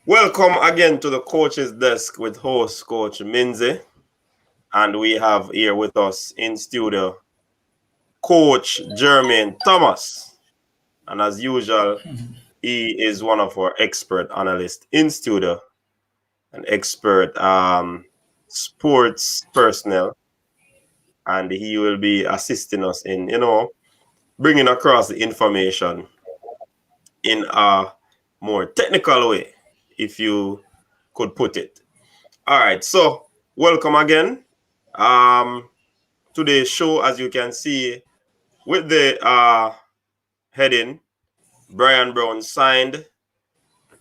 Welcome again to the coach's desk with host Coach Minze. And we have here with us in studio Coach Jermaine Thomas. And as usual, he is one of our expert analysts in studio, an expert sports personnel. And he will be assisting us in, bringing across the information in a more technical way, if you could put it. All right, so welcome again. Today's show, as you can see, with the heading, Brian Brown signed,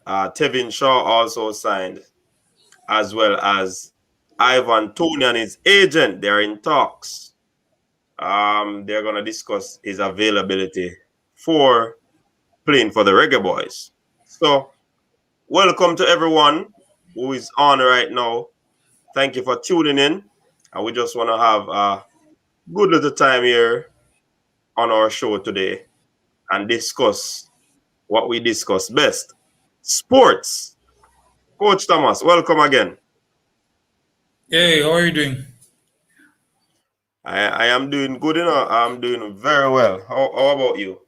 Tevin Shaw also signed, as well as Ivan Toney and his agent. They're in talks. They're going to discuss his availability for playing for the Reggae Boyz. So, welcome to everyone who is on right now. Thank you for tuning in. And we just want to have a good little time here on our show today and discuss what we discuss best. Sports. Coach Thomas, welcome again. Hey, how are you doing? I am doing good enough. I'm doing very well. How about you?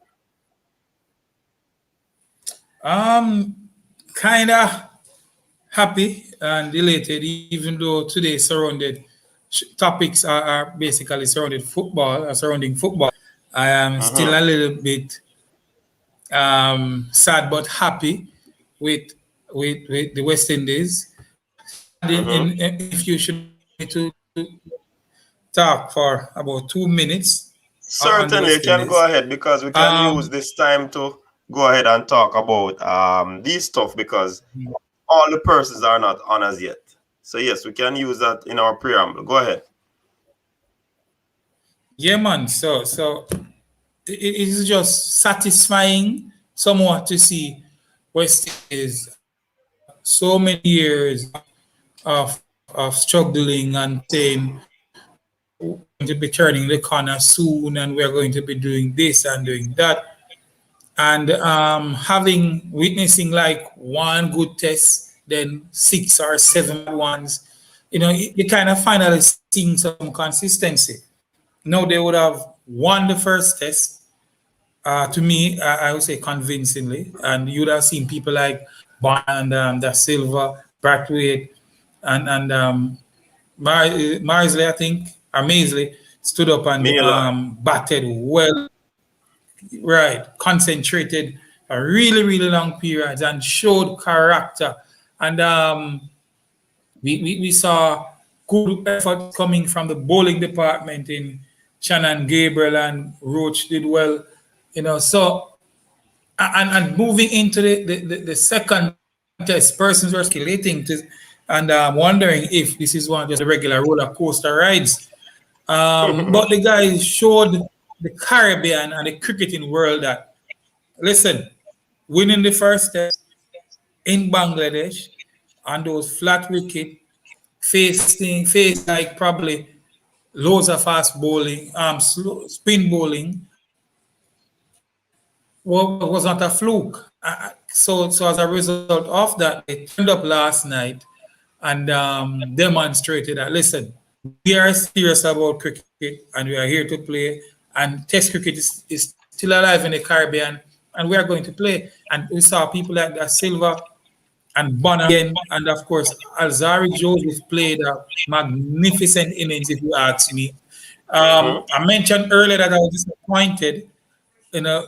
Kind of happy and elated, even though today surrounded topics are basically surrounding football. I am still a little bit sad but happy with the West Indies. If you should to talk for about 2 minutes on the Certainly, you West can Indies. go ahead because we can use this time to go ahead and talk about these stuff because all the persons are not on as yet. So yes, we can use that in our preamble. Go ahead. Yeah, man. So it is just satisfying somewhat to see West is after so many years of struggling and saying we're going to be turning the corner soon and we're going to be doing this and doing that. And having witnessing like one good test, then 6 or 7 ones, you kind of finally seeing some consistency. No, they would have won the first test. To me, I would say convincingly, and you would have seen people like Bond and Da Silva, Brathwaite, and Marsley, I think, or Maisley, stood up and Mila. batted well, right, concentrated a really, really long period and showed character. And we saw good effort coming from the bowling department in Shannon Gabriel and Roach did well, So and moving into the second test, persons were speculating to and wondering if this is one of just the regular roller coaster rides. But the guys showed the Caribbean and the cricketing world that listen, winning the first test in Bangladesh on those flat wicket, face like probably loads of fast bowling, spin bowling, was not a fluke. So as a result of that, they turned up last night and demonstrated that listen, we are serious about cricket and we are here to play. And Test cricket is still alive in the Caribbean, and we are going to play. And we saw people like Da Silva and Bonner again, and of course Alzari Joseph played a magnificent innings, if you ask me. I mentioned earlier that I was disappointed,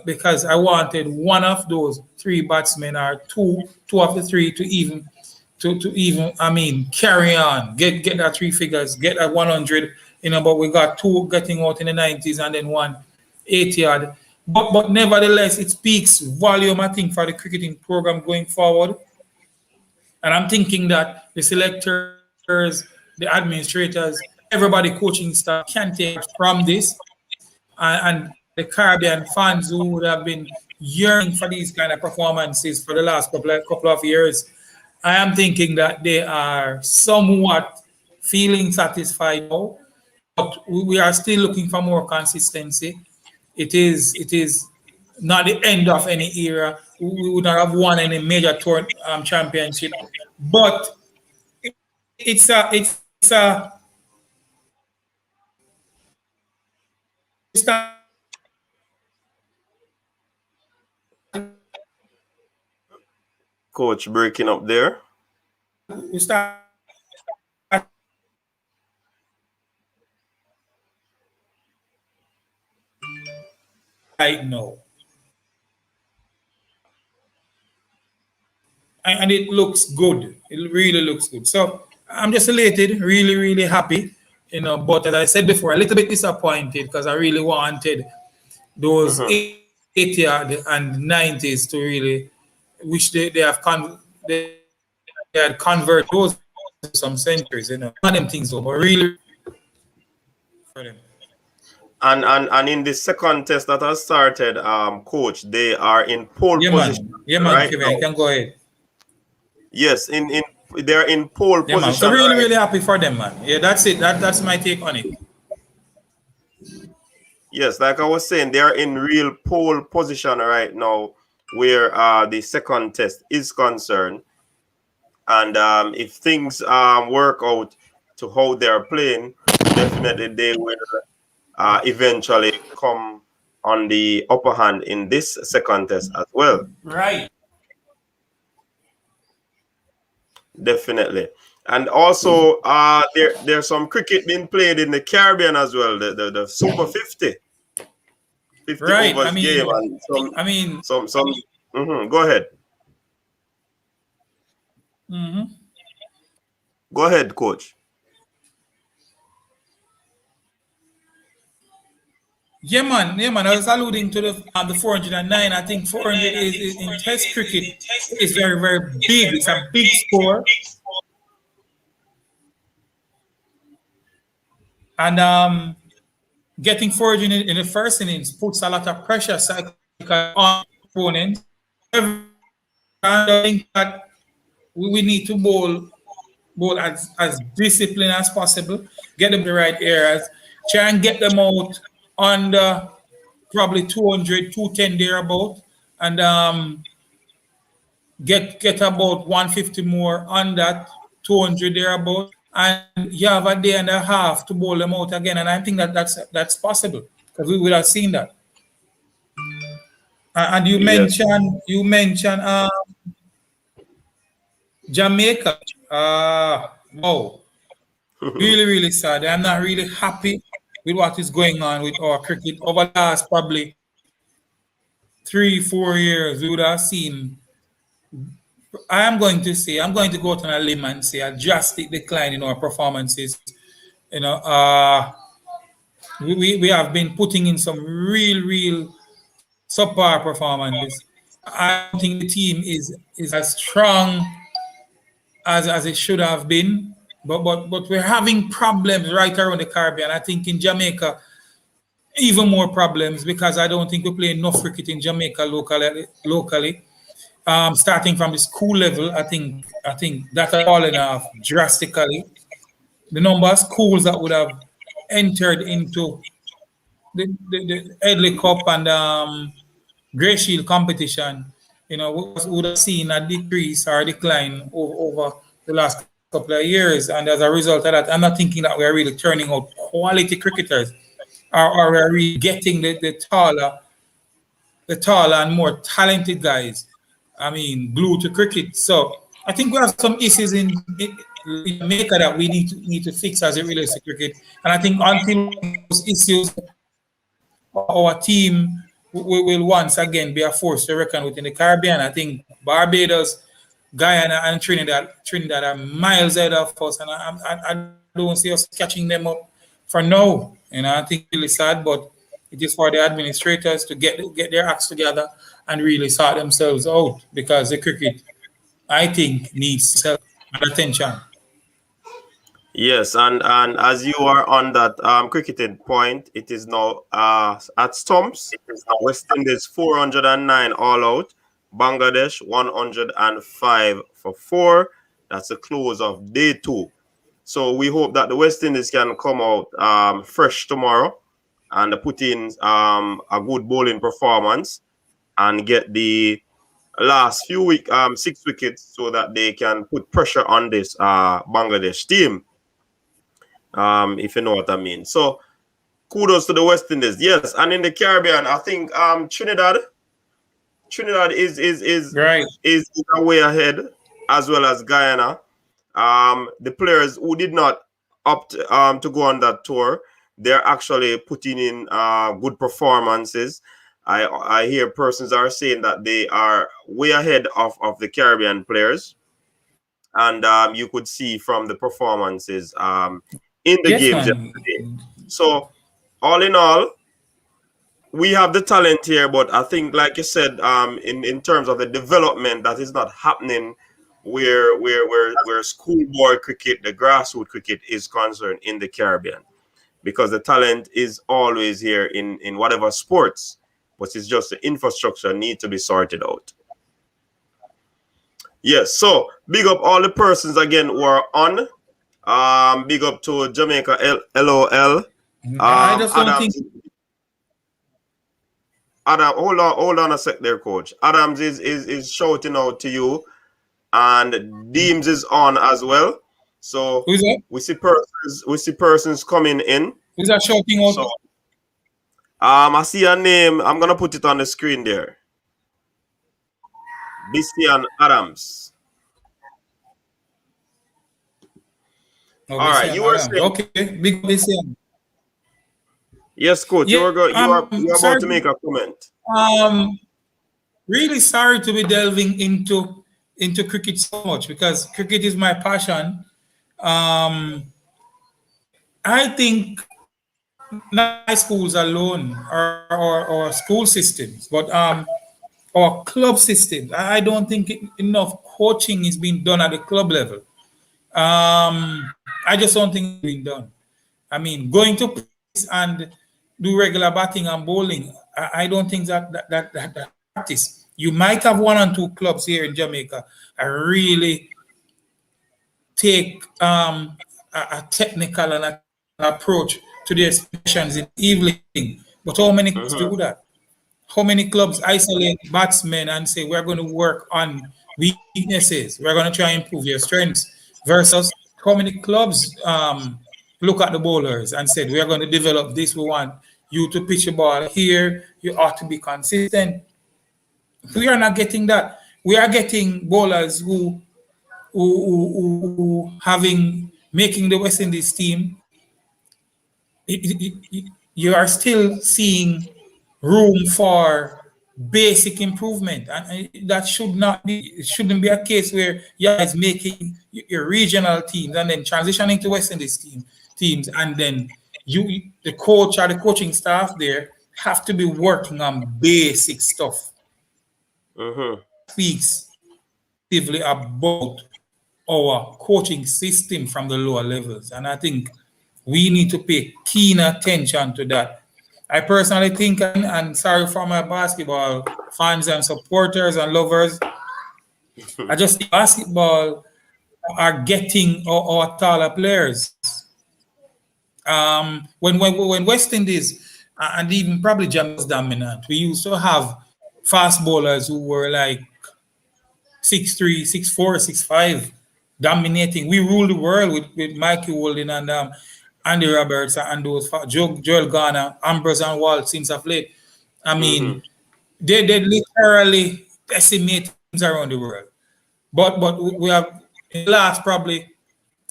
because I wanted one of those three batsmen or two of the three to even carry on, get that three figures, get that 100, but we got two getting out in the 90s and then one 80 odd. But nevertheless, it speaks volume, I think, for the cricketing program going forward. And I'm thinking that the selectors, the administrators, everybody coaching staff can take from this, and the Caribbean fans who would have been yearning for these kind of performances for the last couple of years. I am thinking that they are somewhat feeling satisfied now, but we are still looking for more consistency. It is not the end of any era, we would not have won any major tour championship. But it's a Coach breaking up there. we start right now. And it looks good. It really looks good. So I'm just elated, really, really happy. But as I said before, a little bit disappointed because I really wanted those 80s and 90s to really wish they had converted those some centuries, One of them things though, but really for them. And in the second test that has started, coach, they are in pole position. Yeah, man, right Kevin, now. you can go ahead. Yes, they're in pole position. Man. So really, really happy for them, man. Yeah, that's it. That's my take on it. Yes, like I was saying, they are in real pole position right now, where the second test is concerned. And if things work out to how they're playing, definitely they will eventually come on the upper hand in this second test as well. Right. Definitely. And also, there's some cricket being played in the Caribbean as well. The Super 50 right. overs game. And some. Go ahead. Go ahead, coach. Yeah, man. I was alluding to the 409. I think 400 is in Test cricket is very, very big. It's a big score. And getting 400 in the first innings puts a lot of pressure on opponents. I think that we need to bowl as disciplined as possible, get them the right areas, try and get them out under probably 200, 210 thereabout, and get about 150 more on that 200 thereabout, and you have a day and a half to bowl them out again. And I think that's possible because we would have seen that. And you mentioned Jamaica. Wow. Really, really sad. I'm not really happy with what is going on with our cricket over the last probably 3-4 years. We would have seen. I'm going to go out on a limb and say a drastic decline in our performances. We have been putting in some real subpar performances. I don't think the team is as strong as it should have been. But we're having problems right around the Caribbean. I think in Jamaica, even more problems because I don't think we play enough cricket in Jamaica locally. Starting from the school level, I think that has fallen off drastically. The number of schools that would have entered into the Headley Cup and Grey Shield competition, would have seen a decrease or a decline over the last couple of years. And as a result of that, I'm not thinking that we're really turning out quality cricketers or we're really getting the taller and more talented guys. Glued to cricket. So I think we have some issues in Jamaica that we need to fix as it relates to cricket. And I think until those issues, our team will once again be a force to reckon with in the Caribbean. I think Barbados, Guyana, and Trinidad are miles ahead of us, and I don't see us catching them up for now. I think it's really sad, but it is for the administrators to get their acts together and really sort themselves out because the cricket, I think, needs help and attention. Yes, and as you are on that cricketing point, it is now at stumps. West Indies 409 all out, Bangladesh 105 for 4. That's the close of day 2. So we hope that the West Indies can come out fresh tomorrow and put in a good bowling performance and get the last few week 6 wickets so that they can put pressure on this Bangladesh team. If you know what I mean. So kudos to the West Indies. Yes, and in the Caribbean, I think Trinidad Right. is way ahead, as well as Guyana. The players who did not opt to go on that tour, they're actually putting in good performances. I hear persons are saying that they are way ahead of the Caribbean players, and you could see from the performances in the Yes, games man. yesterday. So all in all, we have the talent here, but I think, like you said, in terms of the development, that is not happening where schoolboy cricket, the grassroots cricket, is concerned in the Caribbean, because the talent is always here in whatever sports, but it's just the infrastructure need to be sorted out. Yes, so big up all the persons again who are on. Big up to Jamaica LOL. I just don't think. Adams, hold on a sec there, coach. Adams is shouting out to you, and Deems is on as well. So Who's that? we see persons coming in. Who's that shouting out? So I see a name. I'm gonna put it on the screen there. Bistian Adams. Oh, All right, you were Adams. saying Okay, big Bissian. yes, coach. Yeah, You are about sorry. to make a comment. Um, really sorry to be delving into cricket so much because cricket is my passion. Um, I think not high schools alone or school systems, but or club systems. I don't think enough coaching is being done at the club level. I just don't think it's being done. I mean, going to practice and do regular batting and bowling, I don't think that practice. You might have one or two clubs here in Jamaica. I really take a technical and a approach to their sessions in the evening. But how many clubs Mm-hmm. do that? How many clubs isolate batsmen and say we're going to work on weaknesses, we're going to try and improve your strengths, versus how many clubs look at the bowlers and said we're going to develop this, we want you to pitch a ball here, you ought to be consistent. We are not getting that. We are getting bowlers who having making the West Indies team. You are still seeing room for basic improvement, and that should not be. It shouldn't be a case where you guys making your regional teams and then transitioning to West Indies teams, and then the coach or the coaching staff there have to be working on basic stuff. Mm-hmm. Speaks actively about our coaching system from the lower levels. And I think we need to pay keen attention to that. I personally think, and sorry for my basketball fans and supporters and lovers, I just think basketball are getting our taller players. When West Indies and even probably Jamaica was dominant, we used to have fast bowlers who were like 6'3", 6'4", 6'5", dominating. We ruled the world with Mikey Walden and Andy Roberts and those Joel Garner, Ambrose and Walt since of late. I Mm-hmm. mean, they literally decimate teams around the world. But we have in the last probably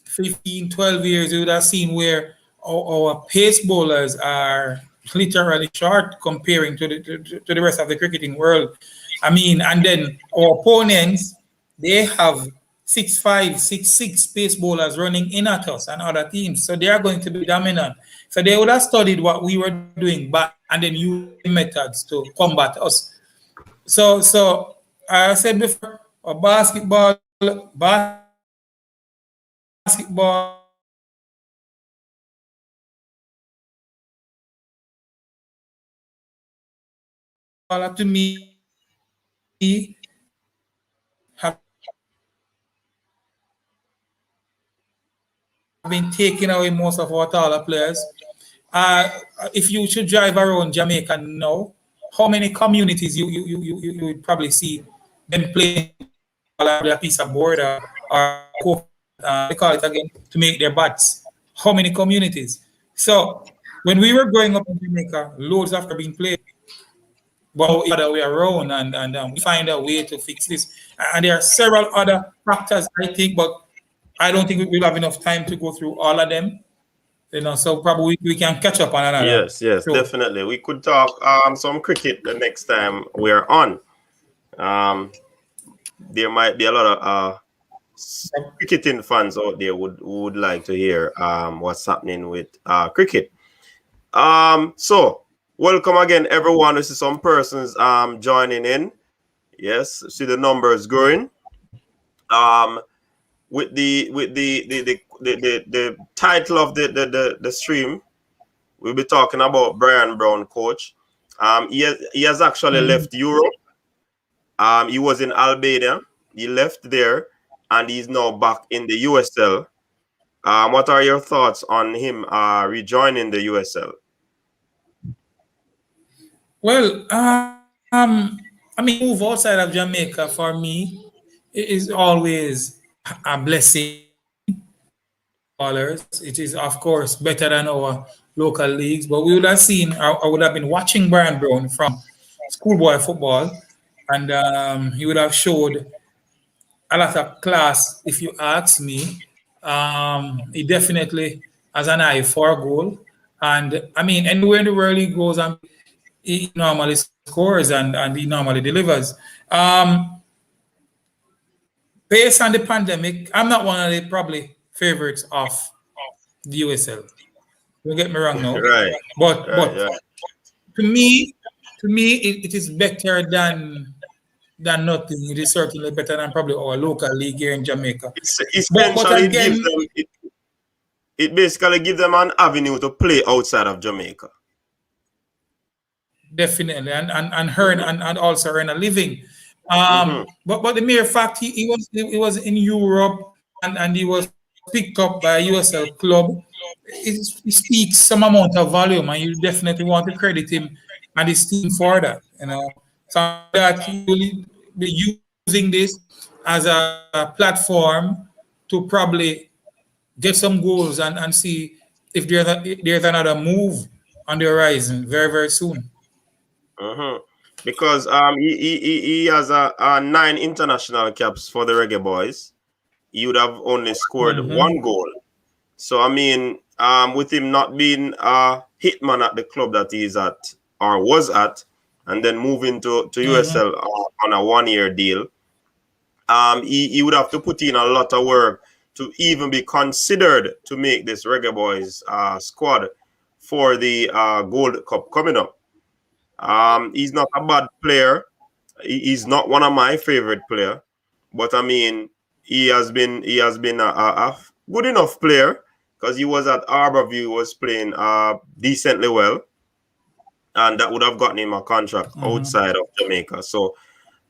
15, 12 years, you would have seen where our pace bowlers are literally short comparing to the rest of the cricketing world. I mean, and then our opponents, they have 6'5", 6'6" pace bowlers running in at us and other teams. So they are going to be dominant. So they would have studied what we were doing back and then use methods to combat us. So I said before, basketball to me have been taking away most of our taller players. Uh, if you should drive around Jamaica now, how many communities you would probably see then playing a piece of board or they call it again to make their bats. How many communities? So when we were growing up in Jamaica, loads after being played, but the other way around, and we find a way to fix this. And there are several other factors, I think, but I don't think we'll have enough time to go through all of them. So probably we can catch up on another Yes, show. definitely. We could talk some cricket the next time we're on. Um, there might be a lot of cricketing fans out there who would like to hear what's happening with cricket. So welcome again, everyone. This is some persons joining in. Yes, see the numbers growing. With the title of the stream, we'll be talking about Brian Brown, coach. He has actually left Europe. He was in Albania. He left there, and he's now back in the USL. What are your thoughts on him rejoining the USL? Well, I mean, move outside of Jamaica for me is always a blessing. It is, of course, better than our local leagues, but we would have seen, I would have been watching Brian Brown from schoolboy football, and he would have showed a lot of class, if you ask me. He definitely has an eye for a goal. And I mean, anywhere in the world he goes, and he normally scores and he normally delivers. Based on the pandemic, I'm not one of the probably favorites of the USL. Don't get me wrong now. Right, But right. to me, it is better than nothing. It is certainly better than probably our local league here in Jamaica. It's But essentially it gives again, them it basically gives them an avenue to play outside of Jamaica. definitely, and earn and also earn a living. Mm-hmm. But the mere fact he was in Europe and he was picked up by a USL club, it speaks some amount of volume, and you definitely want to credit him and his team for that. So that he will be using this as a platform to probably get some goals and see if there's another move on the horizon very, very soon. Mm-hmm. Because he has a 9 international caps for the Reggae Boys. He would have only scored one goal. So I mean, with him not being a hitman at the club that he's at or was at, and then moving to USL on a 1 year deal, he would have to put in a lot of work to even be considered to make this Reggae Boys squad for the Gold Cup coming up. He's not a bad player. He's not one of my favorite player, but I mean, he has been a good enough player because he was at Harborview, was playing decently well, and that would have gotten him a contract outside of Jamaica. So,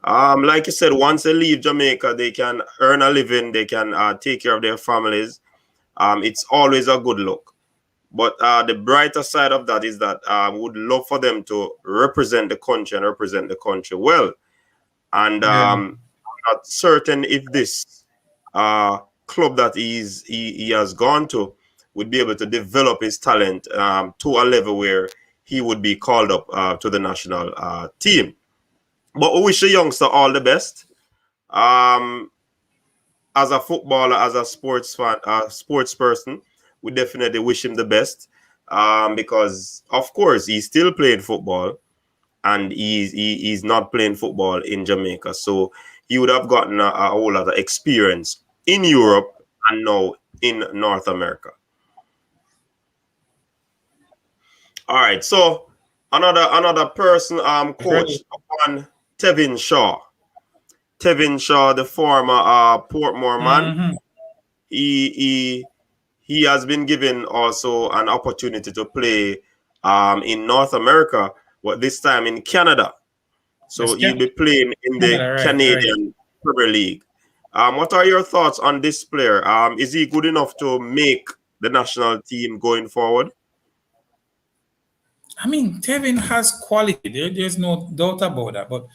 like you said, once they leave Jamaica, they can earn a living, they can take care of their families. It's always a good look. But the brighter side of that is that I would love for them to represent the country and represent the country well. And I'm not certain if this club that he has gone to would be able to develop his talent to a level where he would be called up to the national team. But we wish the youngster all the best. As a footballer, as a sports fan, sports person, we definitely wish him the best because, of course, he's still playing football and he's not playing football in Jamaica. So he would have gotten a whole lot of experience in Europe and now in North America. All right, so another person, coach upon Tevin Shaw. Tevin Shaw, the former Portmore man, he has been given also an opportunity to play in North America, but this time in Canada. So he'll be playing in the Canadian Premier League. What are your thoughts on this player? Is he good enough to make the national team going forward? I mean, Tevin has quality. There's no doubt about that. But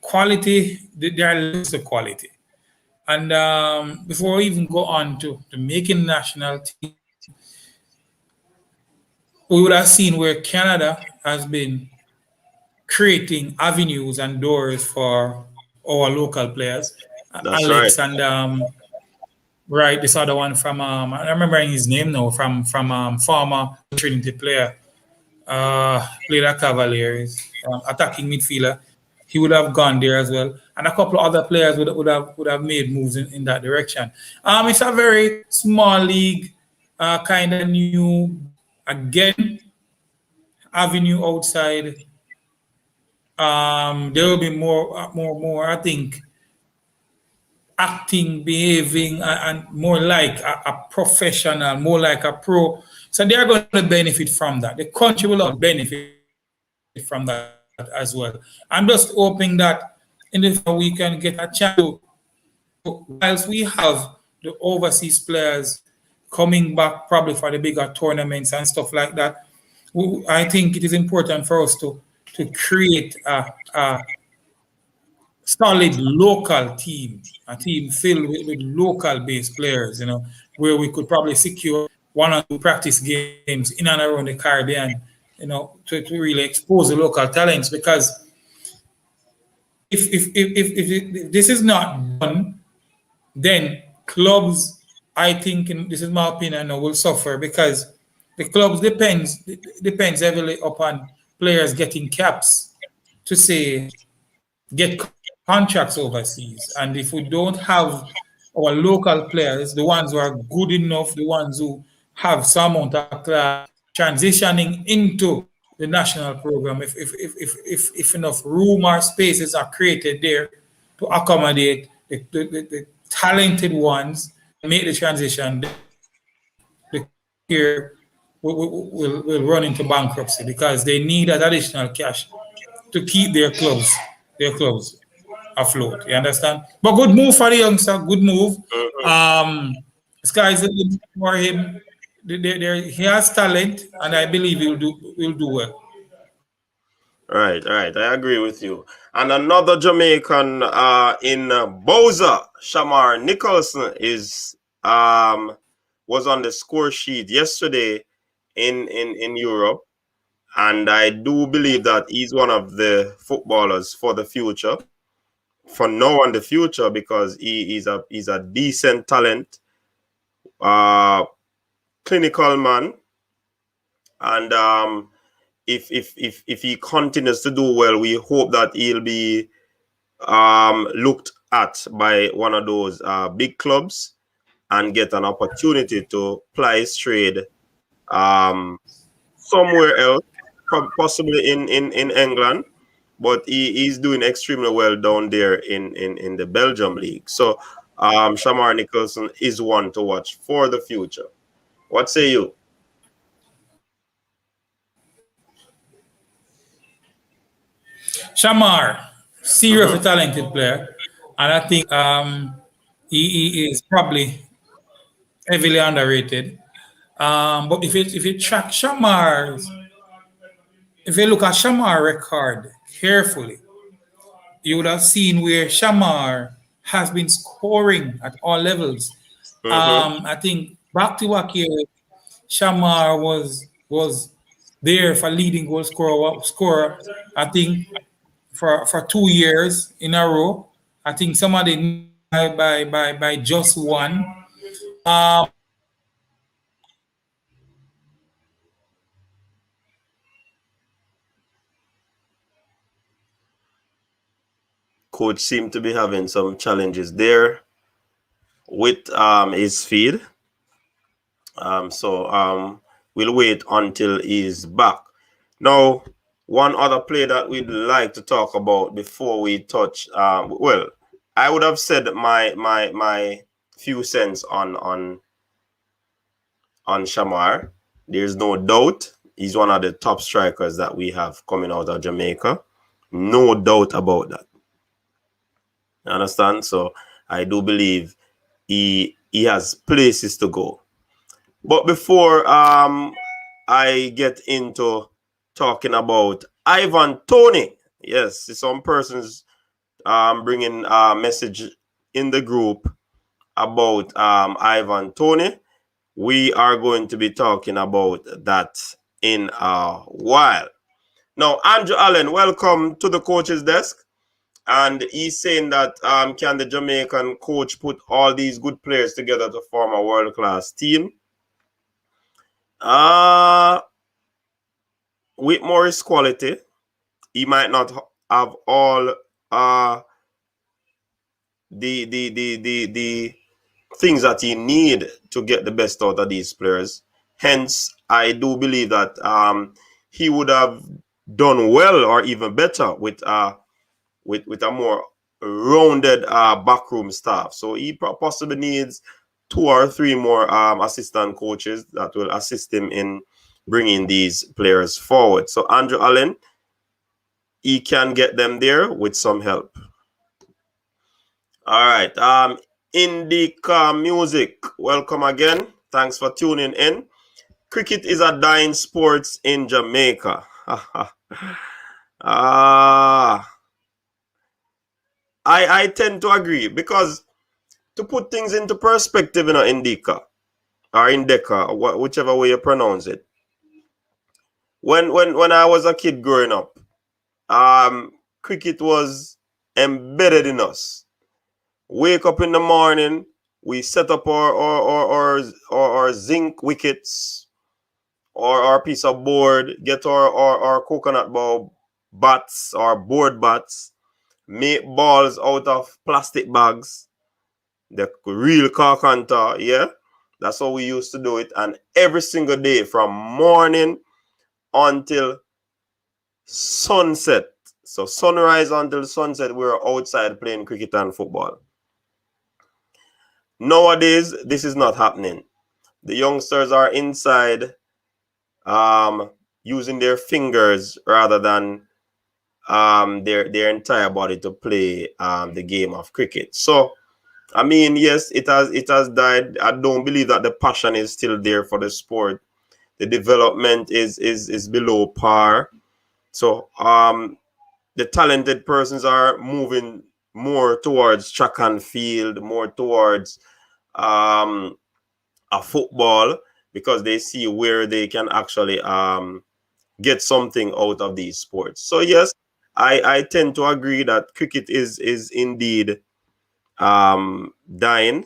quality, there are levels of quality. And before we even go on to the making national team, we would have seen where Canada has been creating avenues and doors for our local players. That's right. Alex and right, this other one from I remember his name now from former Trinity player, played at Cavaliers, attacking midfielder. He would have gone there as well, and a couple of other players would have made moves in that direction. It's a very small league, kind of new, again, avenue outside. There will be more. I think acting, behaving, and more like a professional, more like a pro. So they are going to benefit from that. The country will also benefit from that as well. I'm just hoping that in the future we can get a chance to, whilst we have the overseas players coming back probably for the bigger tournaments and stuff like that, I think it is important for us to create a solid local team, a team filled with local based players, where we could probably secure one or two practice games in and around the Caribbean, to really expose the local talents. Because if this is not done, then clubs, I think, and this is my opinion, will suffer, because the clubs depends heavily upon players getting caps to say get contracts overseas. And if we don't have our local players, the ones who are good enough, the ones who have some amount of class, transitioning into the national program, if enough room or spaces are created there to accommodate the talented ones, make the transition, the here will run into bankruptcy, because they need that additional cash to keep their clubs afloat. You understand? But good move for the youngster. Good move. Mhm. Sky's the limit for him. He has talent, and I believe he'll do well. Right, right. I agree with you. And another Jamaican in Boza, Shamar Nicholson, is was on the score sheet yesterday in Europe. And I do believe that he's one of the footballers for the future, for now and the future, because he's a decent talent, uh, clinical man, and if he continues to do well, we hope that he'll be looked at by one of those big clubs and get an opportunity to ply his trade um, somewhere else, possibly in England. But he's doing extremely well down there in the Belgium league. So Shamar Nicholson is one to watch for the future. What say you? Shamar, seriously Mm-hmm. talented player, and I think he is probably heavily underrated. But if you track Shamar's, if you look at Shamar record carefully, you would have seen where Shamar has been scoring at all levels. Mm-hmm. I think back to back year, Shamar was there for leading goal scorer. I think for 2 years in a row. I think somebody by just one. Coach seemed to be having some challenges there with his feed. So we'll wait until he's back. Now, one other play that we'd like to talk about before we touch, well, I would have said my few cents on Shamar. There's no doubt he's one of the top strikers that we have coming out of Jamaica. No doubt about that. You understand? So I do believe he has places to go. But before I get into talking about Ivan Toney, yes, some persons bringing a message in the group about Ivan Toney. We are going to be talking about that in a while. Now, Andrew Allen, welcome to the coach's desk. And he's saying that can the Jamaican coach put all these good players together to form a world-class team? With Morris quality, he might not have all the things that he need to get the best out of these players. Hence, I do believe that he would have done well or even better with a more rounded backroom staff. So he possibly needs 2 or 3 more assistant coaches that will assist him in bringing these players forward. So Andrew Allen, he can get them there with some help. All right. Indica Music, welcome again. Thanks for tuning in. Cricket is a dying sport in Jamaica. I tend to agree, because to put things into perspective, Indica or Indica, whichever way you pronounce it. When I was a kid growing up, cricket was embedded in us. Wake up in the morning, we set up our zinc wickets or our piece of board, get our coconut ball bats or board bats, make balls out of plastic bags, the real carpenter, yeah. That's how we used to do it. And every single day from morning until sunset, so sunrise until sunset, we were outside playing cricket and football. Nowadays, this is not happening. The youngsters are inside using their fingers rather than their entire body to play the game of cricket. So, I mean, yes, it has died. I don't believe that the passion is still there for the sport. The development is below par. So the talented persons are moving more towards track and field, more towards a football, because they see where they can actually get something out of these sports. So yes, I tend to agree that cricket is indeed dying,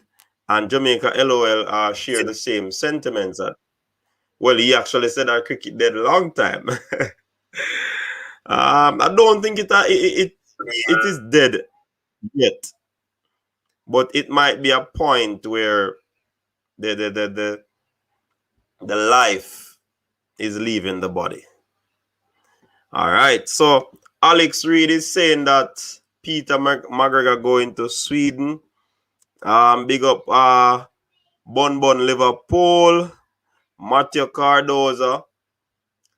and Jamaica LOL share the same sentiments. Well, he actually said that cricket dead a long time. I don't think it is dead yet, but it might be a point where the life is leaving the body. All right, so Alex Reed is saying that Peter McGregor going to Sweden. Big up Bun Liverpool. Matthew Cardoza.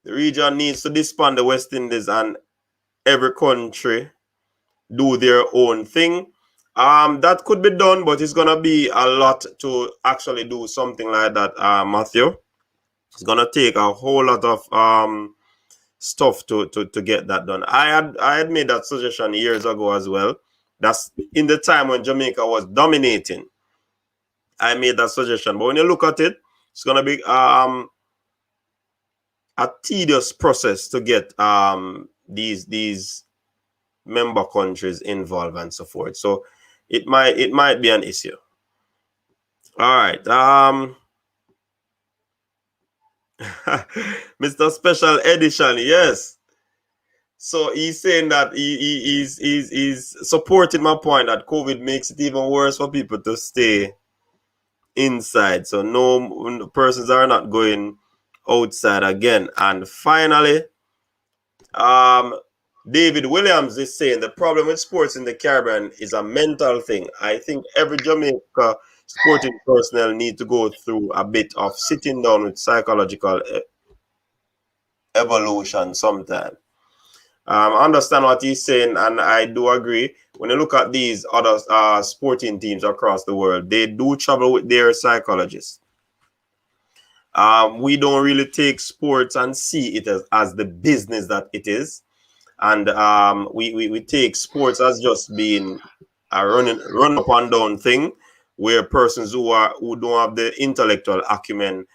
The region needs to disband the West Indies and every country do their own thing. That could be done, but it's gonna be a lot to actually do something like that, Matthew. It's gonna take a whole lot of stuff to get that done. I had made that suggestion years ago as well. That's in the time when Jamaica was dominating. I made that suggestion, but when you look at it, it's gonna be a tedious process to get these member countries involved and so forth. So it might be an issue. All right. Mr. Special Edition, yes. So he's saying that he's supporting my point that COVID makes it even worse for people to stay inside. So no persons are not going outside again. And finally, David Williams is saying the problem with sports in the Caribbean is a mental thing. I think every Jamaica sporting personnel need to go through a bit of sitting down with psychological evolution sometime. I understand what he's saying, and I do agree. When you look at these other sporting teams across the world, they do travel with their psychologists. We don't really take sports and see it as the business that it is. and we take sports as just being a run up and down thing, where persons who don't have the intellectual acumen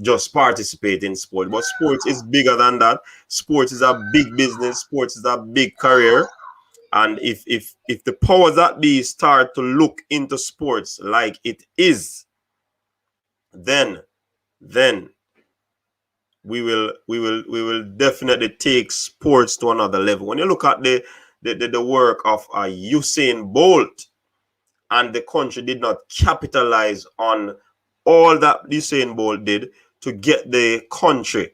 just participate in sport. But sports is bigger than that. Sports is a big business. Sports is a big career. And if the powers that be start to look into sports like it is, then then we will definitely take sports to another level. When you look at the work of Usain Bolt, and the country did not capitalize on all that Usain Bolt did to get the country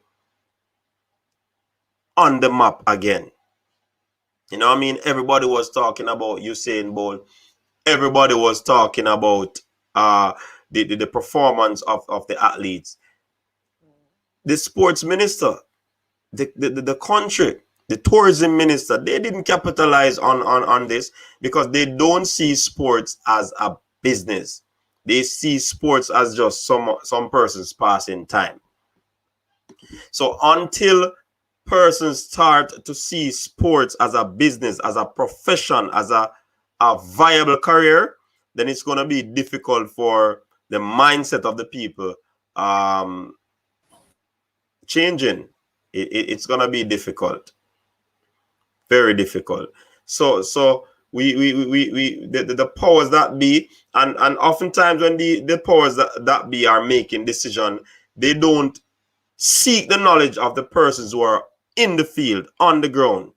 on the map again. You know what I mean? Everybody was talking about Usain Bolt. Everybody was talking about the performance of the athletes. The sports minister, the country, the tourism minister, they didn't capitalize on this because they don't see sports as a business. They see sports as just some persons passing time. So until persons start to see sports as a business, as a profession, as a viable career, then it's going to be difficult for the mindset of the people changing. It's going to be difficult, very difficult. So we the powers that be, and oftentimes when the powers that be are making decision, they don't seek the knowledge of the persons who are in the field, on the ground.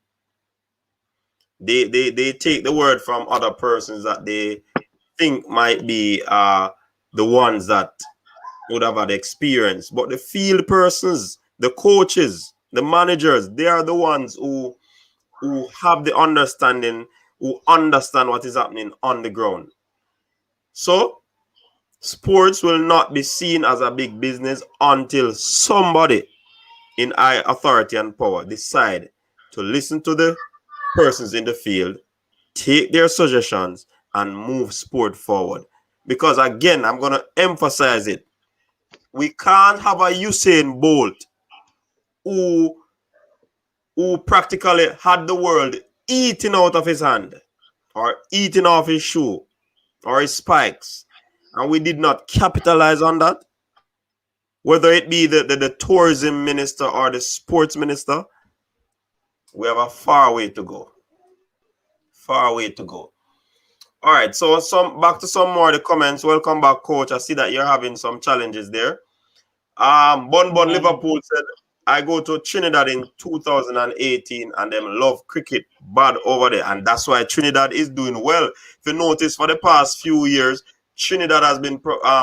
They take the word from other persons that they think might be the ones that would have had experience. But the field persons, the coaches, the managers, they are the ones who have the understanding, who understand what is happening on the ground. So sports will not be seen as a big business until somebody in high authority and power decide to listen to the persons in the field, take their suggestions, and move sport forward. Because again, I'm going to emphasize it. We can't have a Usain Bolt who practically had the world eating out of his hand or eating off his shoe or his spikes, and we did not capitalize on that. Whether it be the tourism minister or the sports minister, we have a far way to go. Far way to go. All right, so back to some more of the comments. Welcome back, coach. I see that you're having some challenges there. Bun Liverpool said, I go to Trinidad in 2018 and them love cricket bad over there. And that's why Trinidad is doing well. If you notice, for the past few years, Trinidad has been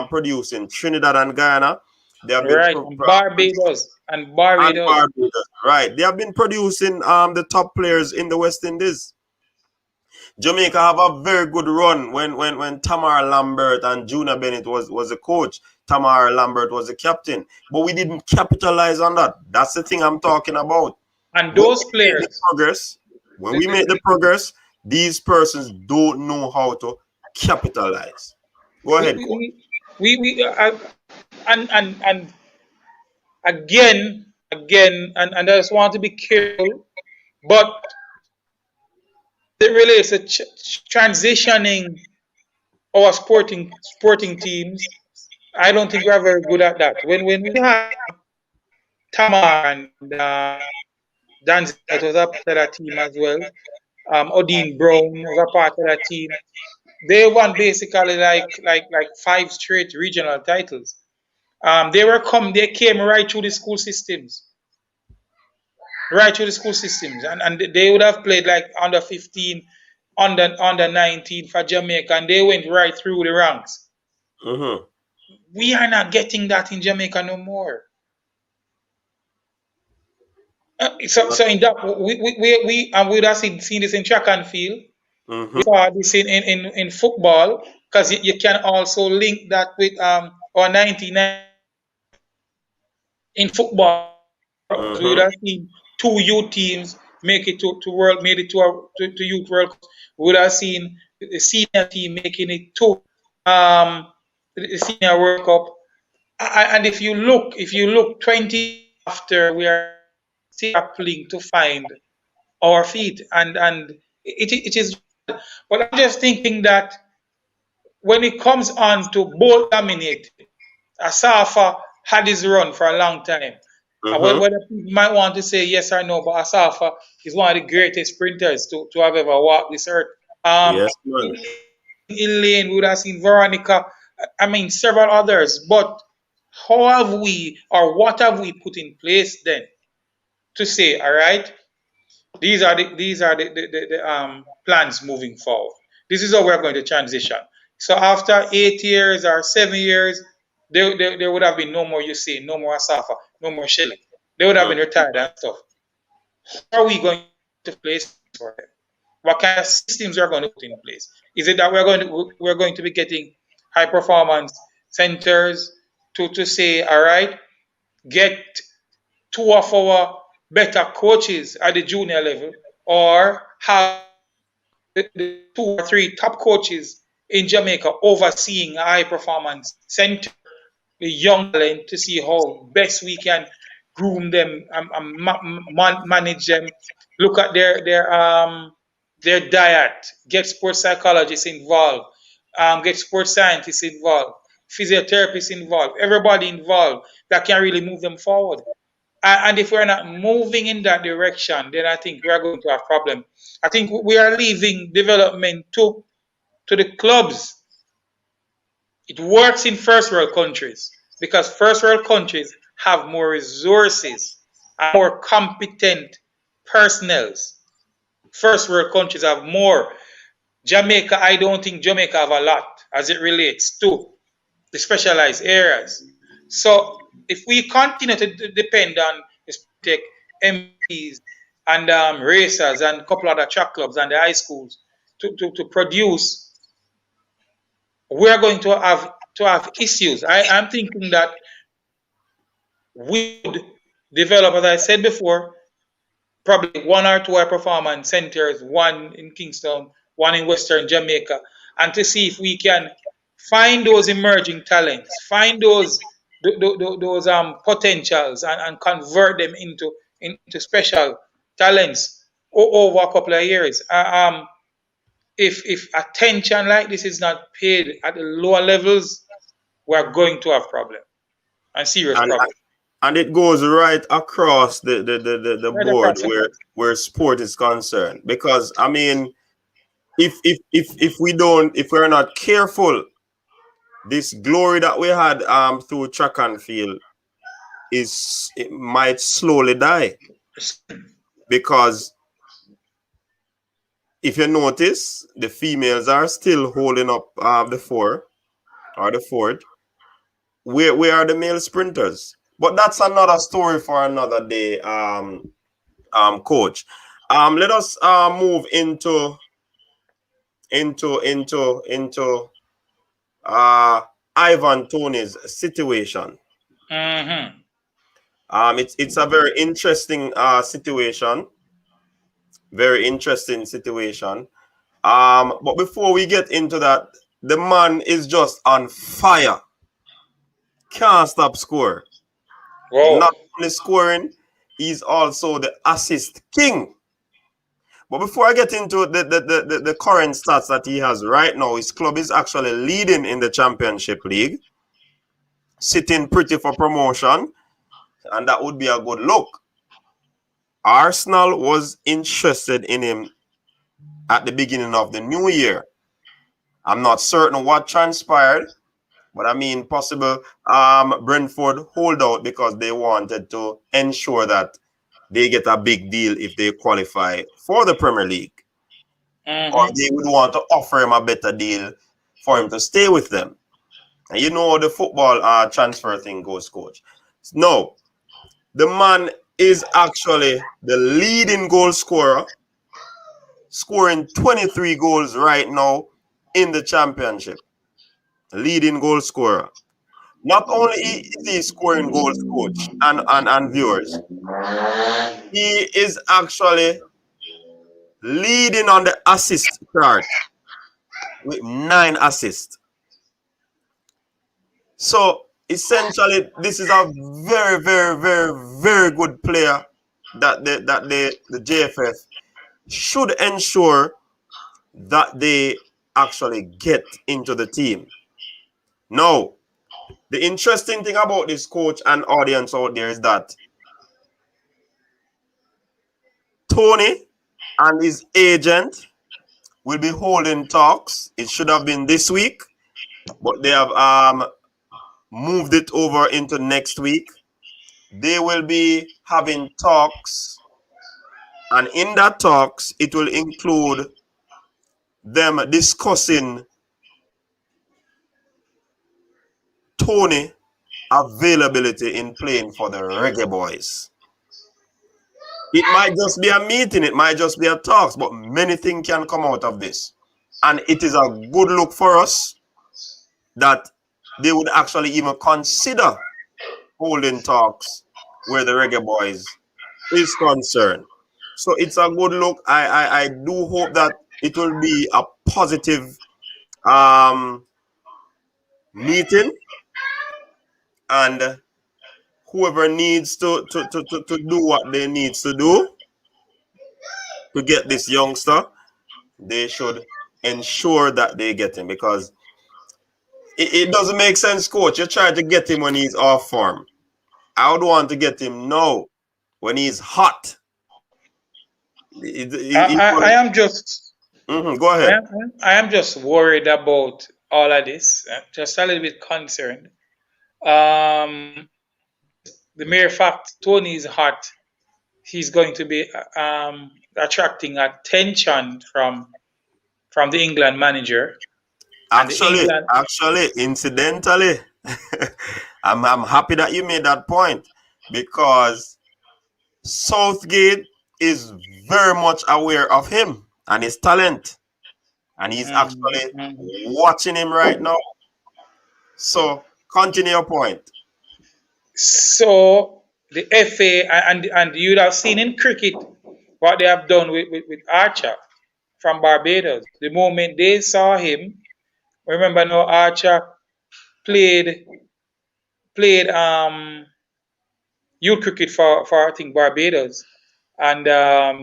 producing. Trinidad and Guyana, they have been right, Barbados and Barbados. Right. They have been producing the top players in the West Indies. Jamaica have a very good run when Tamar Lambert and Junior Bennett was the coach. Tamar Lambert was the captain. But we didn't capitalize on that. That's the thing I'm talking about. And those players, when we make the progress, these persons don't know how to capitalize. Go ahead. And again, and I just want to be careful, but it relates to transitioning our sporting teams. I don't think we're very good at that. When we had Tamar and Danzig, that was a part of that team as well. Odin Brown was a part of that team. They won basically like 5 straight regional titles. They came right through the school systems. And they would have played like under 15, under 19 for Jamaica, and they went right through the ranks. Mm-hmm. We are not getting that in Jamaica no more. So in that we would have seen this in track and field. Mm-hmm. We saw this in football, because you can also link that with our 1990 in football. Mm-hmm. We would have seen 2 youth teams make it to world, made it to youth world cup. We would have seen the senior team making it to the senior world cup. And if you look 20 after, we are still grappling to find our feet, and it is. But I'm just thinking that when it comes on to ball dominated, Asafa had his run for a long time. Mm-hmm. Whether people might want to say yes or no, but Asafa is one of the greatest sprinters to have ever walked this earth. Yes, We man. would have seen Elaine, we would have seen Veronica, I mean several others. But how have we, or what have we put in place then to say, all right, these are the plans moving forward. This is how we're going to transition. So after 8 years or 7 years, there would have been no more Usain, no more Asafa, no more Shelley. They would have been retired and stuff. How are we going to place for them? What kind of systems we are going to put in place? Is it that we're going to be getting high performance centers to say, all right, get two of our better coaches at the junior level, or have the two or three top coaches in Jamaica overseeing a high performance center, the young talent, to see how best we can groom them and manage them. Look at their diet. Get sports psychologists involved. Get sports scientists involved. Physiotherapists involved. Everybody involved that can really move them forward. And if we're not moving in that direction, then I think we are going to have problem. I think we are leaving development to the clubs. It works in first world countries because first world countries have more resources and more competent personnel. First world countries have more. Jamaica, I don't think Jamaica have a lot as it relates to the specialized areas. So if we continue to depend on tech MPs and racers and a couple other track clubs and the high schools to produce, we're going to have issues. I'm thinking that we would develop, as I said before, probably one or two high performance centers, one in Kingston, one in Western Jamaica, and to see if we can find those emerging talents, find those potentials, and convert them into special talents over a couple of years. If attention like this is not paid at the lower levels, we're going to have problem and serious And problem. and it goes right across the Right board across the board. where sport is concerned. Because I mean, if we don't, if we're not careful, this glory that we had through track and field it might slowly die. Because if you notice, the females are still holding up the fore or the fort. Where are the male sprinters? But that's another story for another day, coach. Let us move into Ivan Toney's situation. Mm-hmm. It's a very interesting situation. Very interesting situation. But before we get into that, the man is just on fire. Can't stop score. Whoa. Not only scoring, he's also the assist king. But before I get into the current stats that he has right now, his club is actually leading in the Championship League, sitting pretty for promotion, and that would be a good look. Arsenal was interested in him at the beginning of the new year. I'm not certain what transpired, but I mean, possible Brentford hold out because they wanted to ensure that they get a big deal if they qualify for the Premier League. Or Mm-hmm. they would want to offer him a better deal for him to stay with them. And you know how the football transfer thing goes, coach. No, the man is actually the leading goal scorer, scoring 23 goals right now in the championship. Leading goal scorer. Not only is he scoring goals, coach, and viewers, he is actually leading on the assist chart with 9 assists. So essentially, this is a very, very, very, very good player that the JFF should ensure that they actually get into the team. Now, the interesting thing about this coach and audience out there is that Toney and his agent will be holding talks. It should have been this week, but they have moved it over into next week. They will be having talks, and in that talks, it will include them discussing Toney availability in playing for the Reggae Boyz. It might just be a meeting, it might just be a talks, but many things can come out of this. And it is a good look for us that they would actually even consider holding talks where the Reggae Boyz is concerned. So it's a good look. I do hope that it will be a positive meeting, and whoever needs to do what they need to do to get this youngster, they should ensure that they get him, because it doesn't make sense, coach. You try to get him when he's off form. I would want to get him now when he's hot. I am just Go ahead. I am just worried about all of this. Just a little bit concerned. The mere fact Toney is hot, he's going to be attracting attention from the England manager. Actually, incidentally, I'm happy that you made that point, because Southgate is very much aware of him and his talent, and he's actually watching him right now. So continue your point. So the FA and you'd have seen in cricket what they have done with Archer from Barbados. The moment they saw him, remember now Archer played youth cricket for I think Barbados, and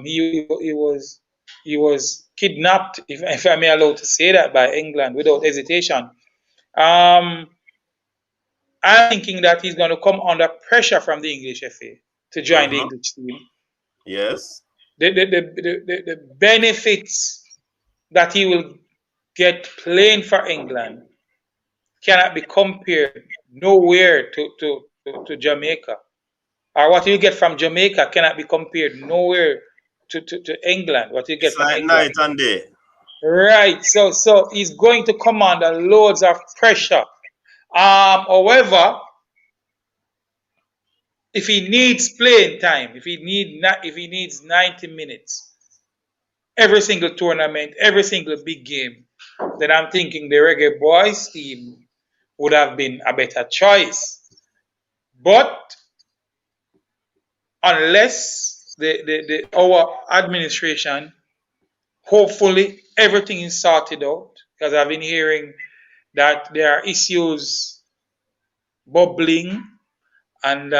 he was kidnapped, if I may allow to say that, by England without hesitation. I'm thinking that he's going to come under pressure from the English FA to join the English team. Yes. The benefits that he will get playing for England cannot be compared nowhere to Jamaica. Or what you get from Jamaica cannot be compared nowhere to England. What you get from England. Night and day. Right. So he's going to come under loads of pressure. However, if he needs playing time, if he needs 90 minutes, every single tournament, every single big game, then I'm thinking the Reggae Boyz team would have been a better choice. But unless our administration, hopefully everything is sorted out, because I've been hearing that there are issues bubbling and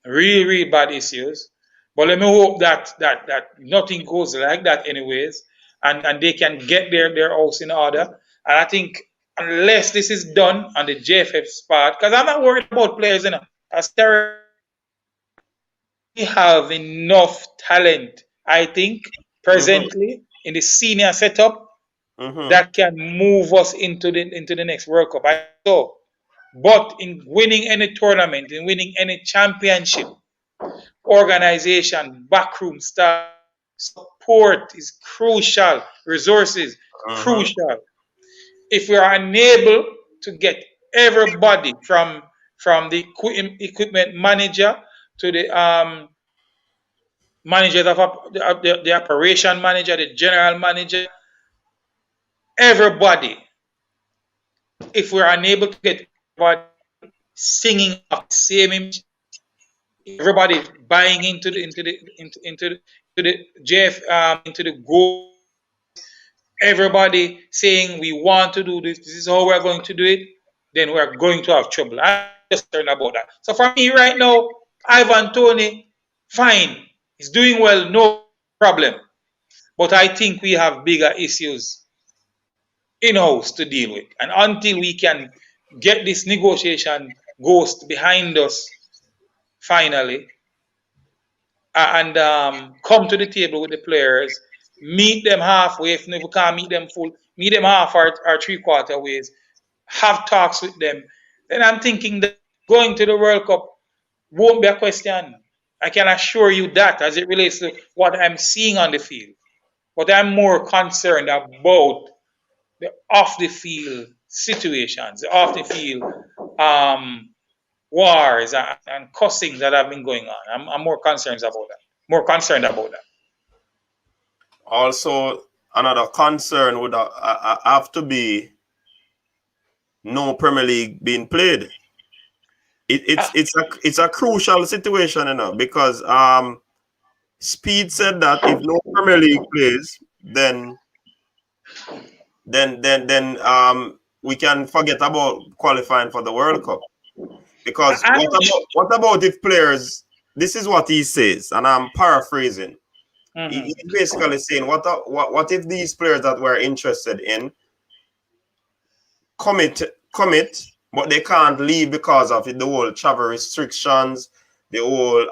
really, really bad issues. But let me hope that nothing goes like that anyways, and they can get their house in order. And I think unless this is done on the JFF's part, because I'm not worried about players, we have enough talent, I think, presently in the senior setup that can move us into the next World Cup. But in winning any tournament, in winning any championship, organization, backroom staff, support is crucial. Resources, crucial. If we are unable to get everybody from the equipment manager to the managers of the operation manager, the general manager, everybody, if we're unable to get everybody singing off the same image, everybody buying into the goal, everybody saying we want to do this is how we're going to do it, then we're going to have trouble. I'm just concerned about that. So for me right now, Ivan Toney, fine. He's doing well, no problem. But I think we have bigger issues in-house to deal with. And until we can get this negotiation ghost behind us finally, and come to the table with the players, meet them halfway. If we can't meet them full, meet them half or three-quarter ways, have talks with them. Then I'm thinking that going to the World Cup won't be a question. I can assure you that as it relates to what I'm seeing on the field. But I'm more concerned about the off the field situations, the off the field wars and cussings that have been going on. I'm more concerned about that. More concerned about that. Also, another concern would have to be no Premier League being played. It's a crucial situation, because Speed said that if no Premier League plays, then we can forget about qualifying for the World Cup. Because what about if players? This is what he says, and I'm paraphrasing. He's basically saying, what if these players that we're interested in commit, but they can't leave because of the whole travel restrictions, the whole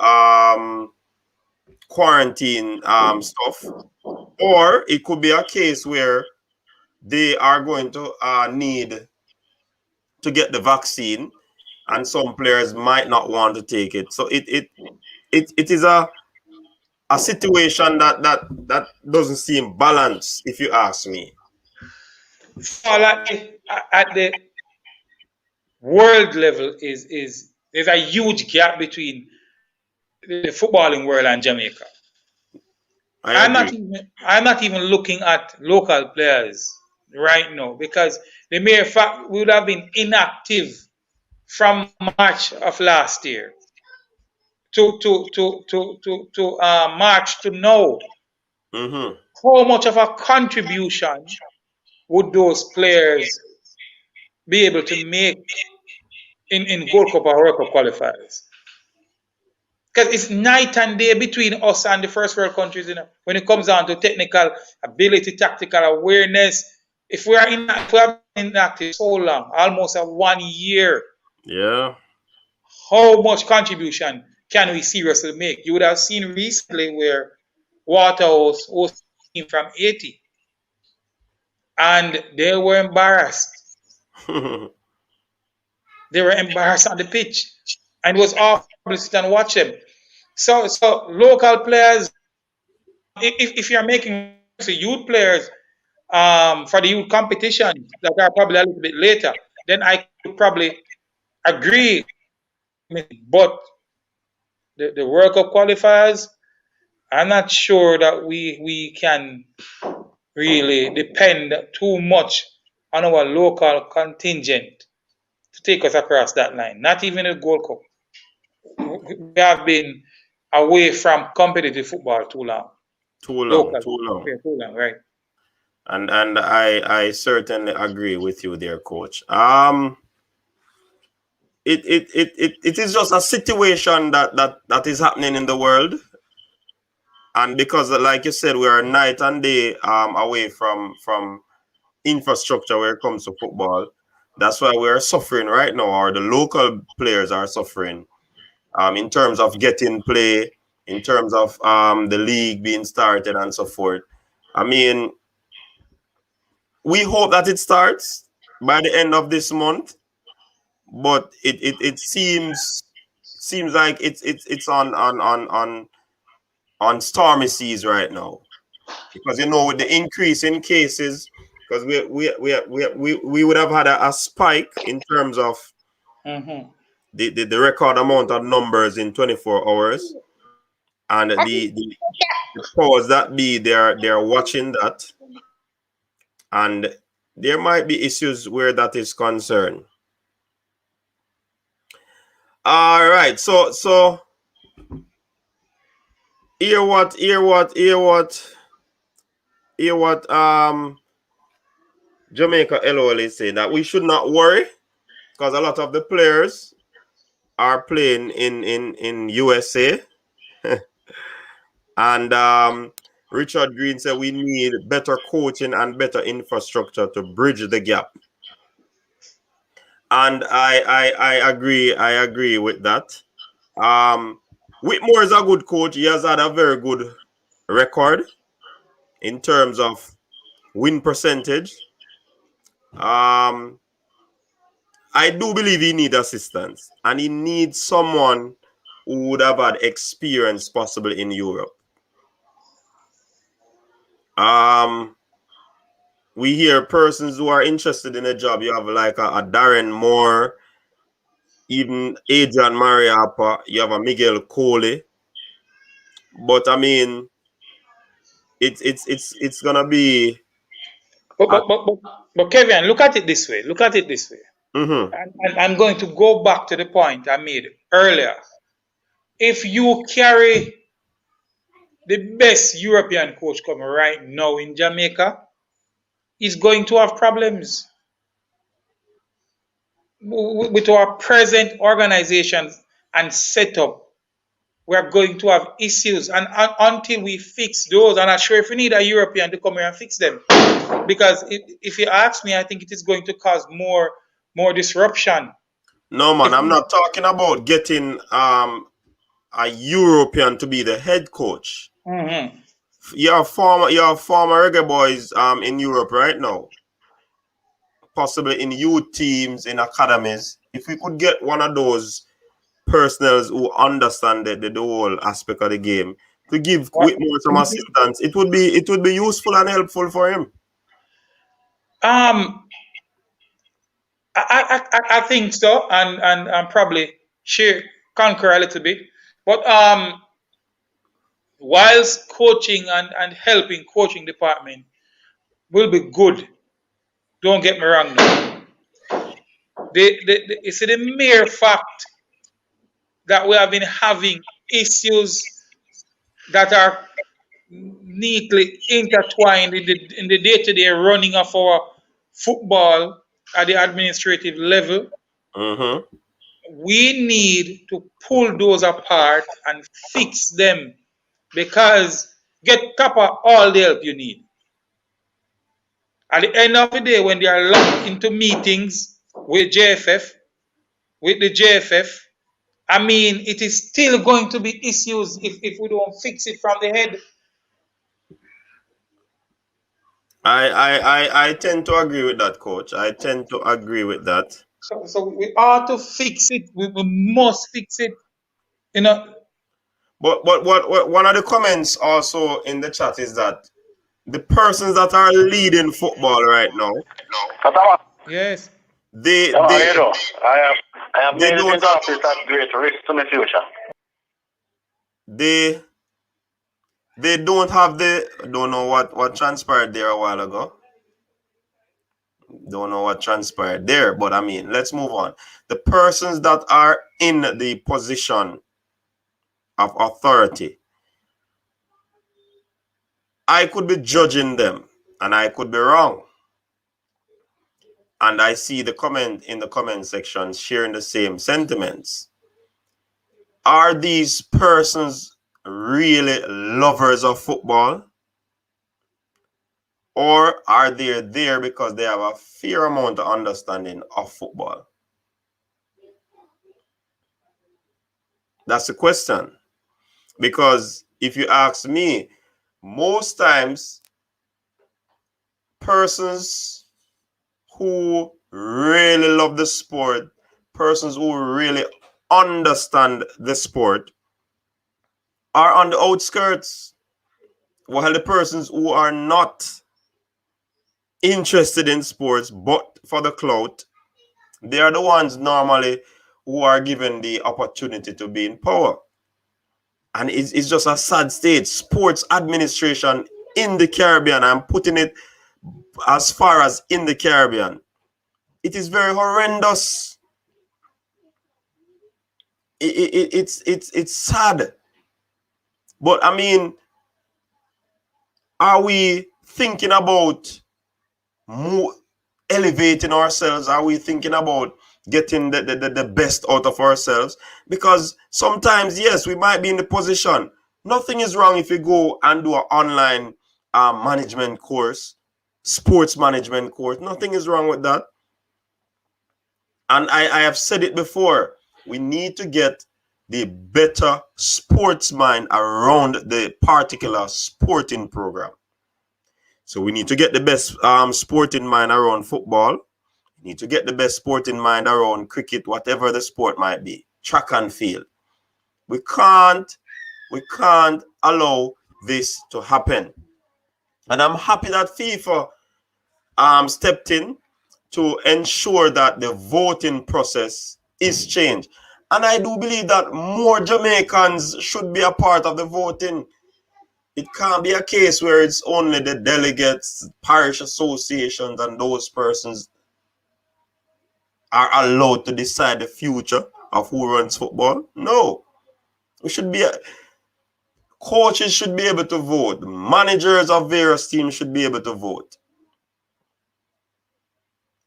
quarantine stuff, or it could be a case where they are going to need to get the vaccine, and some players might not want to take it. So it is a situation that doesn't seem balanced, if you ask me. At the world level, is there's a huge gap between the footballing world and Jamaica. I'm not even looking at local players right now, because the mere fact we would have been inactive from March of last year to March to now. How much of a contribution would those players be able to make in Gold Cup or World Cup qualifiers? Because it's night and day between us and the first world countries, when it comes down to technical ability, tactical awareness. If we have been inactive so long, almost 1 year, yeah, how much contribution can we seriously make? You would have seen recently where Waterhouse was from 80, and they were embarrassed. They were embarrassed on the pitch, and it was awful to sit and watch them. So local players, if you're making youth players for the youth competition that are probably a little bit later, then I could probably agree. But the World Cup qualifiers, I'm not sure that we can really depend too much on our local contingent to take us across that line. Not even the Gold Cup. We have been away from competitive football too long. Too long, right? And I certainly agree with you there, Coach. It is just a situation that is happening in the world, and because, like you said, we are night and day away from infrastructure where it comes to football. That's why we are suffering right now, or the local players are suffering in terms of getting play, in terms of the league being started and so forth. I mean, we hope that it starts by the end of this month, but it seems like it's on stormy seas right now, because with the increase in cases, because we would have had a spike in terms of the record amount of numbers in 24 hours, and the powers that be, they're watching that, and there might be issues where that is concerned. All right, so hear what Jamaica LOL is saying, that we should not worry, because a lot of the players are playing in USA. And Richard Green said we need better coaching and better infrastructure to bridge the gap. And I agree with that. Whitmore is a good coach. He has had a very good record in terms of win percentage. I do believe he needs assistance, and he needs someone who would have had experience possible in Europe. We hear persons who are interested in a job. You have like a Darren Moore, even Adrian Mariappa, you have a Miguel Coley. But I mean, it's gonna be. But Kevin, look at it this way. Look at it this way. Mm-hmm. And I'm going to go back to the point I made earlier. If you carry the best European coach coming right now in Jamaica, he's going to have problems with our present organization and setup. We're going to have issues, and until we fix those, I'm not sure if we need a European to come here and fix them, because if you ask me, I think it is going to cause more disruption. No, man, I'm not talking about getting a European to be the head coach. Mm-hmm. You're former Reggae Boyz in Europe right now, possibly in youth teams, in academies. If we could get one of those personnel who understand the whole aspect of the game to give Whitmore some assistance, it would be useful and helpful for him. I think so, and probably concur a little bit. But whilst coaching and helping coaching department will be good, don't get me wrong now. You see, the mere fact that we have been having issues that are neatly intertwined in the day-to-day running of our football at the administrative level, Mm-hmm. we need to pull those apart and fix them, because get Kappa all the help you need. At the end of the day, when they are locked into meetings with the JFF, I mean, it is still going to be issues if we don't fix it from the head. I tend to agree with that, coach. I tend to agree with that. So we ought to fix it. We must fix it. You know. But what one of the comments also in the chat is that the persons that are leading football right now, Yes. They I have they made it don't into office at great risk to my future. they don't have don't know what transpired there a while ago. Don't know what transpired there, but I mean, let's move on. The persons that are in the position of authority, I could be judging them and I could be wrong. And I see the comment in the comment section sharing the same sentiments. Are these persons really lovers of football? Or are they there because they have a fair amount of understanding of football? That's the question. Because if you ask me, most times persons who really love the sport, persons who really understand the sport, are on the outskirts, while the persons who are not interested in sports but for the clout, they are the ones normally who are given the opportunity to be in power. And it's just a sad state. Sports administration in the Caribbean, I'm putting it as far as in the Caribbean, it is very horrendous. It's sad. But I mean, are we thinking about more elevating ourselves? Are we thinking about getting the best out of ourselves? Because sometimes, yes, we might be in the position, Nothing is wrong if you go and do an online management course, sports management course. Nothing is wrong with that. And I have said it before. We need to get the better sports mind around the particular sporting program. So we need to get the best sporting mind around football. We need to get the best sporting mind around cricket, whatever the sport might be, track and field. We can't allow this to happen. And I'm happy that FIFA stepped in to ensure that the voting process is changed. And I do believe that more Jamaicans should be a part of the voting. It can't be a case where it's only the delegates, parish associations, and those persons are allowed to decide the future of who runs football. No. We should be coaches should be able to vote. Managers of various teams should be able to vote.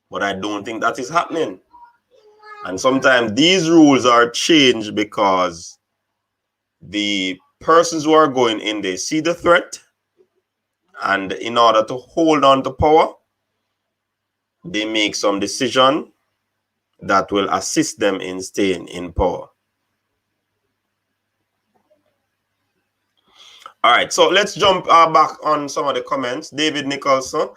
But I don't think that is happening. And sometimes these rules are changed because the persons who are going in, they see the threat. And in order to hold on to power, they make some decision that will assist them in staying in power. All right, so let's jump back on some of the comments. David Nicholson,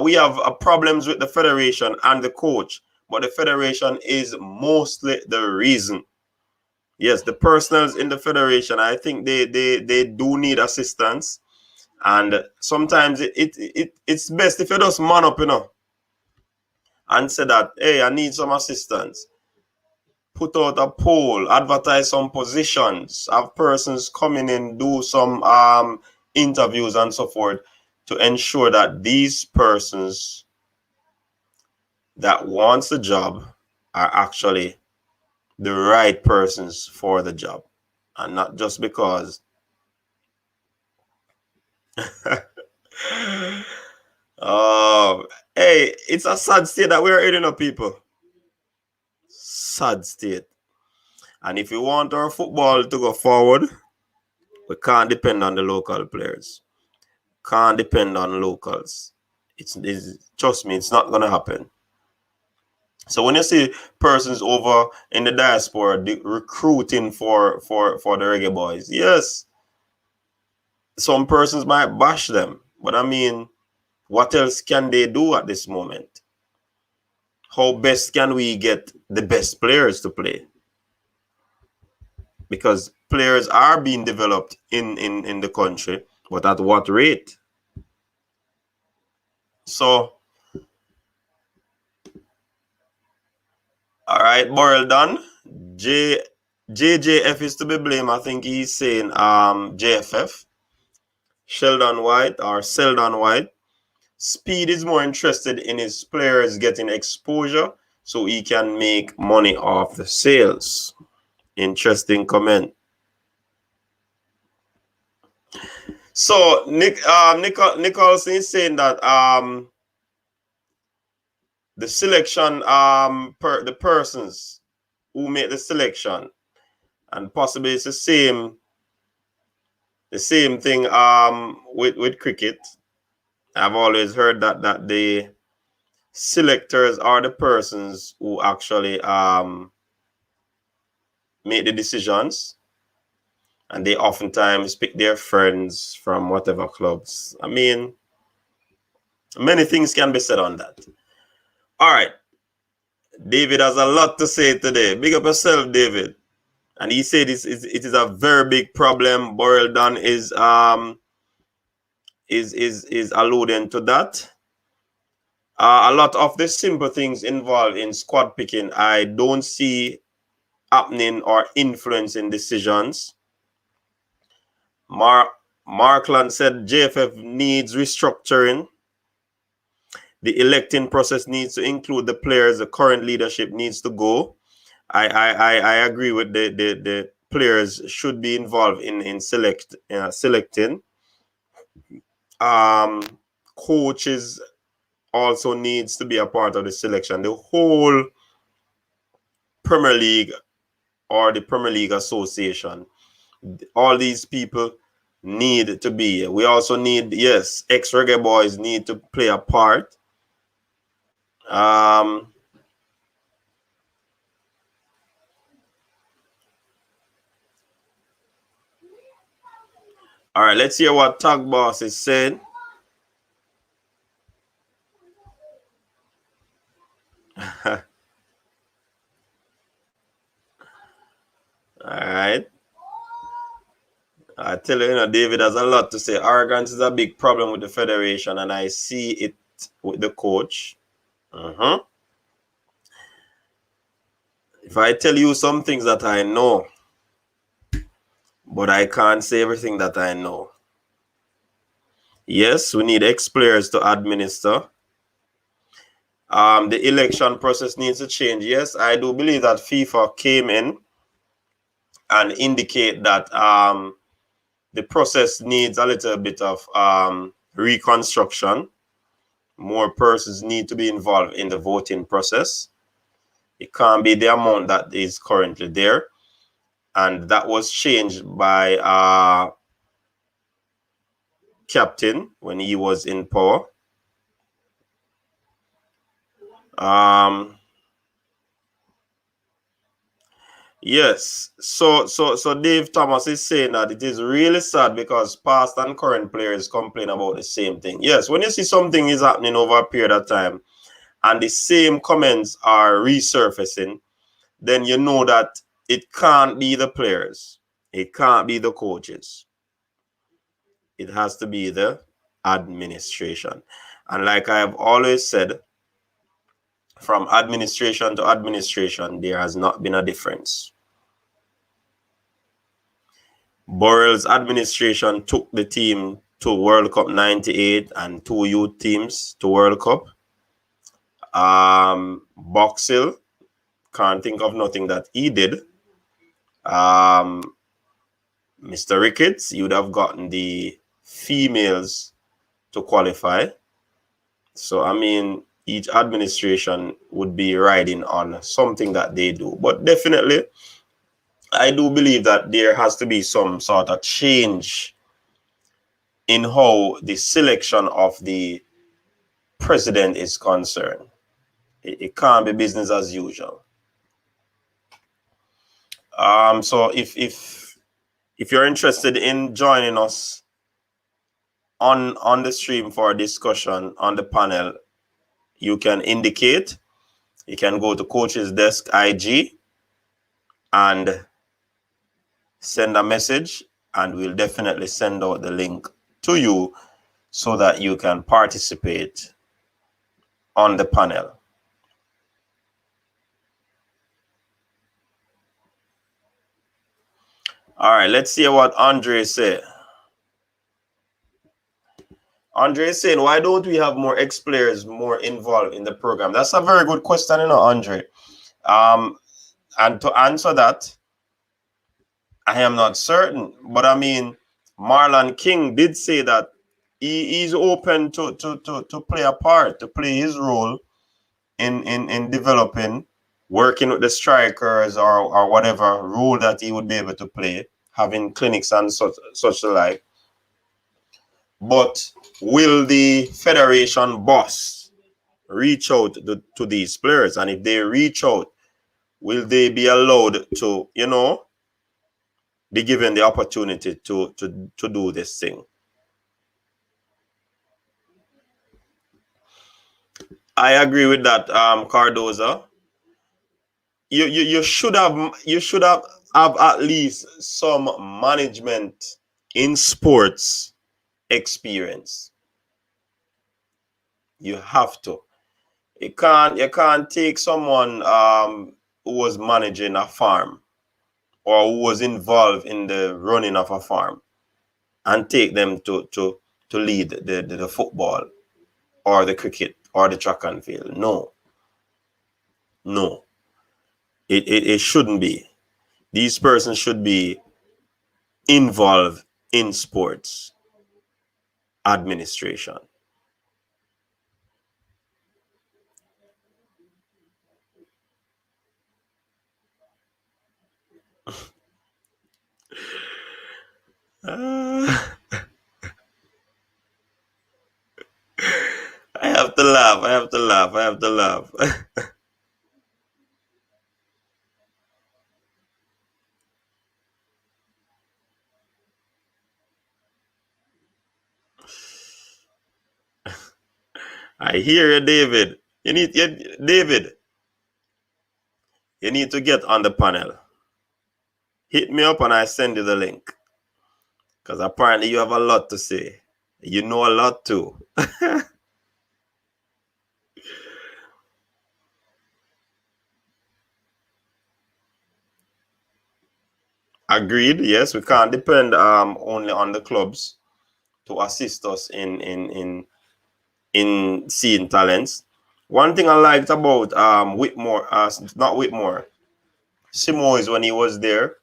we have problems with the federation and the coach, but the federation is mostly the reason. Yes, the personnel in the federation, I think they do need assistance. And sometimes it's best if you just man up, and say that, hey, I need some assistance. Put out a poll, advertise some positions, have persons coming in, do some interviews and so forth to ensure that these persons that wants the job are actually the right persons for the job, and not just because oh, hey, it's a sad state that we're in, people. Sad state. And if we want our football to go forward, we can't depend on the local players. Can't depend on locals. It's trust me, it's not gonna happen. So when you see persons over in the diaspora recruiting for the Reggae Boyz, yes, some persons might bash them, but I mean, what else can they do at this moment? How best can we get the best players to play? Because players are being developed in the country, but at what rate? So, all right, Borrell done. JJF is to be blamed. I think he's saying JFF. Sheldon White or Seldon White. Speed is more interested in his players getting exposure so he can make money off the sales. Interesting comment. So Nicholson is saying that the selection the persons who make the selection, and possibly it's the same thing with cricket. I've always heard that the selectors are the persons who actually make the decisions, and they oftentimes pick their friends from whatever clubs. I mean, many things can be said on that. All right. David has a lot to say today. Big up yourself, David. And he said it is a very big problem. Borrell Dunn is alluding to that. A lot of the simple things involved in squad picking, I don't see happening or influencing decisions. Markland said JFF needs restructuring. The electing process needs to include the players. The current leadership needs to go. I agree with the players should be involved in selecting. Coaches also needs to be a part of the selection. The whole Premier League or the Premier League Association all these people need to be. We also need, yes, ex-Reggae Boyz need to play a part. All right, let's hear what Tag Boss is saying. All right. I tell you, David has a lot to say. Arrogance is a big problem with the federation, and I see it with the coach. If I tell you some things that I know, but I can't say everything that I know. Yes, we need ex-players to administer. The election process needs to change. Yes, I do believe that FIFA came in and indicate that the process needs a little bit of reconstruction. More persons need to be involved in the voting process. It can't be the amount that is currently there. And that was changed by Captain when he was in power. Yes. So Dave Thomas is saying that it is really sad because past and current players complain about the same thing. Yes, when you see something is happening over a period of time and the same comments are resurfacing, then you know that it can't be the players. It can't be the coaches. It has to be the administration. And like I have always said, from administration to administration, there has not been a difference. Burrell's administration took the team to World Cup 98 and 2 youth teams to World Cup. Boxill, can't think of nothing that he did. Mr. Ricketts, you'd have gotten the females to qualify. So, I mean, each administration would be riding on something that they do. But definitely, I do believe that there has to be some sort of change in how the selection of the president is concerned. It can't be business as usual. So if you're interested in joining us on the stream for a discussion on the panel, you can indicate. You can go to Coach's Desk IG and send a message, and we'll definitely send out the link to you so that you can participate on the panel. All right, let's see what Andre said. Andre is saying, why don't we have more ex-players more involved in the program? That's a very good question, Andre. And to answer that, I am not certain. But I mean, Marlon King did say that he's open to play a part, to play his role in developing, working with the strikers or whatever role that he would be able to play, having clinics and such like. But will the federation boss reach out to these players? And if they reach out, will they be allowed to, be given the opportunity to do this thing? I agree with that, Cardoza. You should have at least some management in sports experience. You have to. You can't take someone who was managing a farm or who was involved in the running of a farm and take them to lead the football or the cricket or the track and field. No. It shouldn't be. These persons should be involved in sports administration. Ah, I have to laugh. I have to laugh. I have to laugh. I hear you, David. David, you need to get on the panel. Hit me up and I send you the link. Because apparently you have a lot to say. You know a lot too. Agreed. Yes, we can't depend only on the clubs to assist us in seeing talents. One thing I liked about Whitmore, not Whitmore, Simoes when he was there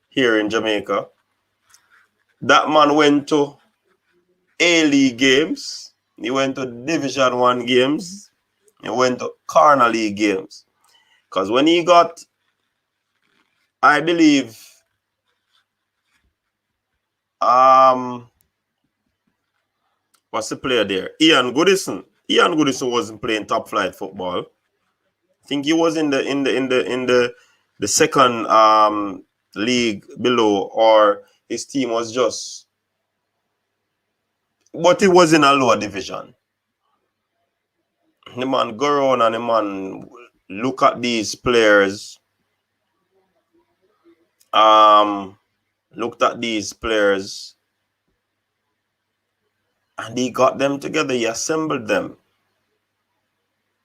here in Jamaica. That man went to A-League games. He went to Division 1 games. He went to Corner League games. Because when he got, I believe, what's the player there? Ian Goodison. Ian Goodison wasn't playing top flight football. I think he was in the second league below, or his team was just, but he was in a lower division. The man go around and the man look at these players, looked at these players, and he got them together. He assembled them,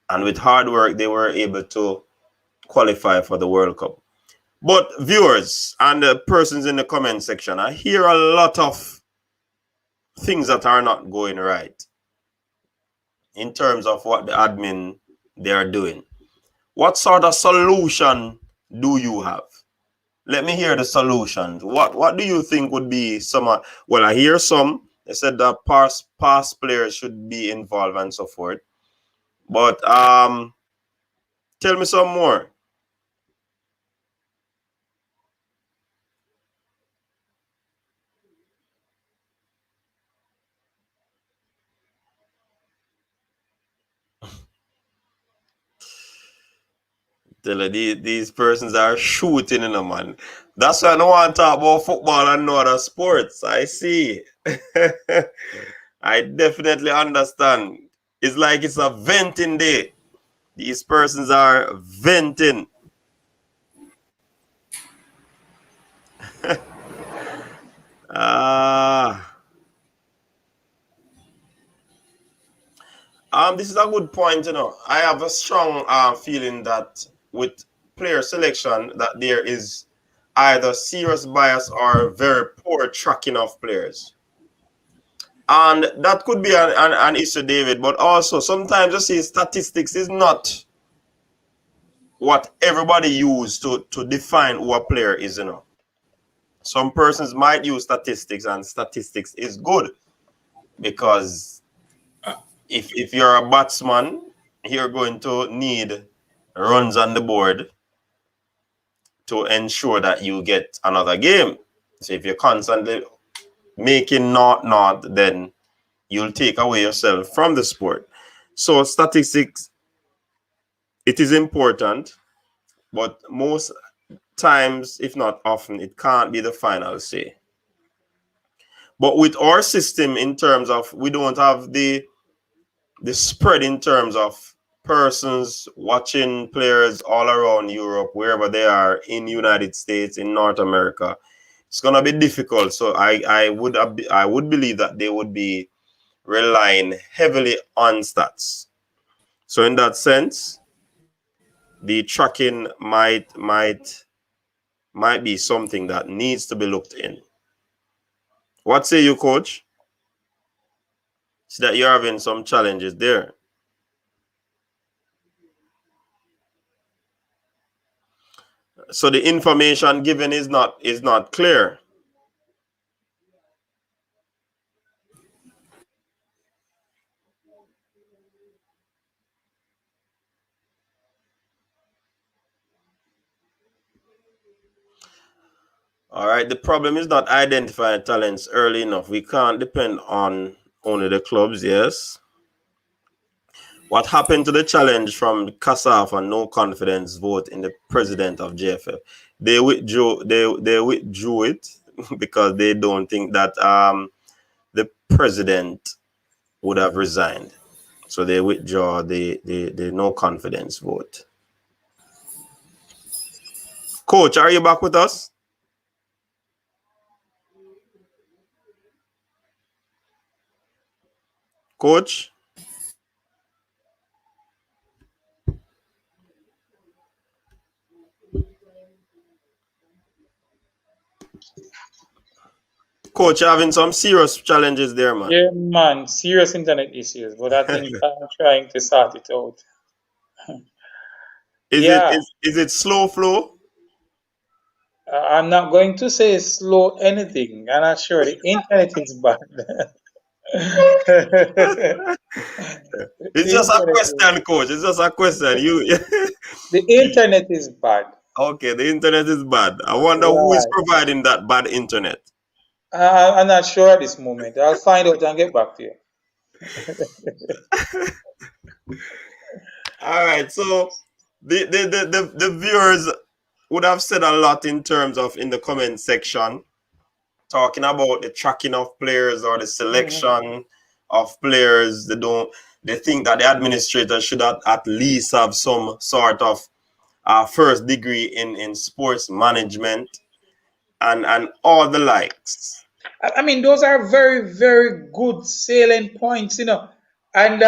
and with hard work, they were able to qualify for the World Cup. But viewers and the persons in the comment section, I hear a lot of things that are not going right in terms of what the admin they are doing. What sort of solution do you have? Let me hear the solutions. What do you think would be some? Well, I hear some. They said that past players should be involved and so forth. But tell me some more. These persons are shooting in a man. That's why I don't want to talk about football and no other sports. I see. I definitely understand. It's like it's a venting day. These persons are venting. Ah. This is a good point, you know. I have a strong feeling that with player selection that there is either serious bias or very poor tracking of players. And that could be an issue, David, but also sometimes you see statistics is not what everybody use to define who a player is, you know. Some persons might use statistics and statistics is good because if you're a batsman, you're going to need runs on the board to ensure that you get another game. So if you're constantly making not, then you'll take away yourself from the sport. So statistics, it is important, but most times, if not often, it can't be the final say. But with our system in terms of, we don't have the spread in terms of persons watching players all around Europe, wherever they are, in United States, in North America. It's gonna be difficult. So I would believe that they would be relying heavily on stats. So in that sense, the tracking might be something that needs to be looked in. What say you, coach? See that you're having some challenges there. So the information given is not clear. All right. The problem is not identifying talents early enough. We can't depend on only the clubs. Yes. What happened to the challenge from CASAF and no confidence vote in the president of JFF? They withdrew. They withdrew it because they don't think that the president would have resigned. So they withdraw the no confidence vote. Coach, are you back with us? Coach? Coach, you're having some serious challenges there, man. Yeah, man, serious internet issues, but I think I'm trying to sort it out. Yeah, Is it slow flow? I'm not going to say slow anything. I'm not sure the internet is bad. It's just a question, coach. It's just a question. The internet is bad. Okay, the internet is bad. I wonder who is Right. providing that bad internet. I'm not sure at this moment. I'll find out and get back to you. All right, so the viewers would have said a lot in terms of in the comment section, talking about the tracking of players or the selection of players. They think that the administrator should at least have some sort of first degree in sports management and all the likes. I mean, those are very, very good salient points, you know. And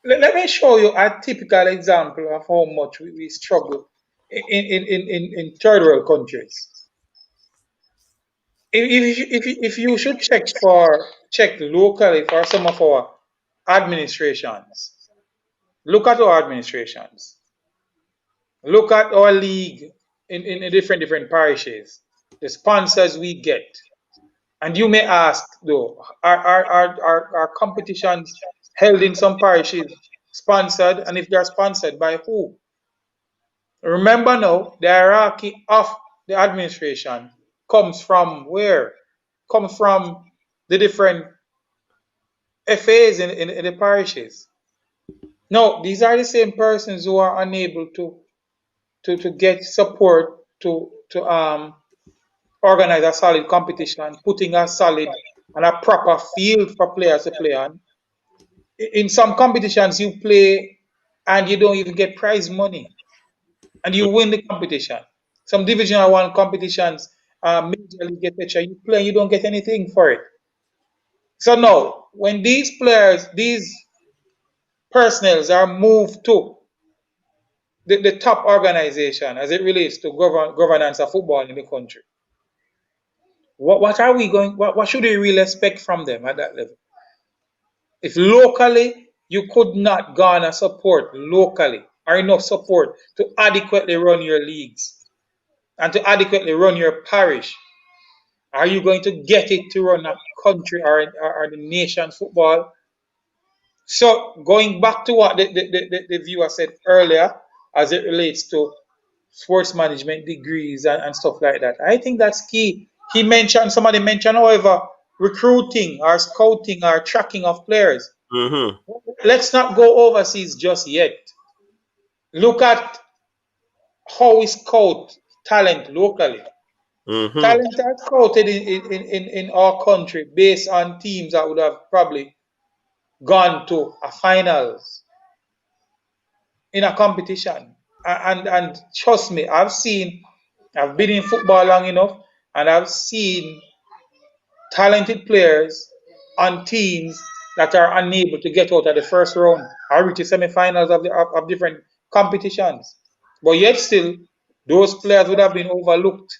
let me show you a typical example of how much we struggle in third world countries. If you should check locally for some of our administrations, look at our administrations, look at our league in different parishes, the sponsors we get. And you may ask, though, are competitions held in some parishes sponsored? And if they are sponsored, by who? Remember now, the hierarchy of the administration comes from where? Comes from the different FAs in the parishes. No, these are the same persons who are unable to get support to organize a solid competition, putting a solid and a proper field for players to play on. In some competitions, you play and you don't even get prize money, and you win the competition. Some Division 1 competitions, Major League, etc., you play, you don't get anything for it. So now, when these players, these personnels are moved to the top organization as it relates to governance of football in the country, what are we going? What should we really expect from them at that level? If locally you could not garner support locally or enough support to adequately run your leagues and to adequately run your parish, are you going to get it to run a country or the nation's football? So going back to what the viewer said earlier as it relates to sports management degrees and stuff like that, I think that's key. Somebody mentioned, however, recruiting or scouting or tracking of players. Let's not go overseas just yet. Look at how we scout talent locally. Talent are scouted in our country based on teams that would have probably gone to a finals in a competition. And trust me, I've been in football long enough, and I've seen talented players on teams that are unable to get out of the first round or reach the semi-finals of different competitions. But yet still, those players would have been overlooked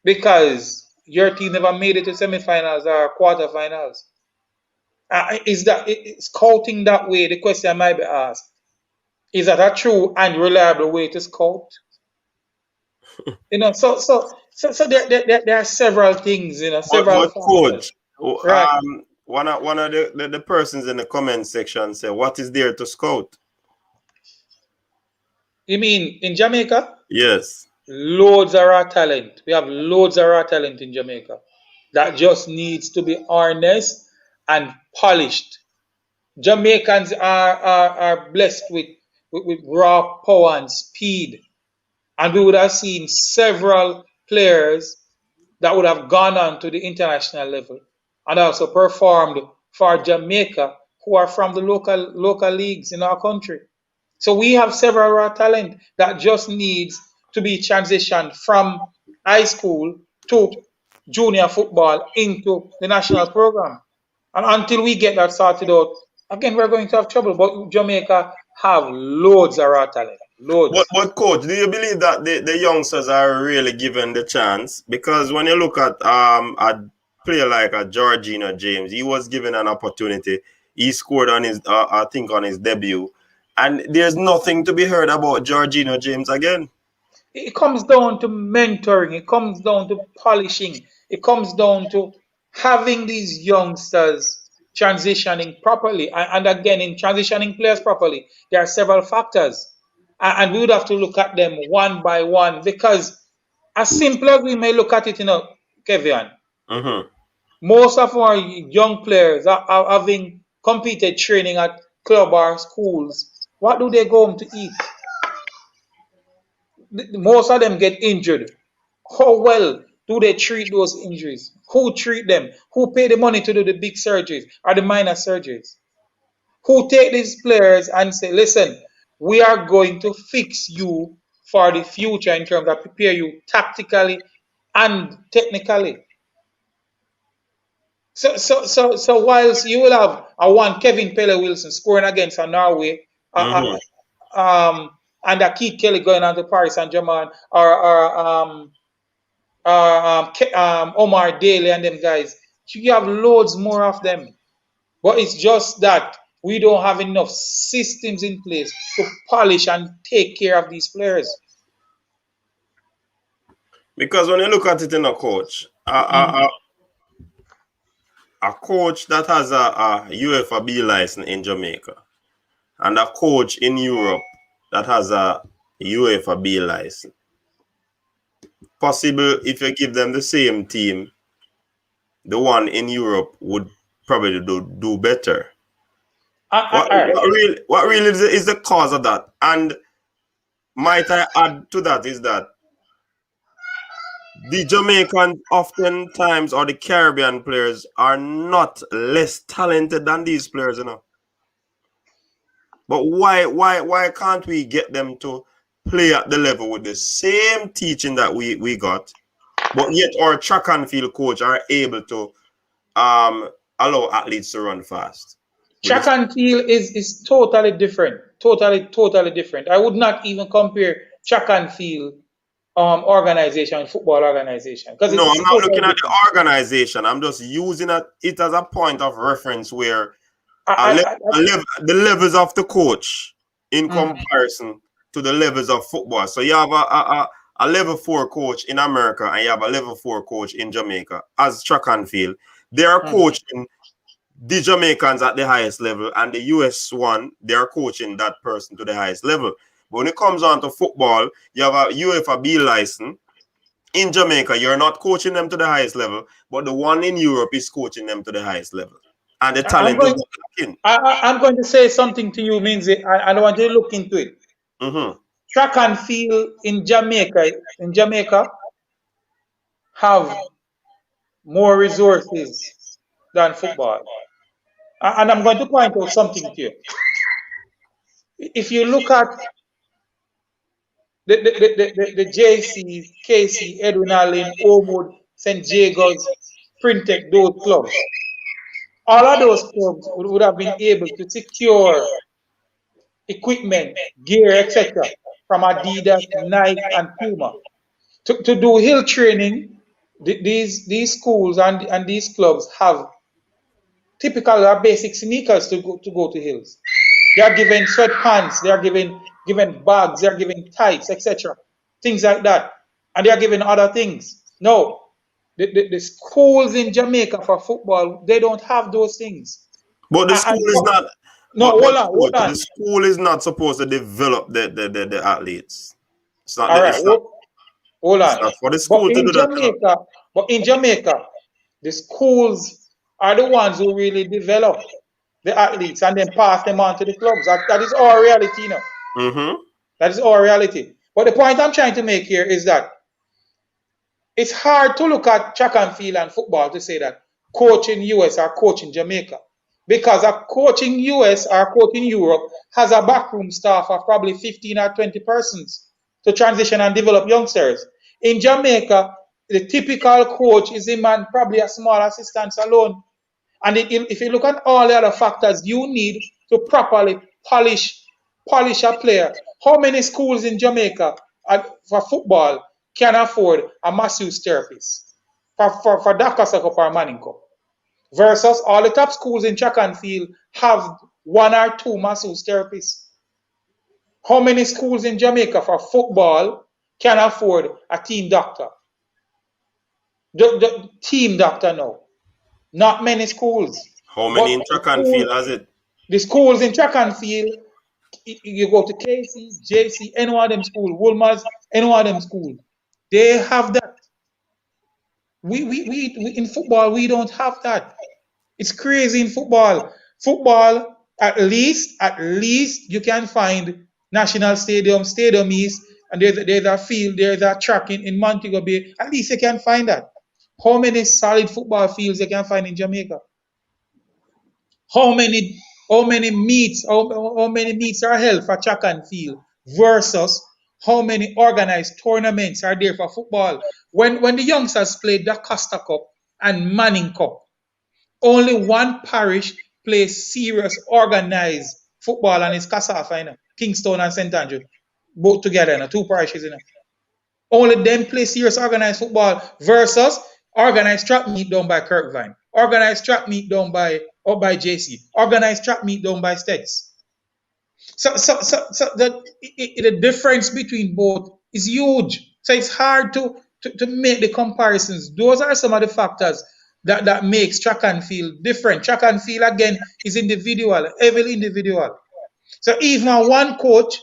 because your team never made it to semi-finals or quarterfinals. Is scouting that way? The question might be asked: is that a true and reliable way to scout? You know, so there are several things. You know, several But coach, factors. Right. one of the persons in the comment section said, "What is there to scout?" You mean in Jamaica? Yes. loads of raw talent. We have loads of raw talent in Jamaica that just needs to be harnessed and polished. Jamaicans are blessed with raw power and speed. And we would have seen several players that would have gone on to the international level and also performed for Jamaica who are from the local leagues in our country. So we have several raw talent that just needs to be transitioned from high school to junior football into the national program. And until we get that sorted out, again, we're going to have trouble. But Jamaica have loads of raw talent. Loads. But coach, do you believe that the youngsters are really given the chance? Because when you look at a player like a Georgina James, he was given an opportunity. He scored on his, I think, on his debut, and there's nothing to be heard about Georgina James again. It comes down to mentoring. It comes down to polishing. It comes down to having these youngsters transitioning properly. And again, in transitioning players properly, there are several factors. And we would have to look at them one by one because as simple as we may look at it, Kevin, most of our young players are having competed training at club or schools. What do they go home to eat? Most of them get injured. How well do they treat those injuries? Who treat them? Who pay the money to do the big surgeries or the minor surgeries? Who take these players and say, listen, we are going to fix you for the future in terms of prepare you tactically and technically. So whilst you will have a one Kevin Pele Wilson scoring against a Norway, and a Keith Kelly going on to Paris Saint-Germain, or Omar Daly and them guys, you have loads more of them. But it's just that we don't have enough systems in place to polish and take care of these players. Because when you look at it in a coach, a coach that has a UEFA B license in Jamaica and a coach in Europe that has a UEFA B license, possible if you give them the same team, the one in Europe would probably do better. What really is the cause of that? And might I add to that is that the Jamaican oftentimes or the Caribbean players are not less talented than these players, But why can't we get them to play at the level with the same teaching that we got, but yet our track and field coach are able to allow athletes to run fast? Track and field is totally different. Totally different. I would not even compare track and field organization, football organization. No, I'm not looking at the organization. I'm just using it as a point of reference where the levels of the coach in comparison to the levels of football. So you have a level 4 coach in America and you have a level 4 coach in Jamaica as track and field. They are coaching the Jamaicans at the highest level, and the US one, they are coaching that person to the highest level. But when it comes on to football, you have a UEFA B license. In Jamaica, you're not coaching them to the highest level, but the one in Europe is coaching them to the highest level. And the talent is not looking. I'm going to say something to you, means I want you to look into it. Track and field in Jamaica have more resources than football. And I'm going to point out something to you. If you look at the JCs, KC, Edwin Allen, Oakwood, St. Jagos, Printec, those clubs, all of those clubs would have been able to secure equipment, gear, etc. from Adidas, Nike, and Puma. To do hill training, these schools and these clubs have typical or basic sneakers to go to hills. They are given sweatpants, they are given bags, they are given tights, etc. Things like that. And they are given other things. No, the schools in Jamaica for football, they don't have those things. But the school is not. No, hold on. The school is not supposed to develop the athletes. It's not. All right. Hold It's on. not for the school to do that. But in Jamaica, the schools are the ones who really develop the athletes and then pass them on to the clubs. That is our reality now. Mm-hmm. That is our reality. But the point I'm trying to make here is that it's hard to look at track and field and football to say that coach in US or coach in Jamaica. Because a coach in US or a coach in Europe has a backroom staff of probably 15 or 20 persons to transition and develop youngsters. In Jamaica, the typical coach is a man, probably a small assistant alone. And if you look at all the other factors you need to properly polish a player, how many schools in Jamaica for football can afford a masseuse therapist for Dr. Sakop or Maninko? Versus all the top schools in track and field have one or two masseuse therapists. How many schools in Jamaica for football can afford a team doctor? The team doctor now. Not many schools. How many in But track and field has it? the schools in track and field, you go to KC, JC, any one of them schools, Woolmars, any one of them schools, they have that. We in football, we don't have that. It's crazy in football. Football, at least you can find National Stadium, Stadium East, and there's a field, there's a track in Montego Bay. At least you can find that. How many solid football fields you can find in Jamaica? How many meets are held for track and field versus how many organized tournaments are there for football? When the youngsters played the Costa Cup and Manning Cup, only one parish plays serious organized football, and it's Kasafa, Kingston and St. Andrew, both together, two parishes. Only them play serious organized football versus organized track meet done by Kirkvine, organized track meet done by JC, organized track meet done by Stegs. So the difference between both is huge. So it's hard to make the comparisons. Those are some of the factors that makes track and field different. Track and field again is individual, heavily individual. So even one coach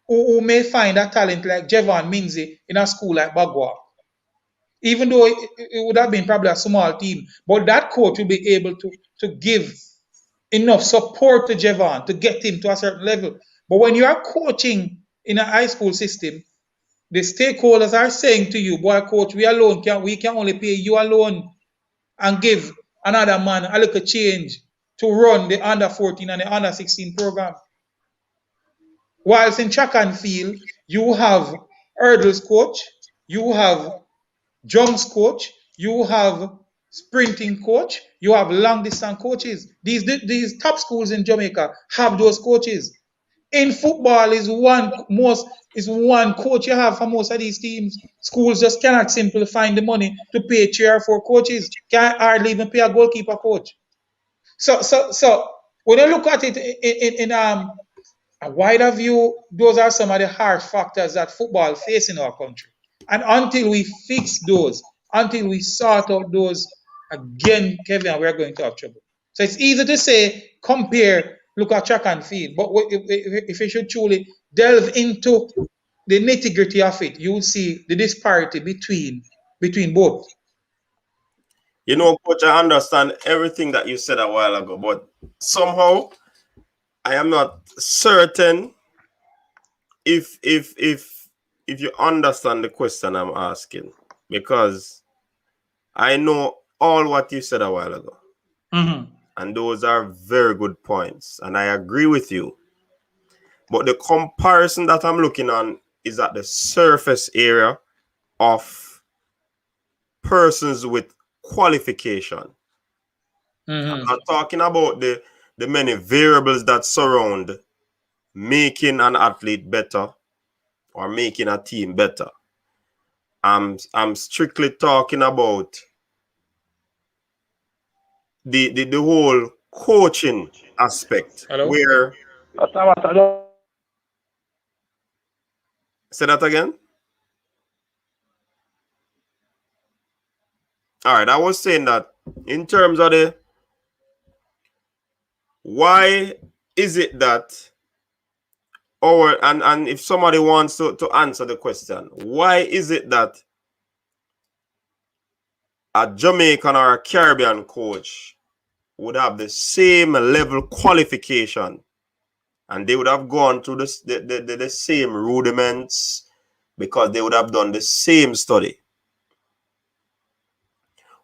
who may find a talent like Jevan Minzy in a school like Bagua, even though it would have been probably a small team, but that coach will be able to give enough support to Jevan to get him to a certain level. But when you are coaching in a high school system, the stakeholders are saying to you, boy, coach, we can only pay you alone and give another man a little change to run the under 14 and the under 16 program. Whilst in track and field, you have hurdles coach, you have jumps coach, you have sprinting coach, you have long distance coaches. These top schools in Jamaica have those coaches. In football is one coach you have for most of these teams. Schools just cannot simply find the money to pay 3 or 4 coaches. Can't hardly even pay a goalkeeper coach. So when you look at it in a wider view, those are some of the harsh factors that football face in our country. And until we fix those, until we sort out those, again, Kevin, we're going to have trouble. So it's easy to say, compare, look at track and field. But if you should truly delve into the nitty-gritty of it, you will see the disparity between both. You know, Coach, I understand everything that you said a while ago, but somehow I am not certain if you understand the question I'm asking, because I know all what you said a while ago. Mm-hmm. And those are very good points. And I agree with you. But the comparison that I'm looking on is at the surface area of persons with qualification. Mm-hmm. I'm not talking about the many variables that surround making an athlete better or making a team better. I'm strictly talking about the whole coaching aspect. Hello? Where say that again? All right, I was saying that in terms of the why is it that or and if somebody wants to answer the question, why is it that a Jamaican or a Caribbean coach would have the same level qualification and they would have gone through the same rudiments because they would have done the same study?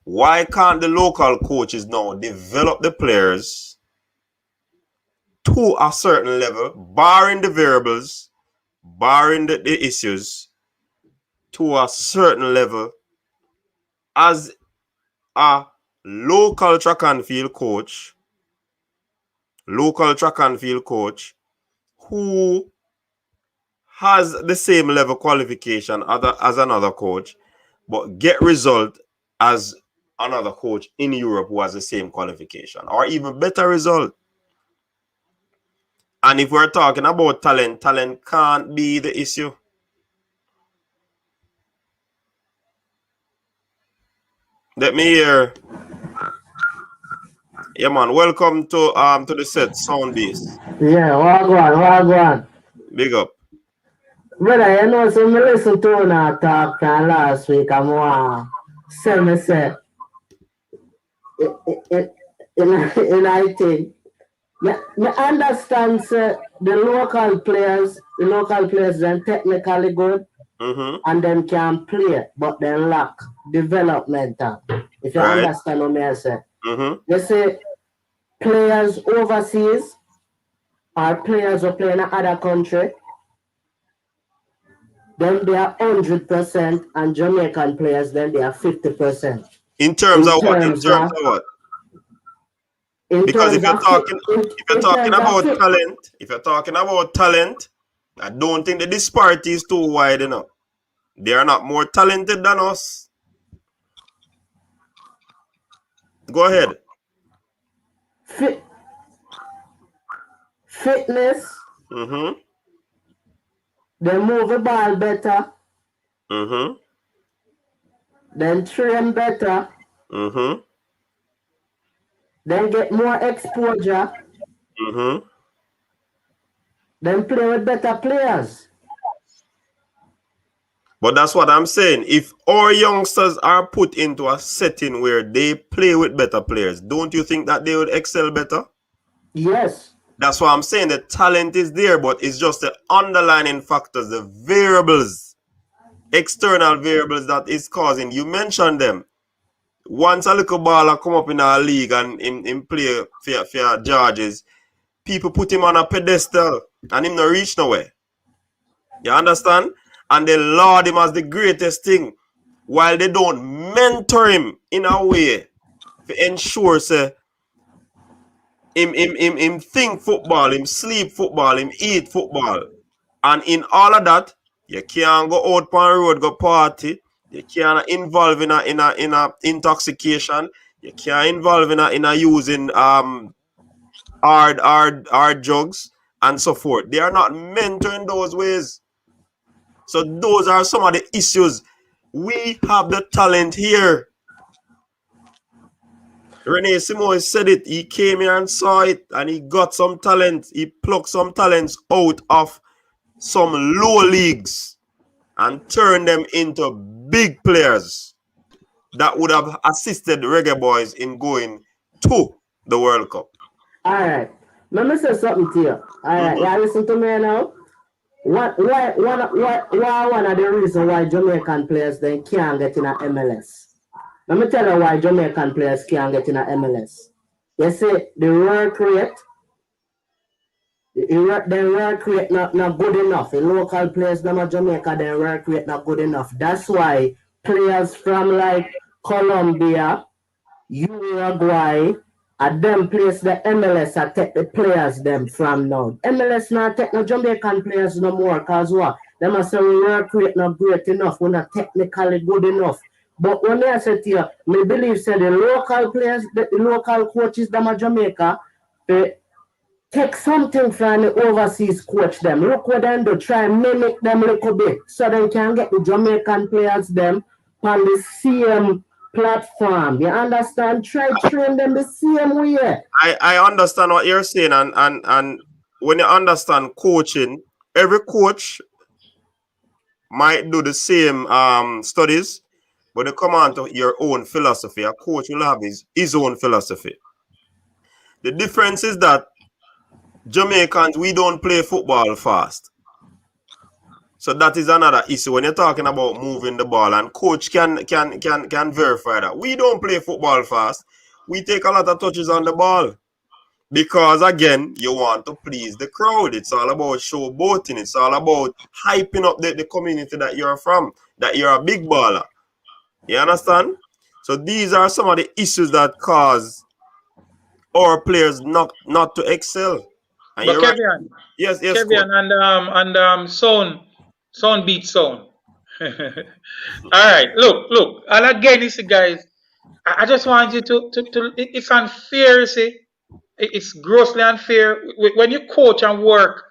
Why can't the local coaches now develop the players to a certain level, barring the variables, barring the issues, to a certain level as a local track and field coach who has the same level qualification as another coach, but get result as another coach in Europe who has the same qualification or even better result? And if we're talking about talent can't be the issue. Let me hear. Yeah, man. Welcome to the set, Sound Base. Yeah, wagwan. Big up. Brother, you know, so me listen to una talk last week, and say, in I think, me understand, say, the local players then technically good, and them can play, but they lack development. If you understand what me I say. You say, players overseas, or players who play in another country, then they are 100%, and Jamaican players, then they are 50%. In terms of what? Because if you're talking about talent, I don't think the disparity is too wide enough. They are not more talented than us. Go ahead. Fitness. They move the ball better. Then train better. Then get more exposure. Then play with better players. But that's what I'm saying. If our youngsters are put into a setting where they play with better players, don't you think that they would excel better? Yes. That's why I'm saying the talent is there, but it's just the underlying factors, the variables, external variables that is causing. You mentioned them. Once a little baller come up in our league and in play for Georges, people put him on a pedestal and him not reach nowhere. You understand? And they laud him as the greatest thing, while they don't mentor him in a way to ensure say him think football, him sleep football, him eat football. And in all of that, you can't go out on the road, go party. You can't involve in a intoxication. You can't involve in a using hard drugs and so forth. They are not mentoring those ways. So those are some of the issues. We have the talent here. Rene Simone said it. He came here and saw it, and he got some talent. He plucked some talents out of some low leagues and turned them into big players that would have assisted Reggae Boyz in going to the World Cup. All right. Let me say something to you. All right. You listen to me now. Why one of the reasons why Jamaican players then can't get in a MLS? Let me tell you why Jamaican players can't get in a MLS. You see, the work rate, the work rate not good enough. The local players them at Jamaica, their work rate not good enough. That's why players from like Colombia, Uruguay, and them place the MLS I take the players them from now. MLS not take no Jamaican players no more, cause what? Them a say work rate not great enough, we're not technically good enough. But when I say to you, me believe say the local players, the local coaches them at Jamaica, they take something from the overseas coach them. Look what they do, try and mimic them a little bit so they can get the Jamaican players them on the same platform. You understand? Try train them the same way. I understand what you're saying, and when you understand coaching, every coach might do the same studies, but they come on to your own philosophy. A coach will have his own philosophy. The difference is that Jamaicans, we don't play football fast. So that is another issue when you're talking about moving the ball, and coach can verify that. We don't play football fast. We take a lot of touches on the ball. Because again, you want to please the crowd. It's all about showboating. It's all about hyping up the community that you're from, that you're a big baller. You understand? So these are some of the issues that cause our players not to excel. And But Kevin, right. Yes, Kevin, and sound beats sound. All right, look, and again, you see, guys, I just want you to it's unfair, you see. It's grossly unfair. When you coach and work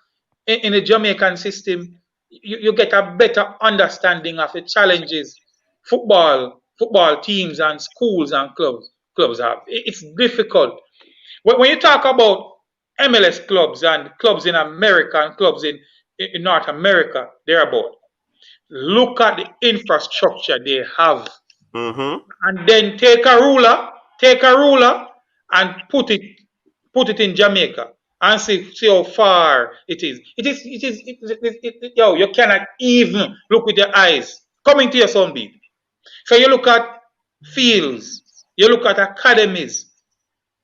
in the Jamaican system, you get a better understanding of the challenges football teams and schools and clubs have. It's difficult. When you talk about MLS clubs and clubs in America and clubs in North America, thereabout, look at the infrastructure they have, and then take a ruler, and put it in Jamaica and see how far it is. Yo, you cannot even look with your eyes. Coming to your sunbeam. So you look at fields, you look at academies.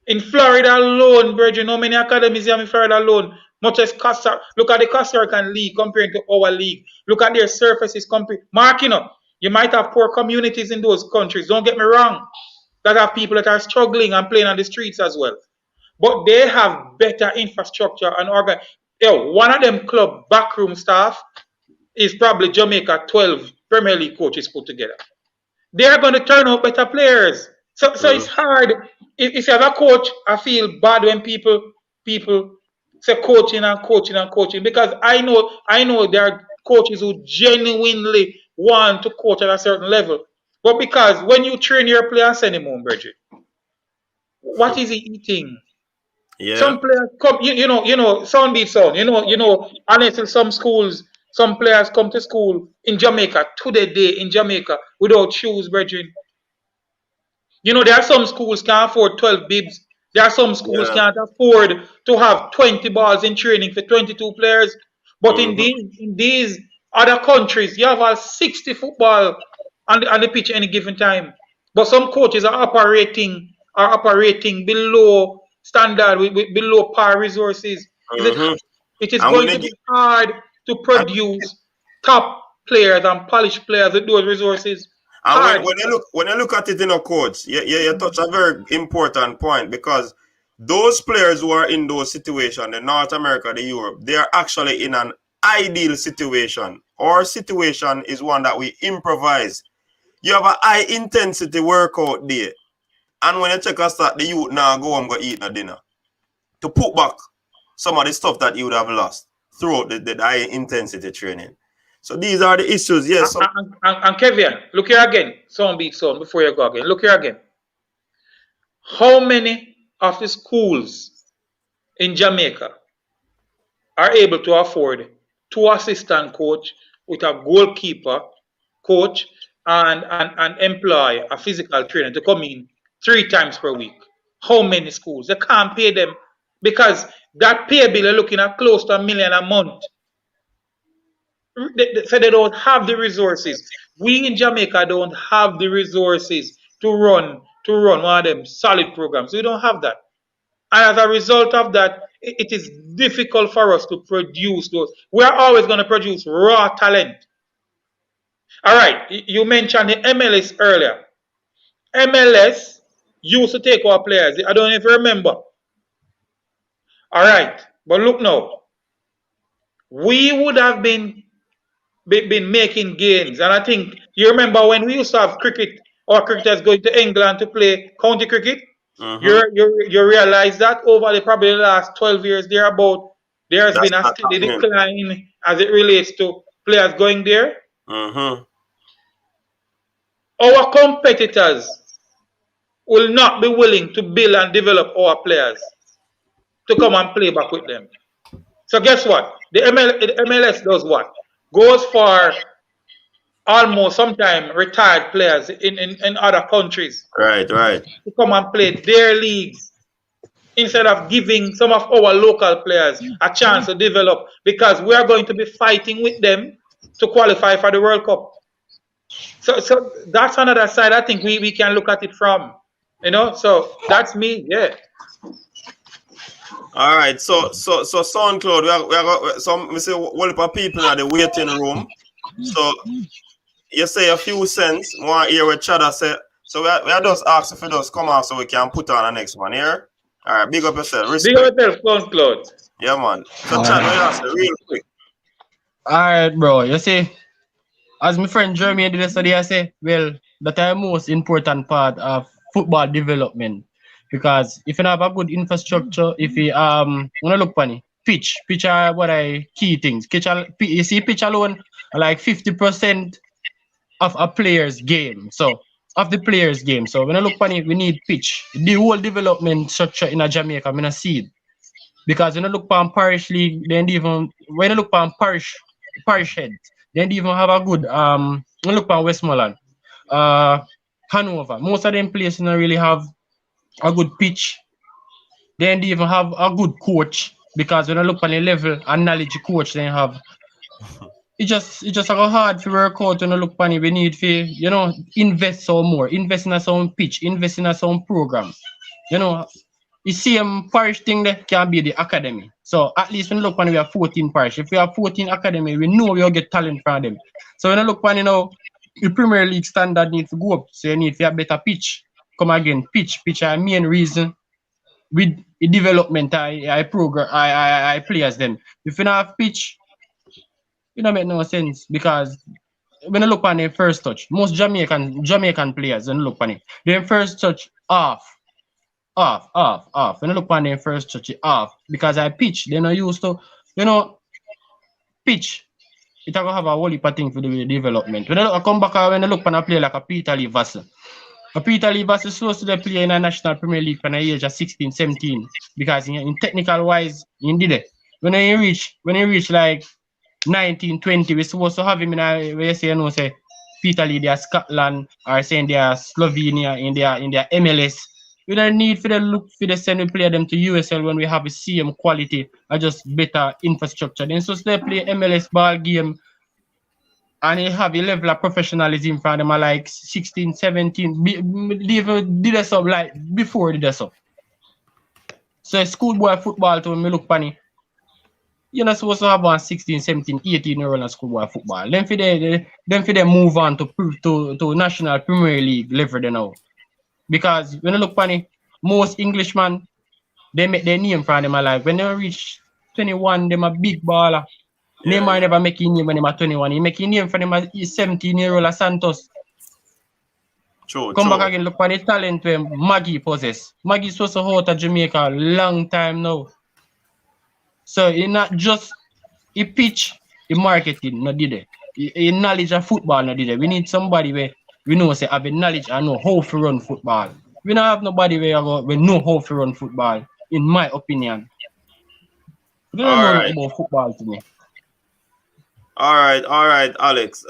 In Florida alone, brethren, how many academies you have in Florida alone? Much as look at the Costa Rican league compared to our league. Look at their surfaces marking up. You might have poor communities in those countries. Don't get me wrong. That have people that are struggling and playing on the streets as well. But they have better infrastructure and one of them club backroom staff is probably Jamaica 12 Premier League coaches put together. They are going to turn out better players. So it's hard. If you have a coach, I feel bad when people say coaching because I know there are coaches who genuinely want to coach at a certain level. But because when you train your players anymore, Bridget, what is he eating? Yeah. Some players come, you know, sound beats sound. Honestly, some players come to school in Jamaica to the day in Jamaica without shoes, brethren. There are some schools can't afford 12 bibs. There are some schools can't afford to have 20 balls in training for 22 players. But in these other countries, you have all 60 football on the pitch any given time. But some coaches are operating below standard, with below par resources. It is going to be hard to produce top players and polished players with those resources. And when you look at it, coach, you touch a very important point, because those players who are in those situations, the North America, the Europe, they are actually in an ideal situation. Our situation is one that we improvise. You have a high intensity workout day, and when you check us that, the youth now go and go eat a dinner to put back some of the stuff that you would have lost throughout the high intensity training. So these are the issues, yes. And Kevin, look here again. Sound beat sound before you go again. Look here again. How many of the schools in Jamaica are able to afford 2 assistant coach with a goalkeeper coach and employ a physical trainer to come in 3 times per week? How many schools? They can't pay them because that pay bill are looking at close to $1 million a month. So they don't have the resources. We in Jamaica don't have the resources to run one of them solid programs. We don't have that. And as a result of that, it is difficult for us to produce those. We are always going to produce raw talent. All right, you mentioned the MLS earlier. MLS used to take our players. I don't know if you remember. All right, but look now. We would have been making gains. And I think you remember when we used to have cricket, or cricketers going to England to play county cricket. You realize that over probably the last 12 years there has been a steady decline as it relates to players going there. Our competitors will not be willing to build and develop our players to come and play back with them. So guess what? The MLS does what? Goes for almost sometimes retired players in other countries Right. to come and play their leagues instead of giving some of our local players a chance to develop, because we are going to be fighting with them to qualify for the World Cup. So that's another side I think we can look at it from. So that's me, yeah. All right. So SoundCloud, we are some we say one of people in the waiting room. So you say a few cents, want to hear what Chada say. So we are just ask if you just come out so we can put on the next one here. All right, big up yourself. Respect. Big up yourself, SoundCloud. Yeah, man. So Chad, what you say real quick? Alright, bro. You see, as my friend Jeremy did yesterday, I say, well, that is the most important part of football development. Because if you have a good infrastructure, if you wanna look funny, pitch are what I key things. You see, pitch alone are like 50% of a player's game. So of the player's game. So when I look funny, we need pitch. The whole development structure in a Jamaica, I'm gonna see it. Because when I look on parish league, then even when I look on parish heads, then even have a good when I look on Westmoreland, Hanover. Most of them places don't really have a good pitch. Then they even have a good coach, because when I look on the level and knowledge coach they have, it just like hard to work out. When I look on it, we need to invest some more, invest in some pitch, invest in some program. You see, parish thing that can be the academy. So at least when you look when we have 14 parish, if we have 14 academy, we know we'll get talent from them. So when I look when the Premier League standard needs to go up. So you need to have better pitch. Come again, pitch are main reason with the development I players them. If you don't have pitch, it don't make no sense, because when I look on their first touch, most Jamaican players when I look on it, their first touch off. When I look on their first touch off, because I pitch, they're not used to, pitch. It will have a whole heap of thing for the development. When I come back, when I look on a player like a Peter Lee Vassell. A Peter Lee Vassell is supposed to play in a National Premier League from the age of 16, 17, because in technical wise, he did it. When he reach like 19, 20, we're supposed to have him in a, where you say, Peter Lee, they are Scotland, or saying they are Slovenia in their MLS. We don't need for the look for the send we play them to USL when we have the same quality or just better infrastructure. Then so they play MLS ball game and they have a level of professionalism from them like 16, 17. Did us up like before did us up. So schoolboy football to when we look funny. You're not supposed to have one 16, 17, 18-year-old in schoolboy football. Then for they move on to National Premier League level they know. Because when you look funny, most Englishmen, they make their name from them like when they reach 21, them a big baller. Yeah. Neymar never make his name when they are 21. He make his name for them as 17-year-old Santos. Come back again, look for the talent where Maggie possess. Maggie supposed to hold to Jamaica a long time now. So it's not just a pitch, a marketing, no did it. A knowledge of football, no did it. We need somebody where we know say have a knowledge and know how to run football. We don't have nobody where we know how to run football, in my opinion. We don't know nothing about football to me. All right, Alex.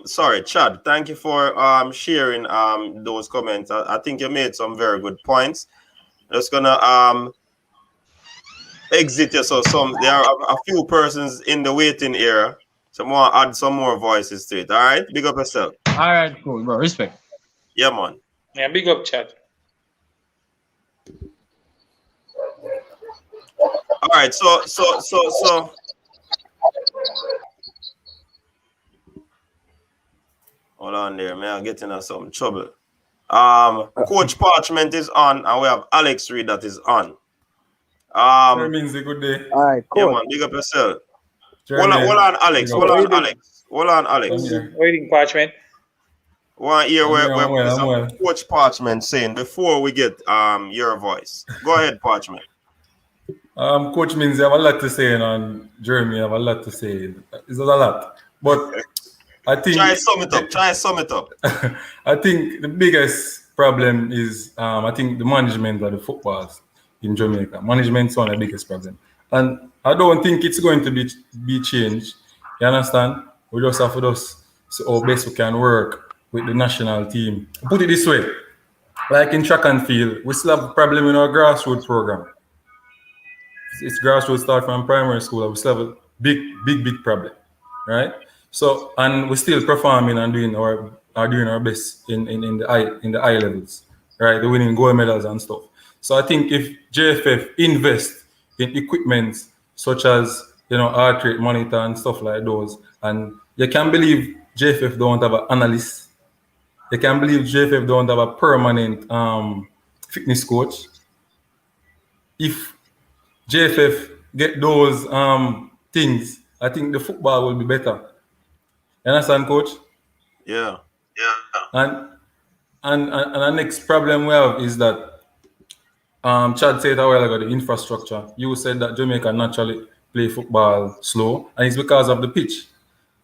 Sorry, Chad. Thank you for sharing those comments. I think you made some very good points. Just gonna exit you. So there are a few persons in the waiting area. So I want to add some more voices to it. All right, big up yourself. All right, cool, bro. Respect. Yeah, man. Yeah, big up, Chad. All right, so. Hold on there, man. I'm getting in some trouble. Coach Parchment is on, and we have Alex Reed that is on. That means a good day. All right, cool. Yeah, man. Big up yourself. Hold on, Alex. Hold on, Alex. Waiting, Parchment. Want to hear what Coach Parchment saying before we get your voice. Go ahead, Parchment. Coach Minzy, I have a lot to say, and Jeremy, I have a lot to say. It's not a lot, but I think try and sum it up. I think the biggest problem is I think the management of the footballs in Jamaica. Management is one of the biggest problems. And I don't think it's going to be changed. You understand? We just have to just so our best we can work with the national team. Put it this way, like in track and field, we still have a problem in our grassroots program. It's grassroots start from primary school, and we still have a big problem, right? So and we're still performing and doing our best in the high levels, right? They're winning gold medals and stuff. So I think if JFF invest in equipment such as heart rate monitor and stuff like those, and you can believe JFF don't have an analyst, you can believe JFF don't have a permanent fitness coach. If JFF get those things, I think the football will be better. You understand, coach? Yeah. And the next problem we have is that Chad said a while ago, the infrastructure. You said that Jamaica naturally play football slow, and it's because of the pitch.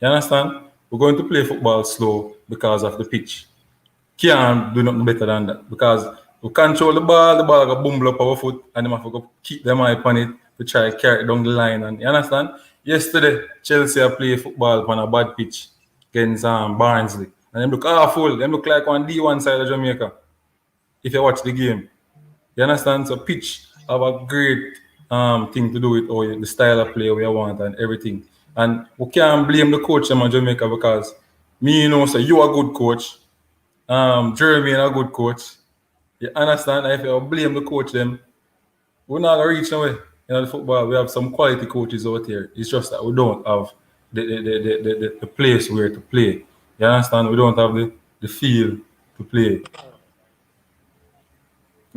You understand? We're going to play football slow because of the pitch. Can't do nothing better than that because we control the ball go boom up our foot, and them have to go keep them eye on it to try to carry it down the line. And you understand? Yesterday, Chelsea play football on a bad pitch against Barnsley, and them look awful. Them look like on D1 side of Jamaica. If you watch the game, you understand? So pitch have a great thing to do with the style of play we want and everything. And we can't blame the coach in Jamaica because so you a good coach. Jeremy a good coach. You understand? If you blame the coach, them we're not gonna reach nowhere. The football, we have some quality coaches out here. It's just that we don't have the place where to play. You understand? We don't have the field to play.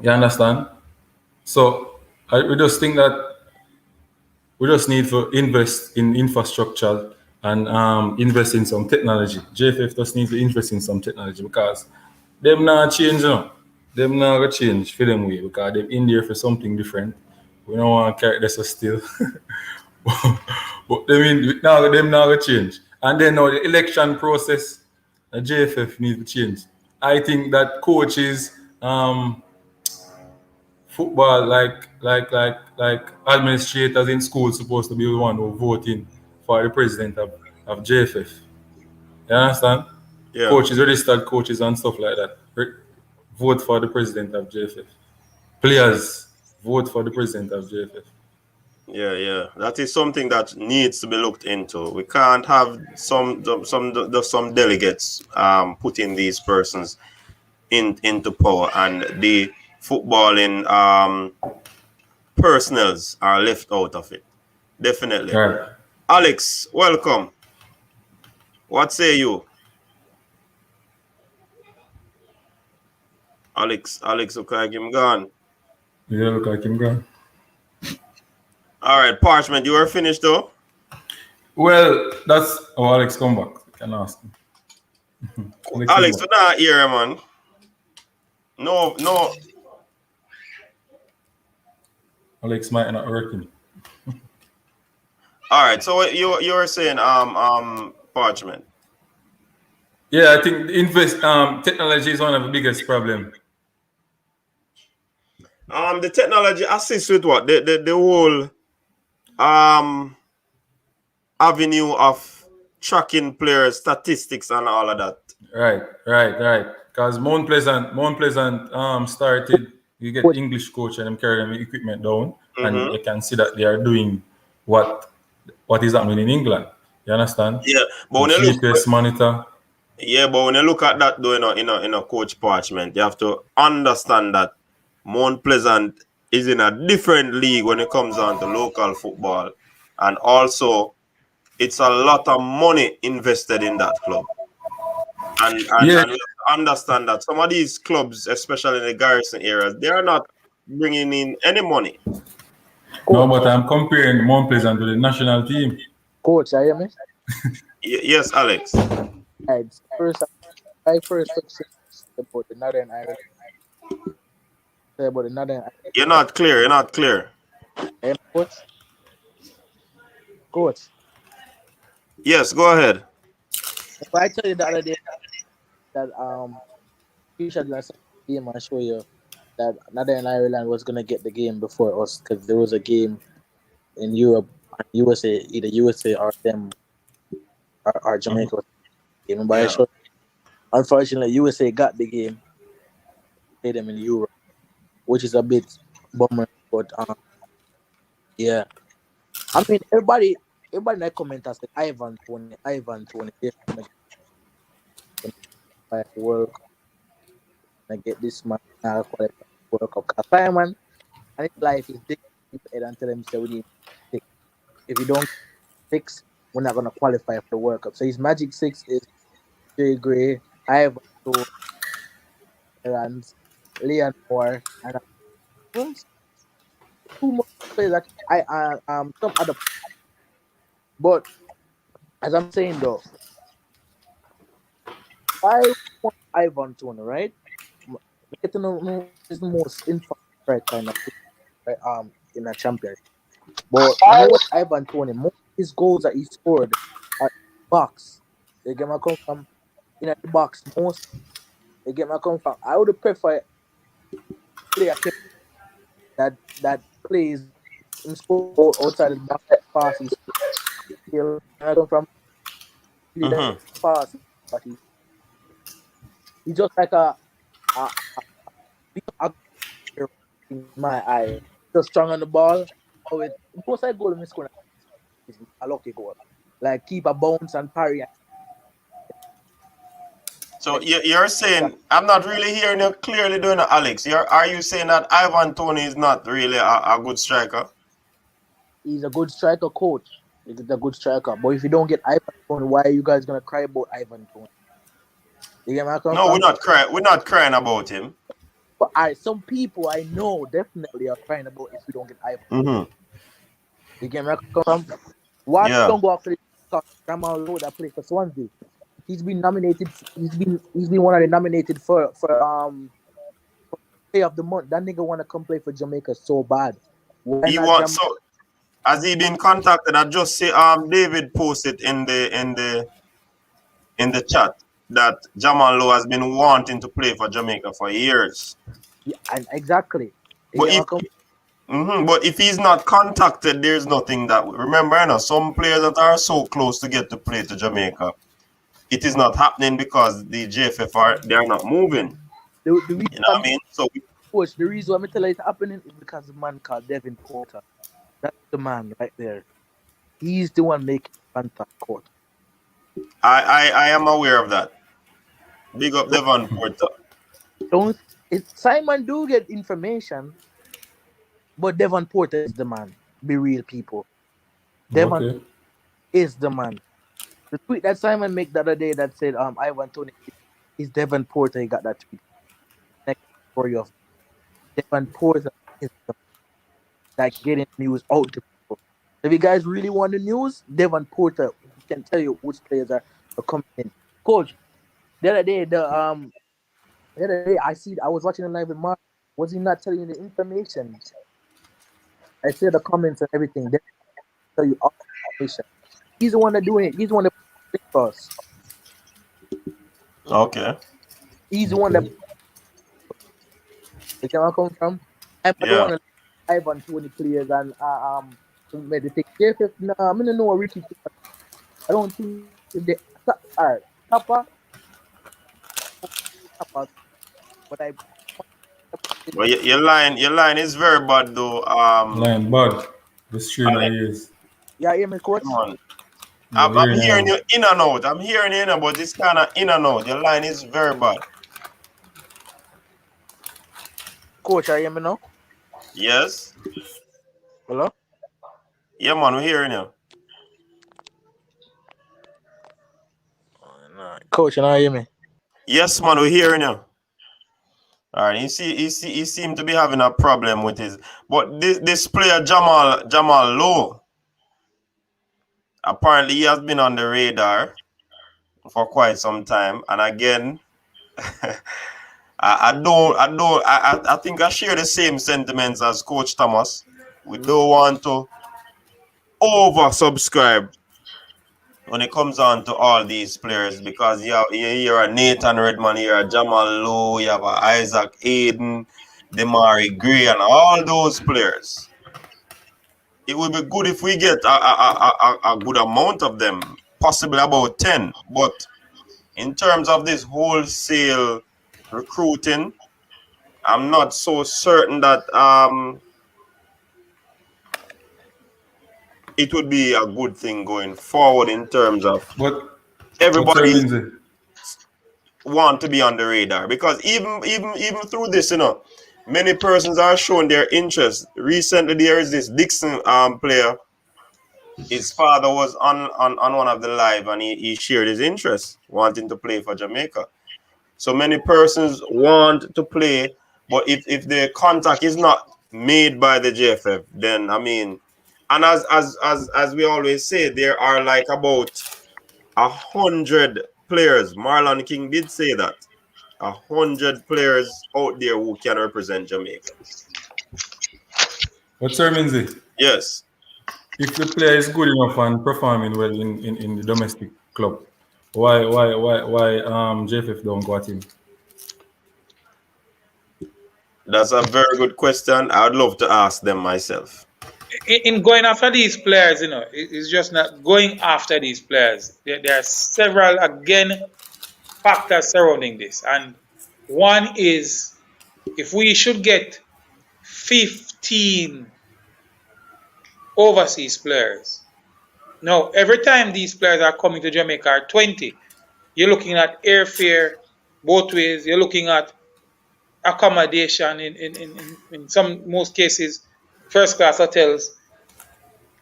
You understand? So we just think that we just need to invest in infrastructure and invest in some technology. JFF just needs to invest in some technology because them not change, Them not gonna change for them way because they're in there for something different. We don't want to carry this still. But them not gonna change. And then now the election process, the JFF needs to change. I think that coaches, football, like administrators in school supposed to be the one who voting for the president of JFF. You understand? Yeah. Coaches, registered coaches and stuff like that. Vote for the president of JFF. Players, vote for the president of JFF. Yeah. That is something that needs to be looked into. We can't have some delegates putting these persons into power, and the footballing personnels are left out of it. Definitely. Right. Alex, welcome. What say you? Alex, look like him gone. Yeah, look like him gone. All right, Parchment, you are finished though? Well, that's Alex come back. You can ask him. Alex, you're not here, man. No. Alex might not working. All right, so you were saying Parchment. Yeah, I think technology is one of the biggest problem. The technology assists with what? The whole avenue of tracking players, statistics, and all of that. Right. Because Mount Pleasant started. You get English coach and them carry them equipment down, and you can see that they are doing what is happening in England. You understand? Yeah, but when GPS monitor. Yeah, but when you look at that, though, in a coach Parchment, you have to understand that Mount Pleasant is in a different league when it comes down to local football, and also it's a lot of money invested in that club. And we have to understand that some of these clubs, especially in the Garrison areas, they are not bringing in any money. No, but I'm comparing Mount Pleasant to the national team. Coach, I hear me? Yes, Alex. Right. I first about the Northern Ireland. Say about the Northern Ireland. You're not clear. Coach. Yes, go ahead. If I tell you the other day that you should last game and show you that Northern Ireland was gonna get the game before us because there was a game in Europe, USA, either USA or them or Jamaica. Game, but Yeah. unfortunately, USA got the game, played them in Europe, which is a bit bummer. But yeah, I mean, everybody in that comment has said Ivan Toney, they're gonna qualify for World Cup, gonna get this man qualify for World Cup. Cause Simon and his life is digging his head and tell him, say we need 6. If you don't 6, we're not gonna qualify for the World Cup. So his magic 6 is Jay Gray, Ivan Toney, Terrence, Leon Moore, and two more players that some other. But as I'm saying though, I want Ivan Toney, right? Get to know is the most infant right kind of right, in a champion. But when you watch Ivan Toney, most of his goals that he scored are box. They get my come from in the box most. They get my come from. I would prefer player that plays him score outside the box passes. He'll come from really that Mm-hmm. pass, but he's just like a, a in my eye. Just strong on the ball. Oh, it most I goal in this corner is a lucky goal. Like keep a bounce and parry. So you're saying I'm not really hearing you clearly doing it, Alex. Are you saying that Ivan Toney is not really a good striker? He's a good striker, coach. He's a good striker. But if you don't get Ivan Toney, why are you guys gonna cry about Ivan Toney? You get my No, we're not crying. We're not crying about him. But some people I know definitely are crying about if we don't get Ivan. Mm-hmm. You get my from? Why Yeah. don't go after the Shamar Nicholson that plays for Swansea? He's been nominated. He's been one of the nominated for Play of the Month. That nigga want to come play for Jamaica so bad. Why He not wants. So has he been contacted? I just see David posted in the chat that Jamal Lowe has been wanting to play for Jamaica for years. Yeah, and exactly. But if he's not contacted, there's nothing that remember. You know, some players that are so close to get to play to Jamaica, it is not happening because the JFF they are not moving. The reason you know what I mean? So coach, the reason I'm telling you it's happening is because of a man called Devin Porter. That's the man right there. He's the one making contact, coach. I am aware of that. Big up Devon Porter. Simon do get information, but Devon Porter is the man. Be real, people. Devon is the man. The tweet that Simon made the other day that said Ivan Toney is Devon Porter. He got that tweet. Next story of Devon Porter is the that getting news out to people. If you guys really want the news, Devon Porter can tell you which players are coming in. Coach, the other day I was watching the live with Mark. Was he not telling you the information? I see the comments and everything. They tell you all the information. He's the one that doing it. He's the one that for us. Okay. He's the one that. Where can I come from? I don't want to Ivan Toney players and meditate. No, I don't know Richie. I don't think they are Kappa. But well, your line is very bad though. Line bad. The stream is. Yeah, hear me, coach. Come on. I'm hearing you in and out. I'm hearing you in and out, but it's kind of in and out. Your line is very bad. Coach, are you hear me now? Yes. Hello? Yeah, man, we're hearing you. Coach, you hear me? Yes, man, we're hearing you. All right, he seemed to be having a problem with his. But this player Jamal Lowe, apparently he has been on the radar for quite some time, and again, I think I share the same sentiments as Coach Thomas. We don't want to oversubscribe when it comes on to all these players because you're a Nathan Redman, you're a Jamal Lowe, you have a Isaac Aiden, Demari Gray, and all those players. it would be good if we get a good amount of them, possibly about 10. But in terms of this wholesale recruiting, I'm not so certain that it would be a good thing going forward in terms of But everybody Sir want to be on the radar, because even through this, many persons are showing their interest. Recently, there is this Dixon player. His father was on one of the live, and he shared his interest, wanting to play for Jamaica. So many persons want to play, but if the contact is not made by the JFF, then I mean, and as we always say, there are like about 100 players. Marlon King did say that 100 players out there who can represent Jamaica. But Sir Minzy, Yes. if the player is good enough and performing well in the domestic club, why JFF don't go at him? That's a very good question. I would love to ask them myself. In going after these players, it's just not going after these players. There are several, again, factors surrounding this. And one is, if we should get 15 overseas players. Now, every time these players are coming to Jamaica are 20, you're looking at airfare both ways. You're looking at accommodation in most cases, first class hotels.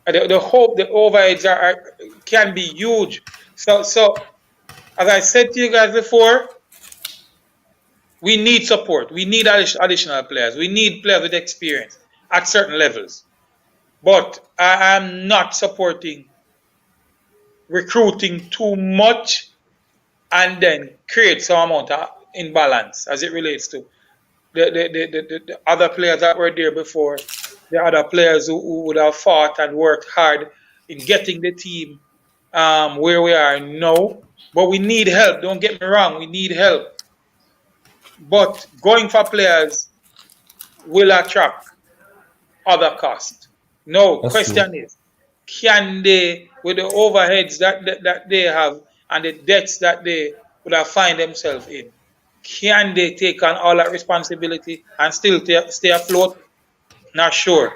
The overheads can be huge. So as I said to you guys before, we need support. We need additional players. We need players with experience at certain levels. But I am not supporting recruiting too much and then create some amount of imbalance as it relates to the other players that were there before, the other players who would have fought and worked hard in getting the team where we are now. But we need help. Don't get me wrong. We need help. But going for players will attract other costs. No, That's question true. is, can they, with the overheads that they have and the debts that they would have find themselves in, can they take on all that responsibility and still stay afloat? Not sure.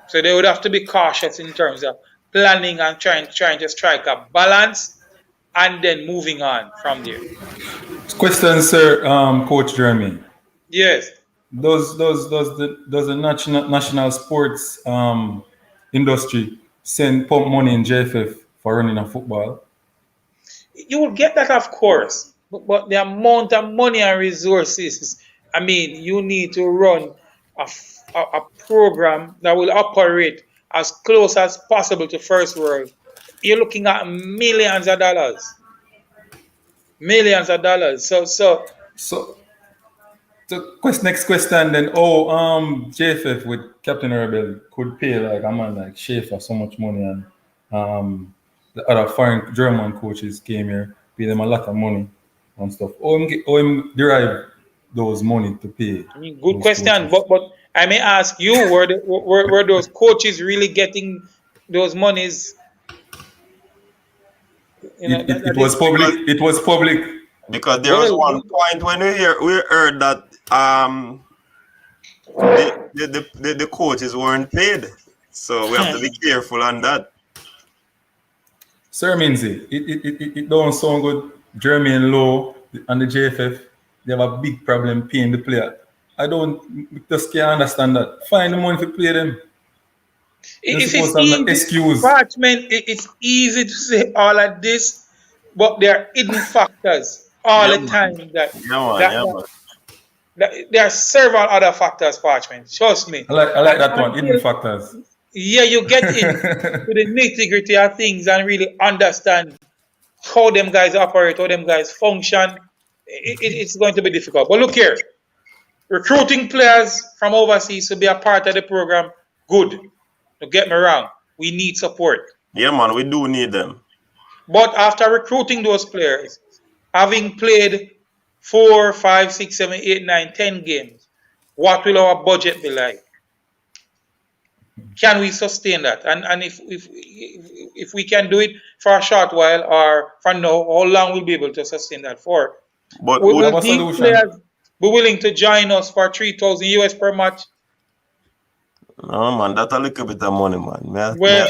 So they would have to be cautious in terms of planning and trying to strike a balance and then moving on from there. Question, Sir Coach Jeremy. Yes. Does the national sports industry pump money in JFF for running a football? You will get that, of course, but the amount of money and resources, I mean, you need to run a program that will operate as close as possible to first world. You're looking at millions of dollars. Millions of dollars. So Next question then. JFF with Captain Rebel could pay like a man like Schaefer so much money, and the other foreign German coaches came here, pay them a lot of money and stuff. Him derive those money to pay? I mean, good question, but I may ask you, were those coaches really getting those monies? It was public. It was public. Because there was one point when we heard that the coaches weren't paid, so we have to be careful on that. Sir Minzy, it don't sound good. Jermaine Lowe and the JFF, they have a big problem paying the player. I just can't understand that. Find the money to play them. It's easy to say all of this, but there are hidden factors all the time. There are several other factors, Parchment. Trust me. I like that one, hidden factors. Yeah, you get into the nitty-gritty of things and really understand how them guys operate, how them guys function. It's going to be difficult. But look here, recruiting players from overseas to be a part of the program, good. Don't get me wrong. We need support. Yeah, man, we do need them. But after recruiting those players, having played 4, 5, 6, 7, 8, 9, 10 games, what will our budget be like? Can we sustain that? And if we can do it for a short while or for now, how long we'll be able to sustain that for? But Will have a these solution. players be willing to join us for 3,000 US per match? no, man, that's a little bit of money, man. Well,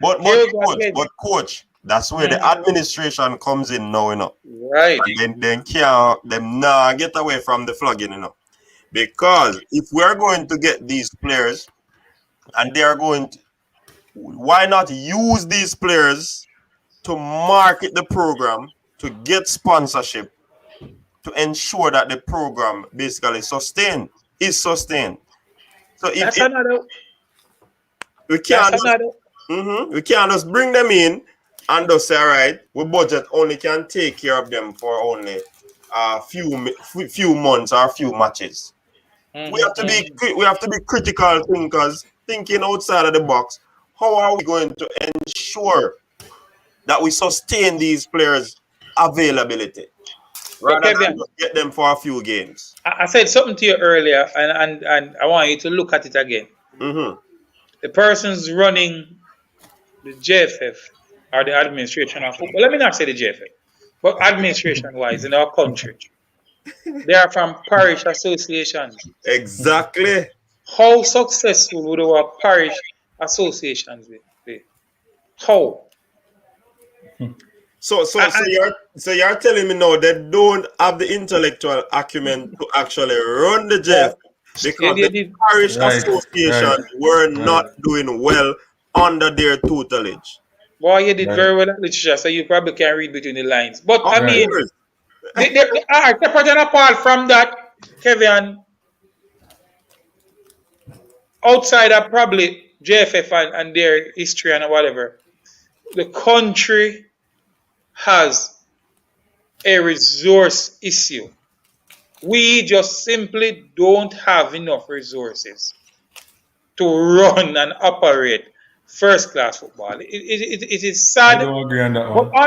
But coach, that's where the administration comes in now, you know. Right. And then can't them nah get away from the flogging, you know. Because if we're going to get these players and they are going to, why not use these players to market the program, to get sponsorship, to ensure that the program basically is sustained. So if we can't just bring them in and just say, all right, we budget only can take care of them for only a few months or a few matches. We have to be critical thinkers, thinking outside of the box. How are we going to ensure that we sustain these players' availability rather than just get them for a few games? I said something to you earlier, and I want you to look at it again. The persons running the JFF or the administration of football. Let me not say the JFF, but administration-wise in our country, they are from parish associations. Exactly. How successful would our parish associations be? How? So you're telling me now they don't have the intellectual acumen to actually run the JFF because the parish association were not doing well under their tutelage. Well, you did very well at literature, so you probably can read between the lines. But I mean, separate and apart from that, Kevin, outside of probably JFF and their history and whatever, the country has a resource issue. We just simply don't have enough resources to run and operate first-class football. It is sad. I don't agree on that one. But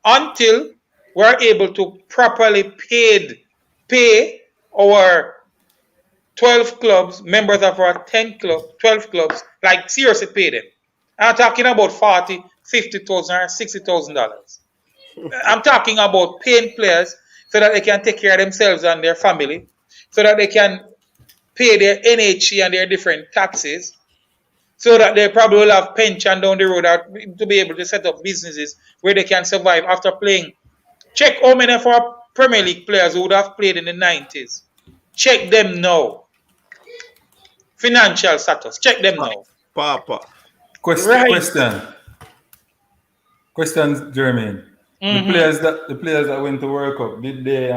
until we're able to properly pay our 12 clubs, members of our 12 clubs, like seriously pay them. I'm talking about $40,000, $50,000, or $60,000. I'm talking about paying players so that they can take care of themselves and their family, so that they can pay their NHE and their different taxes, so that they probably will have pension down the road to be able to set up businesses where they can survive after playing. Check how many of our Premier League players who would have played in the 90s. Check them now. Financial status. Check them now. Papa. Question, Jermaine. The players that went to World Cup, did they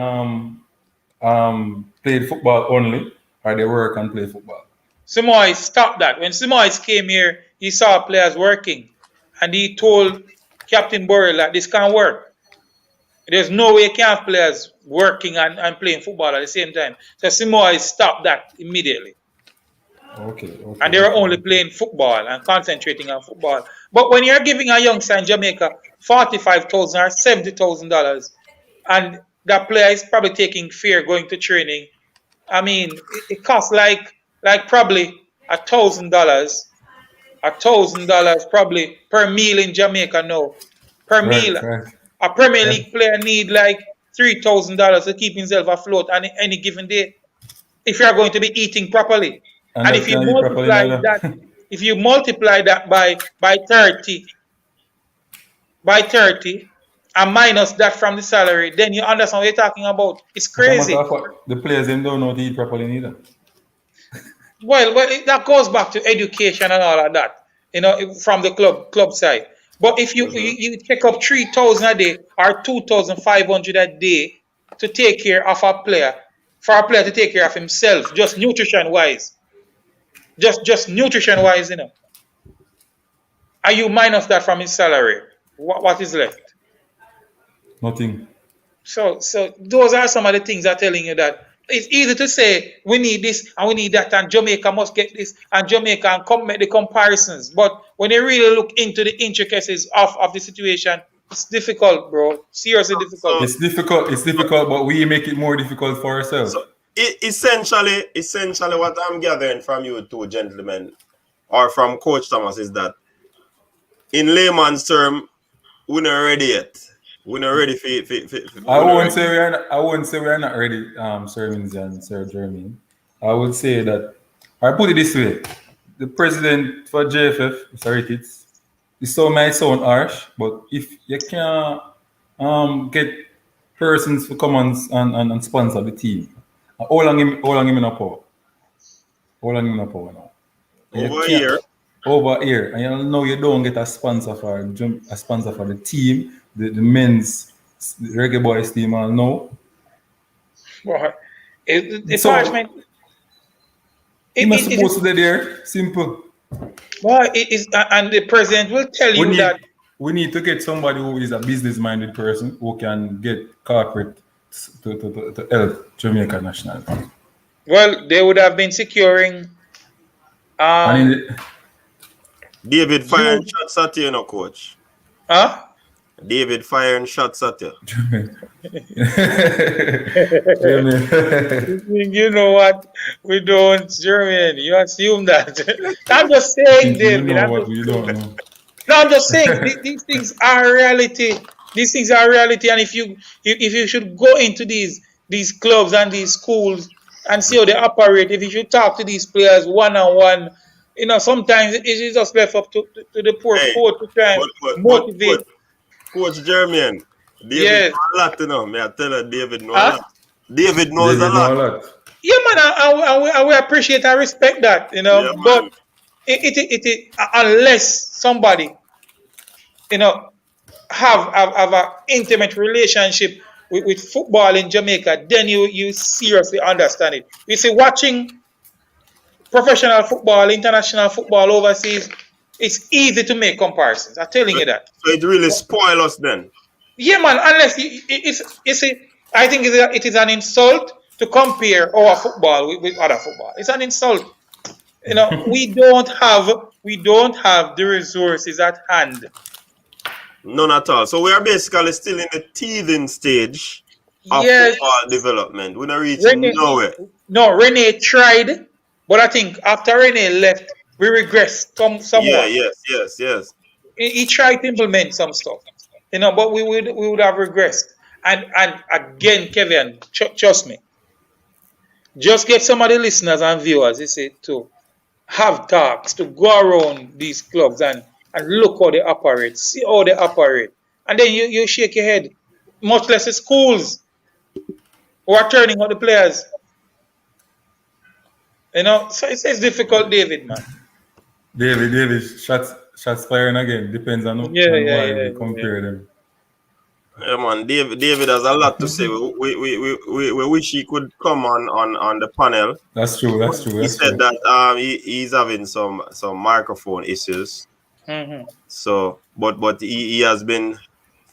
play football only, or they work and play football? Simois stopped that. When Simois came here, he saw players working, and he told Captain Burrell that this can't work. There's no way you can have players working and playing football at the same time. So Simois stopped that immediately. Okay. And they were only playing football and concentrating on football. But when you're giving a youngster in Jamaica $45,000 or $70,000, and that player is probably taking fear going to training, I mean, it costs like probably $1,000 probably per meal in Jamaica now. Per meal. Right. A Premier League player need like $3,000 to keep himself afloat on any given day if you are going to be eating properly. And if you multiply that by 30 and minus that from the salary, then you understand what you're talking about. It's crazy. The players don't know how to eat properly neither. Well, that goes back to education and all of that, from the club side. But if you take up 3,000 a day or 2,500 a day to take care of a player, for a player to take care of himself, just nutrition wise, just nutrition wise, and you minus that from his salary, what is left? Nothing. So those are some of the things I'm telling you that. It's easy to say we need this and we need that and Jamaica must get this and Jamaica and make the comparisons. But when you really look into the intricacies of the situation, it's difficult, bro. Seriously difficult. It's difficult, but we make it more difficult for ourselves. essentially, what I'm gathering from you two gentlemen, or from Coach Thomas, is that in layman's term, we're not ready yet. We're not ready for I won't say we are not ready, Sir Minzy and Sir Jeremy. I would say that I put it this way: the president for JFF, Mr. Ricketts, it might sound harsh, but if you can get persons to come and sponsor the team, how long him in a power? How long him in a power now? over a year. Over here, and you know you don't get a sponsor for the team, the men's Reggae Boyz team, and no. Well, the So, parchment. You're not supposed to be there. Simple. Well, it is, and the president will tell you that. We need to get somebody who is a business-minded person who can get corporate to help Jamaica national team. Well, they would have been securing. David firing shots at you, coach. Huh? David firing shots at you. You know what? We don't, Jeremy. You assume that. I'm just saying, David. You know what we don't know. No, I'm just saying these things are reality. These things are reality, and if you should go into these clubs and these schools and see how they operate, if you should talk to these players one-on-one, sometimes it is just left up to the poor coach to try and motivate. Coach Jeremy, David knows a lot, May I tell you, David knows a lot. David knows a lot. Yeah, man, and we appreciate and respect that, Yeah, but it unless somebody, have an intimate relationship with football in Jamaica, then you seriously understand it. You see, watching professional football, international football overseas, it's easy to make comparisons. I'm telling you that. So it really spoils us then? Yeah, man, unless you see, I think it is an insult to compare our football with other football. It's an insult. We don't have the resources at hand. None at all. So we are basically still in the teething stage of football development. We're not reaching nowhere. No, Rene tried, but I think after Rene left, we regressed somewhat. Yes. He tried to implement some stuff, but we would have regressed. And again, Kevin, trust me. Just get some of the listeners and viewers, to have talks, to go around these clubs and look how they operate, see how they operate. And then you shake your head. Much less the schools who are turning out the players. So it's difficult, David, man. David, shots firing again. Depends on why you compare them. Yeah, man. David has a lot to say. We wish he could come on the panel. That's true. He said that he's having some microphone issues. Mm-hmm. So, but he has been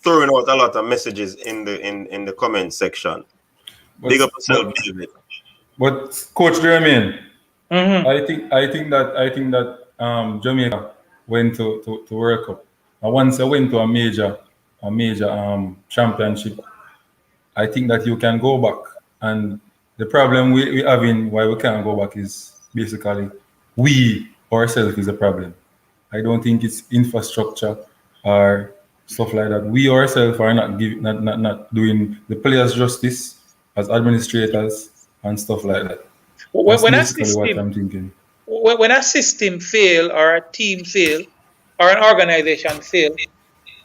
throwing out a lot of messages in the comment section. Big up yourself, David. But Coach Jeremy, Mm-hmm. I think that Jamaica went to World Cup. And once I went to a major championship, I think that you can go back. And the problem we having why we can't go back is basically we ourselves is a problem. I don't think it's infrastructure or stuff like that. We ourselves are not doing the players justice as administrators and stuff like that. When a system fail or a team fail or an organization fail,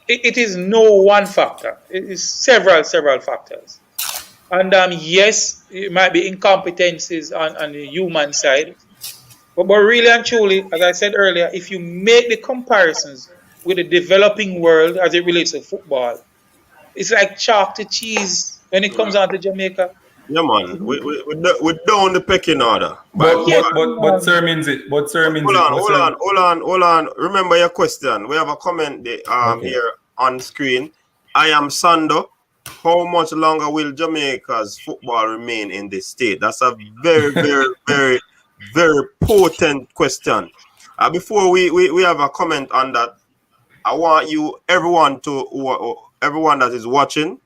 it is no one factor. It is several factors. And yes, it might be incompetencies on the human side. But really and truly, as I said earlier, if you make the comparisons with the developing world as it relates to football, it's like chalk to cheese when it comes down to Jamaica. Yeah, man. We're down the pecking order. But Sir Minzy, hold on. Remember your question. We have a comment here on screen. I am Sando. How much longer will Jamaica's football remain in this state? That's a very, very, very, very potent question. Before we have a comment on that, I want everyone that is watching,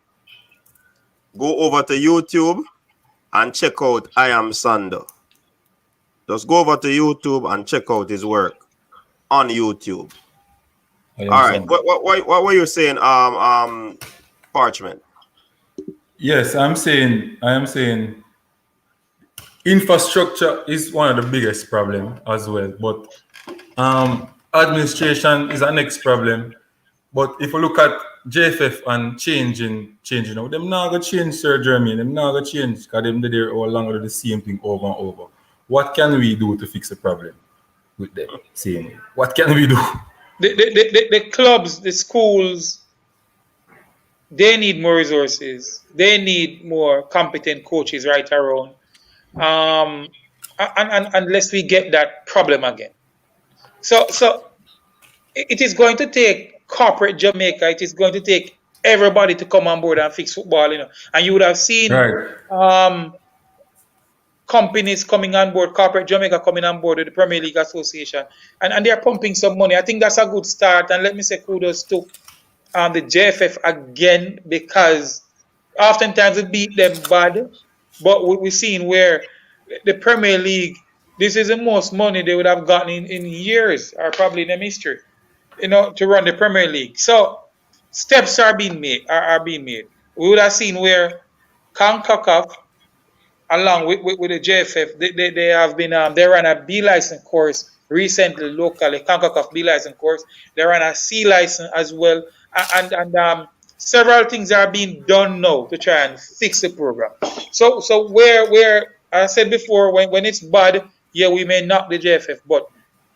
go over to YouTube and check out I Am Sando. Just go over to YouTube and check out his work on YouTube. All right. What were you saying, Parchment? Yes, I am saying infrastructure is one of the biggest problem as well. But administration is the next problem. But if you look at JFF and changing, them not gonna change, Sir Jeremy. Them not gonna change because them there all along with the same thing over and over. What can we do to fix the problem with them? Saying what can we do? The clubs, the schools, they need more resources. They need more competent coaches right around. And unless we get that problem again. So it is going to take corporate Jamaica. It is going to take everybody to come on board and fix football, And you would have seen companies coming on board, corporate Jamaica coming on board with the Premier League Association, and they're pumping some money. I think that's a good start. And let me say kudos to the JFF again, because oftentimes we beat them bad, but we're seeing where the Premier League, this is the most money they would have gotten in years, or probably in their history, to run the Premier League. So steps are being made. We would have seen where CONCACAF, along with the JFF, they have been they ran a B license course recently locally, CONCACAF B license course. They ran a C license as well, and several things are being done now to try and fix the program. So where I said before, when it's bad, yeah, we may knock the JFF, but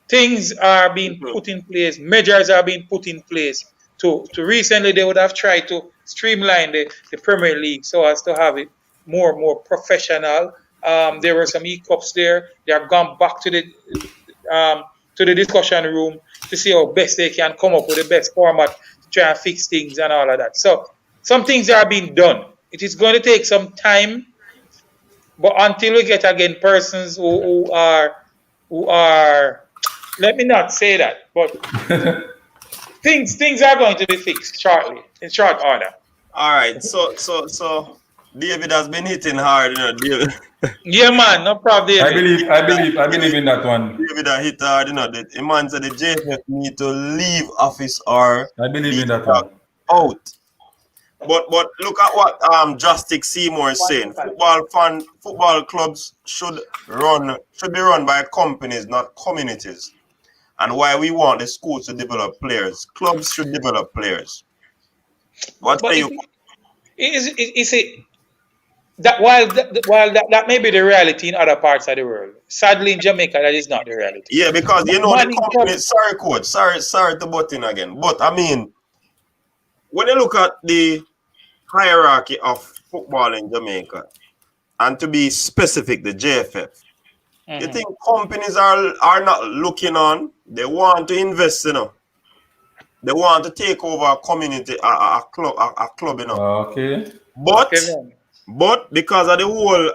things are being put in place, measures are being put in place to recently they would have tried to streamline the Premier League so as to have it more professional. There were some hiccups there. They have gone back to the discussion room to see how best they can come up with the best format to try and fix things and all of that. So some things are being done. It is going to take some time, but until we get again persons who are let me not say that, but things are going to be fixed shortly, in short order. All right. So David has been hitting hard, David. Yeah, man, no problem. David. I believe in that one. David has hit hard, The man said the JFF need to leave office or I believe in that one. Out. But look at what Justice Seymour is saying. Football clubs should be run by companies, not communities. And why we want the schools to develop players. Clubs should develop players. What say you? Is it that while that may be the reality in other parts of the world, sadly in Jamaica that is not the reality. Yeah, because the company. Sorry, coach. Sorry to butt in again. But I mean, when you look at the hierarchy of football in Jamaica, and to be specific, the JFF, you think companies are not looking on? They want to invest, They want to take over a community, a club, Okay. But because of the whole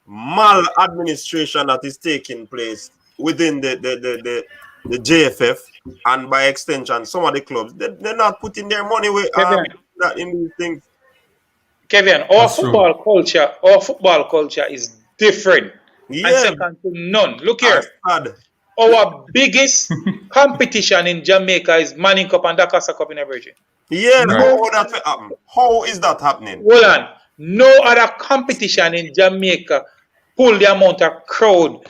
maladministration that is taking place within the JFF and by extension some of the clubs, they're not putting their money in these things. Kevin, our football culture is different. Yeah. And second to none. Look here. Our biggest competition in Jamaica is Manning Cup and Dakar Cup in everything. Yeah, how is that happening? Hold on. No other competition in Jamaica pull the amount of crowd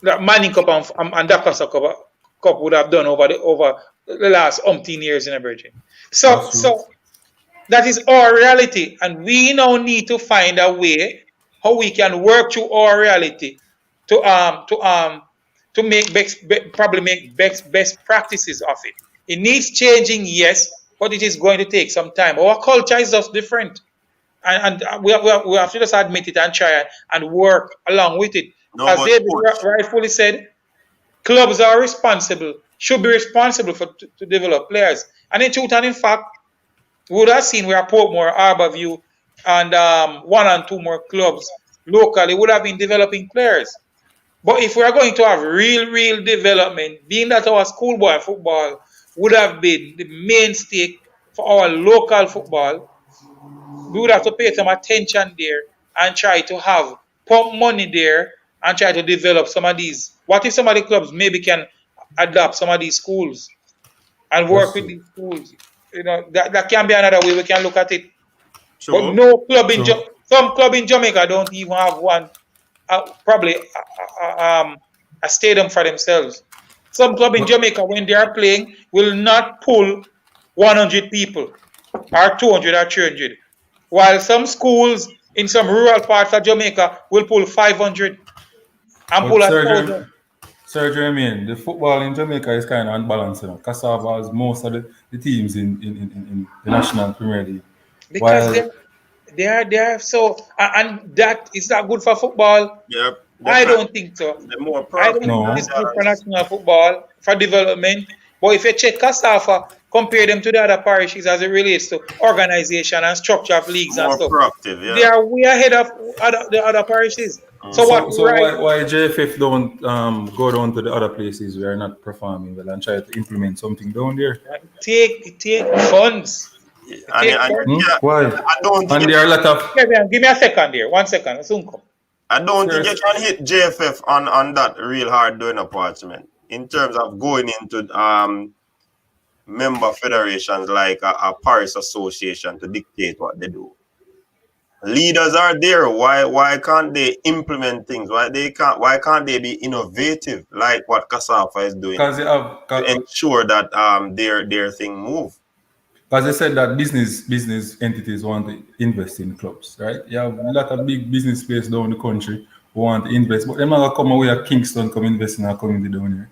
that Manning Cup and Dakar Cup would have done over the last umpteen years in everything. So that is our reality, and we now need to find a way how we can work through our reality to make best practices of it. It needs changing, yes, but it is going to take some time. Our culture is just different, and we have to just admit it and try and work along with it. As David rightfully said, clubs should be responsible to develop players. And in truth and in fact, we would have seen where Portmore, Harbourview, and one and two more clubs locally would have been developing players. But if we are going to have real development, being that our schoolboy football would have been the mainstay for our local football, we would have to pay some attention there and try to have pump money there and try to develop some of these. What if some of the clubs maybe can adopt some of these schools and work with these schools? That can be another way we can look at it. But True. no club in some club in Jamaica don't even have one, probably a stadium for themselves. Some club in Jamaica, when they are playing, will not pull 100 people or 200 or 300, while some schools in some rural parts of Jamaica will pull 500 and pull 1,000. Sir Jermaine, the football in Jamaica is kind of unbalanced. Cassava has most of the teams in the National Premier League. Because they are so, and that is not good for football. Yep. I don't think so. The more I don't think it's good for national football, for development. But if you check Cassava, compare them to the other parishes as it relates to organization and structure of leagues and stuff. Proactive, they are way ahead of the other parishes. So why JFF don't go down to the other places where are not performing well and try to implement something down there? Take funds. Why? I don't think there are a lot of. Give me a second there. 1 second. I'll soon come. I don't think you can hit JFF on that real hard doing approachment in terms of going into member federations like a Paris association to dictate what they do. Leaders are there. Why can't they implement things? Why can't they be innovative like what Cassava is doing to ensure that their thing move? Because they said that business entities want to invest in clubs, right? You have a lot of big business players down the country who want to invest, but they're not gonna come away at Kingston come invest in our community down here.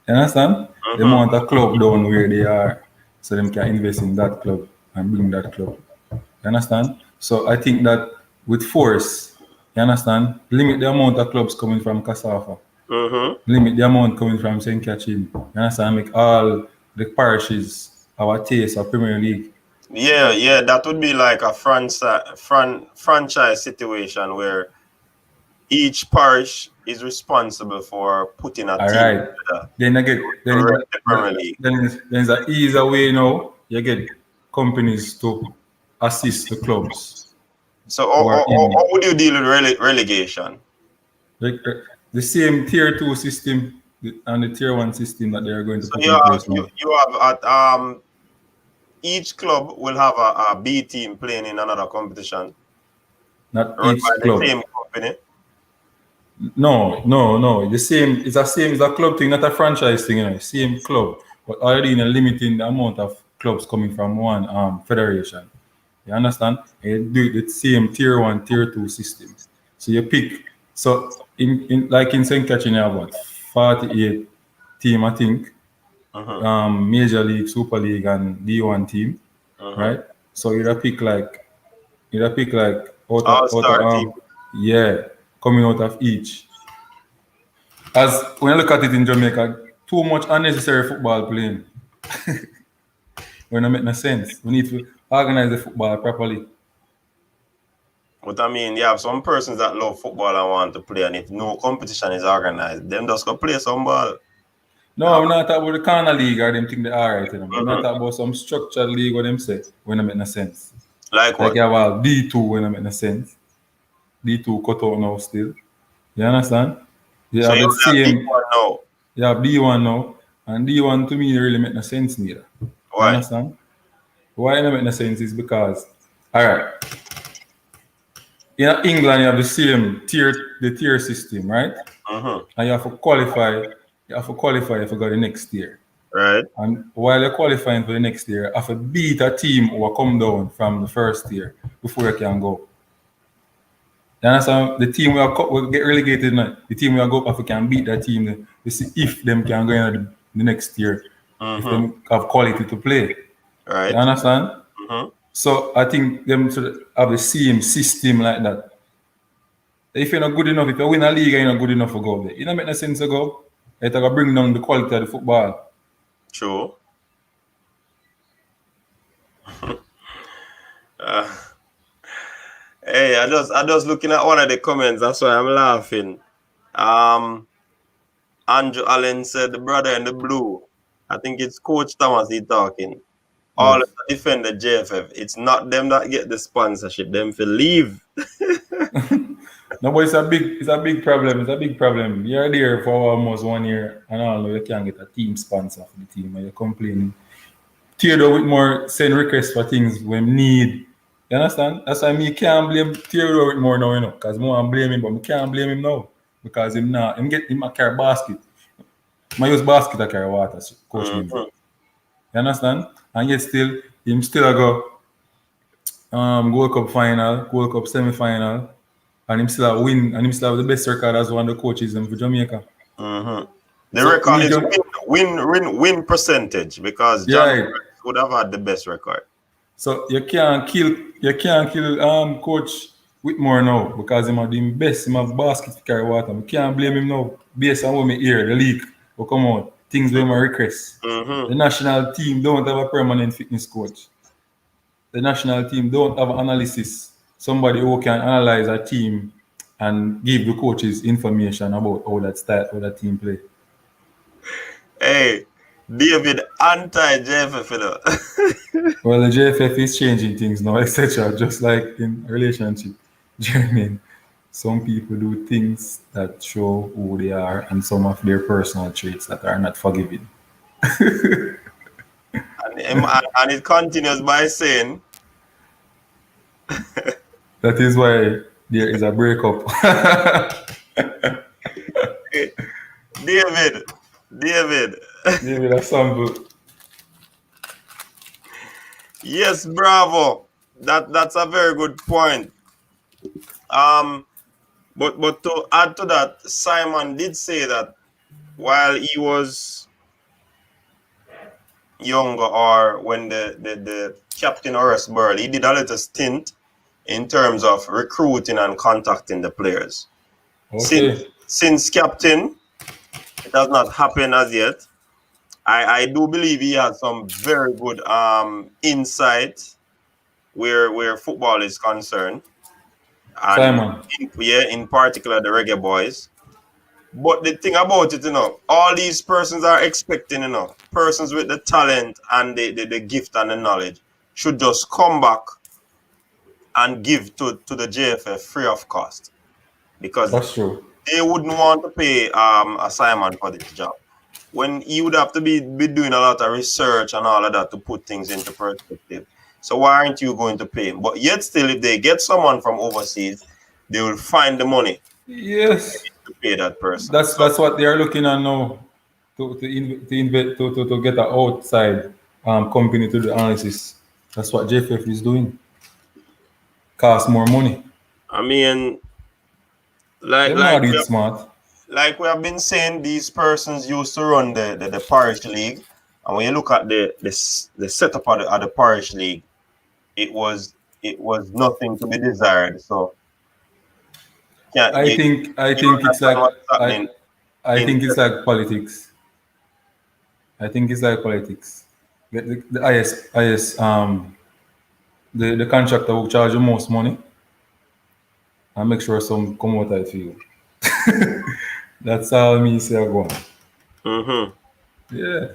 You understand? They want a club down where they are, so they can invest in that club and bring that club. You understand? So I think that with force, you understand, limit the amount of clubs coming from Cassava. Limit the amount coming from St. Catherine. You understand? Make all the parishes our taste of Premier League. Yeah, that would be like a franchise situation where each parish is responsible for putting a team together. Then there's an easier way now. You get companies to assist the clubs. So how would you deal with relegation? The same tier 2 system and the tier 1 system that they are going to put in place now. You have each club will have a B team playing in another competition. Not each club. The same company. No. The same. It's the same as a club thing, not a franchise thing. Same club, but already limiting the amount of clubs coming from one federation. You understand? And you do the same tier 1, tier 2 system. So you pick. So in St. Catherine, you have what 48 team, I think. Major League, Super League, and D1 team, right? So you pick like coming out of each. As when you look at it in Jamaica, too much unnecessary football playing. When it makes no sense. We need to organize the football properly. But I mean, you have some persons that love football and want to play, and if no competition is organized, them just go play some ball. No, we're not talking about the corner league or them think they are right. We're not talking about some structured league what them say when it make no sense. Like what? Like you have a D2 when it make no sense. D2 cut out now still. You understand? You have the same. D1 now. You have D1 now. And D1 to me really make no sense neither. Why? You understand? Why it don't make no sense is because, alright. In England you have the same tier system, right? And you have to qualify. You have to qualify for the next year. Right. And while you're qualifying for the next year, you have to beat a team who will come down from the first year before you can go. You understand? The team will get relegated now. The team will go up if you can beat that team to see if them can go in the next year. If they have quality to play. Right. You understand? So I think them should have the same system like that. If you're not good enough, if you win a league and you're not good enough to go there, it don't make no sense to go. It's going to bring down the quality of the football. True. Hey, I just looking at one of the comments. That's why I'm laughing. Andrew Allen said the brother in the blue. I think it's Coach Thomas he talking. all of the defend the JFF. It's not them that get the sponsorship. Them to leave. No, but it's a big problem. It's a big problem. You're there for almost 1 year, and all know you can't get a team sponsor for the team, and you're complaining. Theodore Whitmore send requests for things when need. You understand? That's why me can't blame Theodore Whitmore now, you know, because I blame him, but I can't blame him now because him a carry basket. I use basket to carry water, coach me. You understand? And yet still, him still a go Gold Cup final, Gold Cup semi-final, and him still a win, and him still have the best record as one of the coaches for Jamaica. The record is win percentage because John would have had the best record. So you can't kill Coach Whitmore now because him have the best, him have basket to carry water. We can't blame him now based on what me hear, the league will come out, things we might request. The national team don't have a permanent fitness coach. The national team don't have analysis. Somebody who can analyze a team and give the coaches information about how that team play. Hey, David anti-JFF, you know. Well, the JFF is changing things now, etc. Just like in relationship. Do you know what I mean? Some people do things that show who they are and some of their personal traits that are not forgiving. and it continues by saying that is why there is a breakup. David, a sample. Yes, bravo. That's a very good point. But to add to that, Simon did say that while he was younger, or when the captain Horace Burl, he did a little stint in terms of recruiting and contacting the players. Okay. Since captain, it has not happened as yet. I do believe he had some very good insight where football is concerned. And Simon. in particular the Reggae Boyz. But the thing about it, you know, all these persons are expecting, you know, persons with the talent and the gift and the knowledge should just come back and give to the JFF free of cost. Because that's true. They wouldn't want to pay a Simon for this job. When he would have to be doing a lot of research and all of that to put things into perspective. So why aren't you going to pay him? But yet still, if they get someone from overseas, they will find the money. Yes. To pay that person. That's what they are looking at now to get an outside company to do analysis. That's what JFF is doing. Cost more money. I mean, like we have been saying, these persons used to run the parish league, and when you look at the setup of the parish league, it was nothing to be desired. So I think it's like politics. I think it's like politics. The IS the contractor will charge the most money and make sure some come out of you. That's all me say go on. Yeah.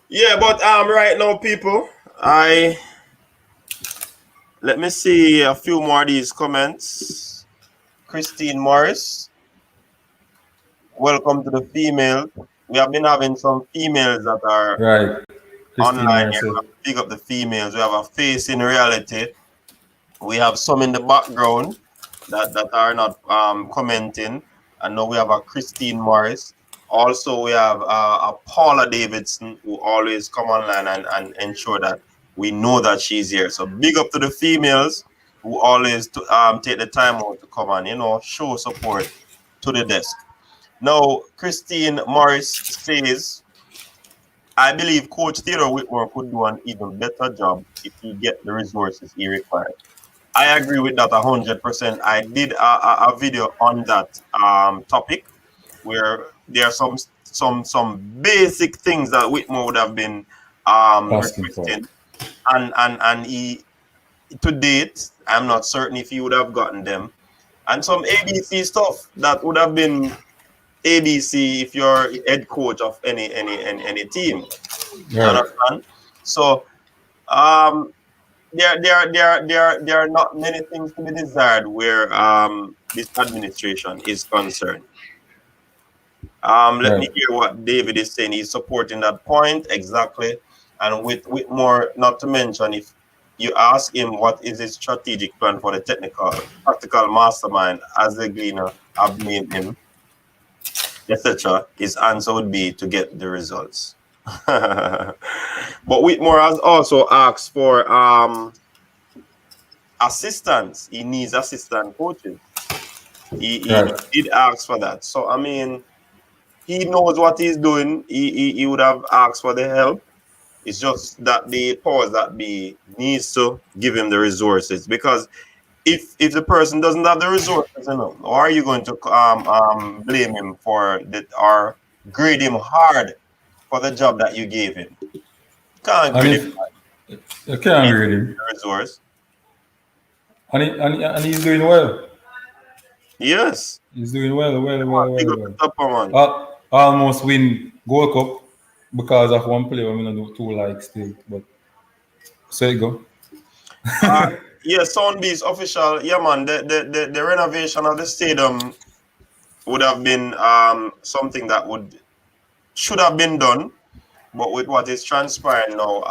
Yeah, but right now, people, let me see a few more of these comments. Christine Morris, welcome to the female. We have been having some females that are online here. Big up the females. We have a face in reality. We have some in the background that are not commenting. And now we have a Christine Morris. Also, we have a Paula Davidson who always come online and ensure that we know that she's here. So big up to the females who always take the time out to come and, you know, show support to the desk. Now, Christine Morris says, I believe Coach Theodore Whitmore could do an even better job if he get the resources he requires. I agree with that 100%. I did a video on that topic where there are some basic things that Whitmore would have been requesting, and he, to date, I'm not certain if he would have gotten them, and some ABC stuff that would have been ABC if you're head coach of any team. You understand? So there are not many things to be desired where this administration is concerned. Let me Right. hear what David is saying. He's supporting that point exactly. And with more, not to mention, if you ask him what is his strategic plan for the technical, practical mastermind, as the gleaner have named him, etc., his answer would be to get the results. But Whitmore has also asked for assistance. He needs assistant coaches. He Right. did ask for that. So I mean, he knows what he's doing. He would have asked for the help. It's just that the powers that be needs to give him the resources, because if the person doesn't have the resources, how are you going to blame him for that or grade him hard for the job that you gave him? Can't And grade him if you can't read him, the resource. and he's doing well. Yes. He's doing well, Big up the well. top man. Almost win Gold Cup because of one player. I'm gonna do two like still, but so you go. Yeah, Soundbees official. Yeah, man. The renovation of the stadium would have been something that should have been done, but with what is transpiring now,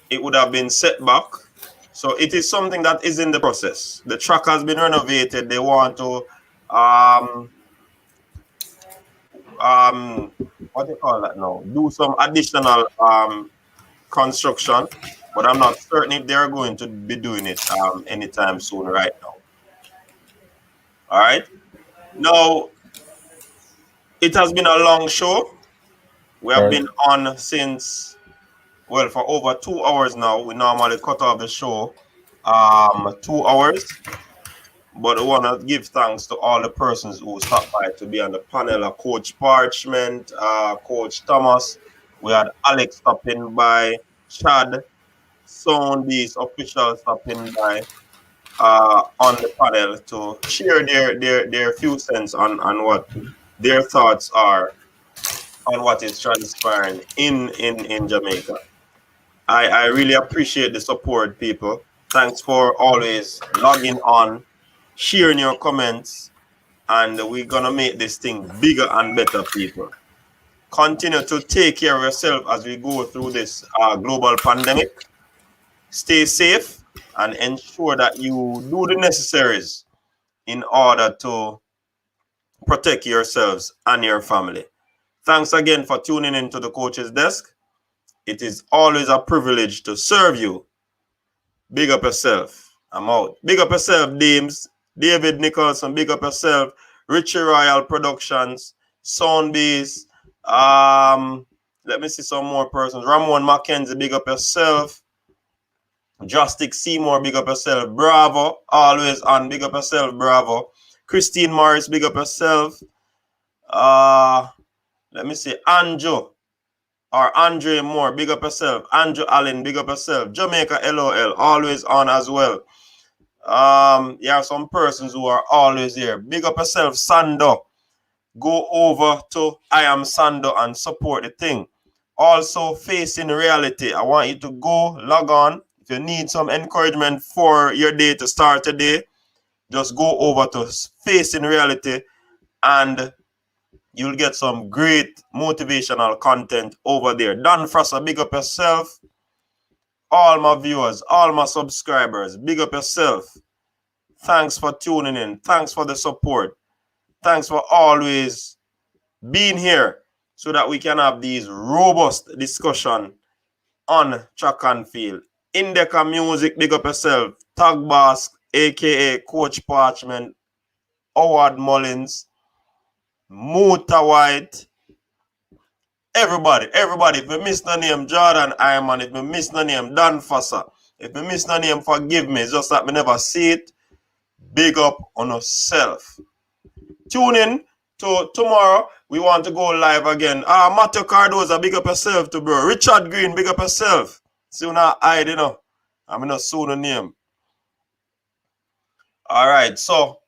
it would have been set back. So it is something that is in the process. The track has been renovated. They want to what do you call that now? Do some additional construction, but I'm not certain if they're going to be doing it anytime soon right now. All right. Now, it has been a long show. We have been on since, well, for over 2 hours now. We normally cut off the show 2 hours. But I want to give thanks to all the persons who stopped by to be on the panel. Coach Parchment, Coach Thomas. We had Alex stopping by, Chad, Soundbeast official stopping by on the panel to share their few cents on what their thoughts are on what is transpiring in Jamaica. I really appreciate the support, people. Thanks for always logging on, sharing your comments, and we're gonna make this thing bigger and better, people. Continue to take care of yourself as we go through this global pandemic. Stay safe and ensure that you do the necessaries in order to protect yourselves and your family. Thanks again for tuning into the Coach's Desk. It is always a privilege to serve you. Big up yourself. I'm out. Big up yourself, Dames. David Nicholson, big up yourself. Richie Royal Productions, Soundbeast. Let me see some more persons. Ramon Mackenzie, big up yourself. Justic Seymour, big up yourself. Bravo, always on. Big up yourself, Bravo. Christine Morris, big up yourself. Let me see. Anjo or Andre Moore, big up yourself. Andrew Allen, big up yourself. Jamaica LOL, always on as well. You have some persons who are always here. Big up yourself, Sando. Go over to I Am Sando and support the thing. Also, Facing Reality. I want you to go log on. If you need some encouragement for your day to start today, just go over to Facing Reality and you'll get some great motivational content over there. Dan Frasser, big up yourself. All my viewers, all my subscribers, big up yourself. Thanks for tuning in. Thanks for the support. Thanks for always being here so that we can have these robust discussion on track and field. Indica Music, big up yourself. Tag Bask, aka Coach Parchment, Howard Mullins, Muta White. Everybody. If we miss the name Jordan Iron, if we miss the name Dan Fosser, if we miss the name, forgive me. It's just that we never see it. Big up on yourself. Tune in to tomorrow. We want to go live again. Matthew Cardoza, big up yourself too, bro. Richard Green, big up yourself. Soon I hide, I'm in a pseudonym. All right, so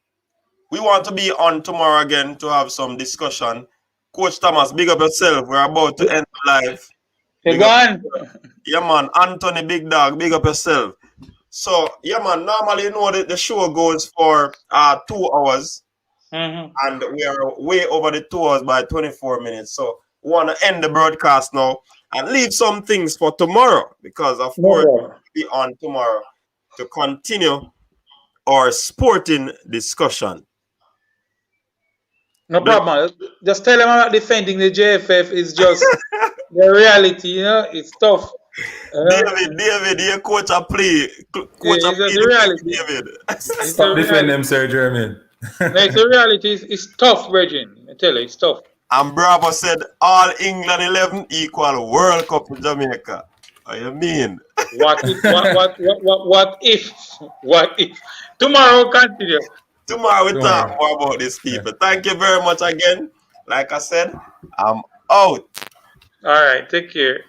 we want to be on tomorrow again to have some discussion. Coach Thomas, big up yourself. We're about to end live. You Big up. gone? Yeah, man. Anthony, big dog, big up yourself. So, yeah, man, normally, you know, the show goes for 2 hours, Mm-hmm. and we are way over the 2 hours by 24 minutes. So, we want to end the broadcast now and leave some things for tomorrow, because, of course, we'll be on tomorrow to continue our sporting discussion. No problem. Just tell them I'm not defending the JFF. It's just the reality, you know. It's tough. David, your coach a play. Coach a play the reality. David. Stop defending him, Sir Jeremy. No, it's the reality. It's tough, Virgin. I tell you, it's tough. And Bravo said all England 11 equal World Cup in Jamaica. What you mean? What if? What if? Tomorrow, continue. Tomorrow we talk more about these people. Thank you very much again. Like I said, I'm out. All right, take care.